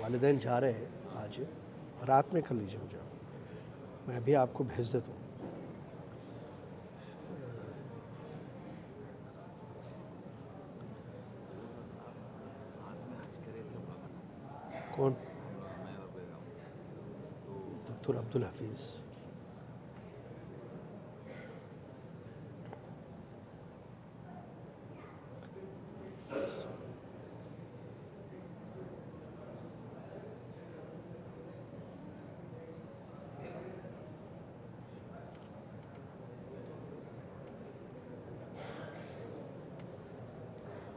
والدین جا رہے ہیں آج, رات میں کر لیجیے مجھے, میں ابھی آپ کو بھیج دیتا ہوں. کون؟ دکتور عبدالحفیظ.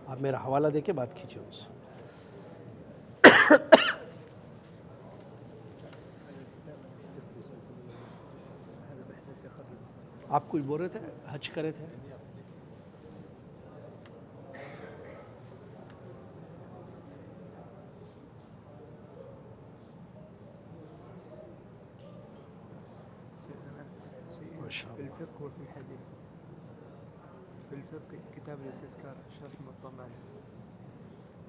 آپ میرا حوالہ دے کے بات کیجیے ان سے. آپ کچھ بول رہے تھے, حج کرے تھے؟ الفقه وفي الحديث. في الفقه كتاب الاستذكار شرح موطأ مالك,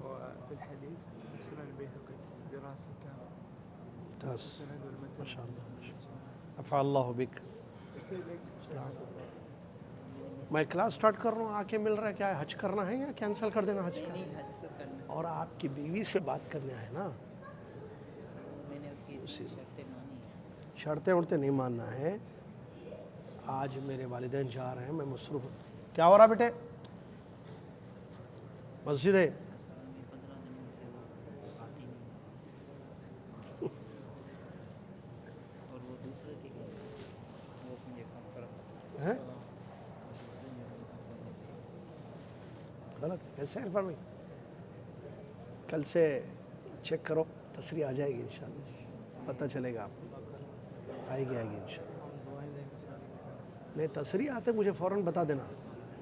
وفي الحديث سنن البيهقي دراسة كاملة. ممتاز ما شاء الله, نفع اللہ بک. میں کلاس سٹارٹ کر رہا ہوں, آ کے مل رہا ہے, کیا حج کرنا ہے یا کینسل کر دینا حج کا؟ اور آپ کی بیوی سے بات کرنے آئے نا, شرطیں وڑتے نہیں ماننا ہے. آج میرے والدین جا رہے ہیں, میں مصروف ہوں. کیا ہو رہا بیٹے؟ مسجد ہے. غلط کیسے عرفان بھائی؟ کل سے چیک کرو, تصریح آ جائے گی انشاءاللہ, پتہ چلے گا آپ کو, آئے گی انشاءاللہ. نہیں, تصریح آتے مجھے فوراً بتا دینا,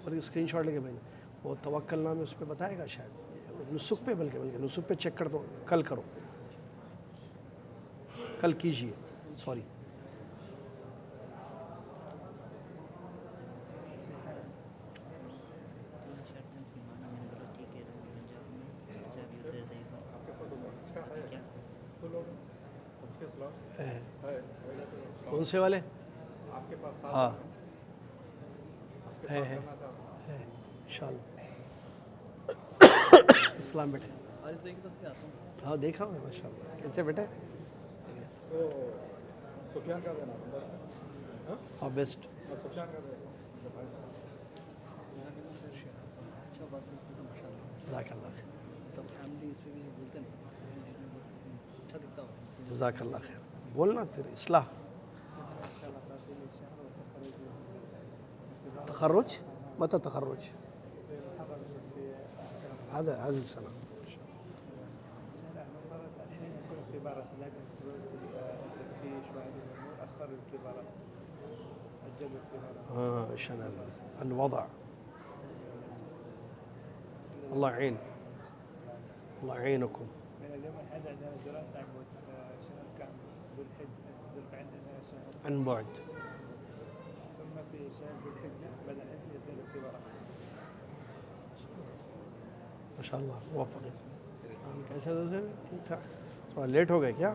اور اسکرین شاٹ لے کے بھیجنا. وہ توکل نام ہے, اس پہ بتائے گا شاید, نسخ پہ, بلکہ نسخ پہ چیک کر دو, کل کرو, کل کیجئے, سوری. کون سے والے؟ ہاں ہے انشاءاللہ. اسلام بیٹے, ہاں دیکھا ہوں ماشاء اللہ. کیسے بیٹے؟ ہاں بیسٹ. جزاک اللہ خیر, جزاک اللہ خیر. بولنا پھر اصلاح. تخرج متى تخرج؟ هذا السنة. الحين يكون اختبارات, لكن بسبب التفتيش وهذه الأمور أخر الاختبارات, أجل الاختبارات. عشان الوضع. الله يعين, الله يعينكم. من اليوم الأحد عندنا دراسة عن بعد شهر كامل, ذو الحجة عندنا شهر عن بعد, ثم في شهر ذو الحجة بعد الحج يبدأ الاختبارات. ما شاء الله موفق. کیسے دوسرے ٹھیک ٹھاک, تھوڑا لیٹ ہو گئے کیا؟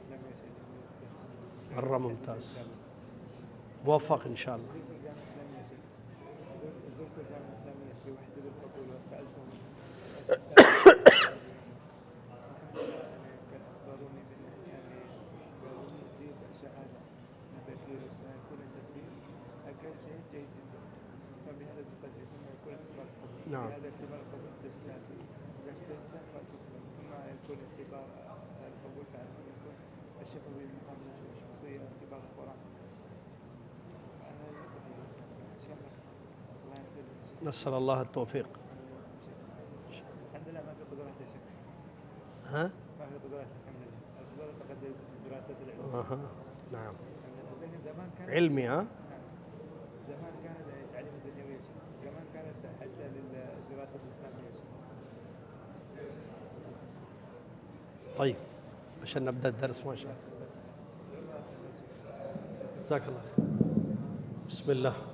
الإسلامية يا شيخ. مرة ممتاز، موفق إن شاء الله. زرت الجامعة الإسلامية يا شيخ. زرت الجامعة الإسلامية في وحدة القبول وسألتهم الحمد لله يعني كان أخبروني يعني قالوا لي جيب شهادة من البكير وسيكون التقديم أقل شيء جيد جدا، فبهذا تقدم ثم يكون اختبار القبول. نعم. بهذا اختبار القبول تجتاز فتقبل، ثم يكون اختبار القبول بعد أن يكون الشفوي بالمقابلة الشخصية واختبار القرآن. أنا لا تقبل إن شاء الله. الله يسلمك. نسأل الله التوفيق. الحمد لله ما في قدرات يا شيخ. ها؟ ما في قدرات الحمد لله. القدرات تقدم دراسة العلم. نعم. لكن زمان كان علمي ها؟ زمان كانت تعليم الدنيوية شيء. زمان كانت حتى للدراسة الإسلامية شيء. طيب عشان نبدأ الدرس ما شاء الله. جزاك الله. بسم الله.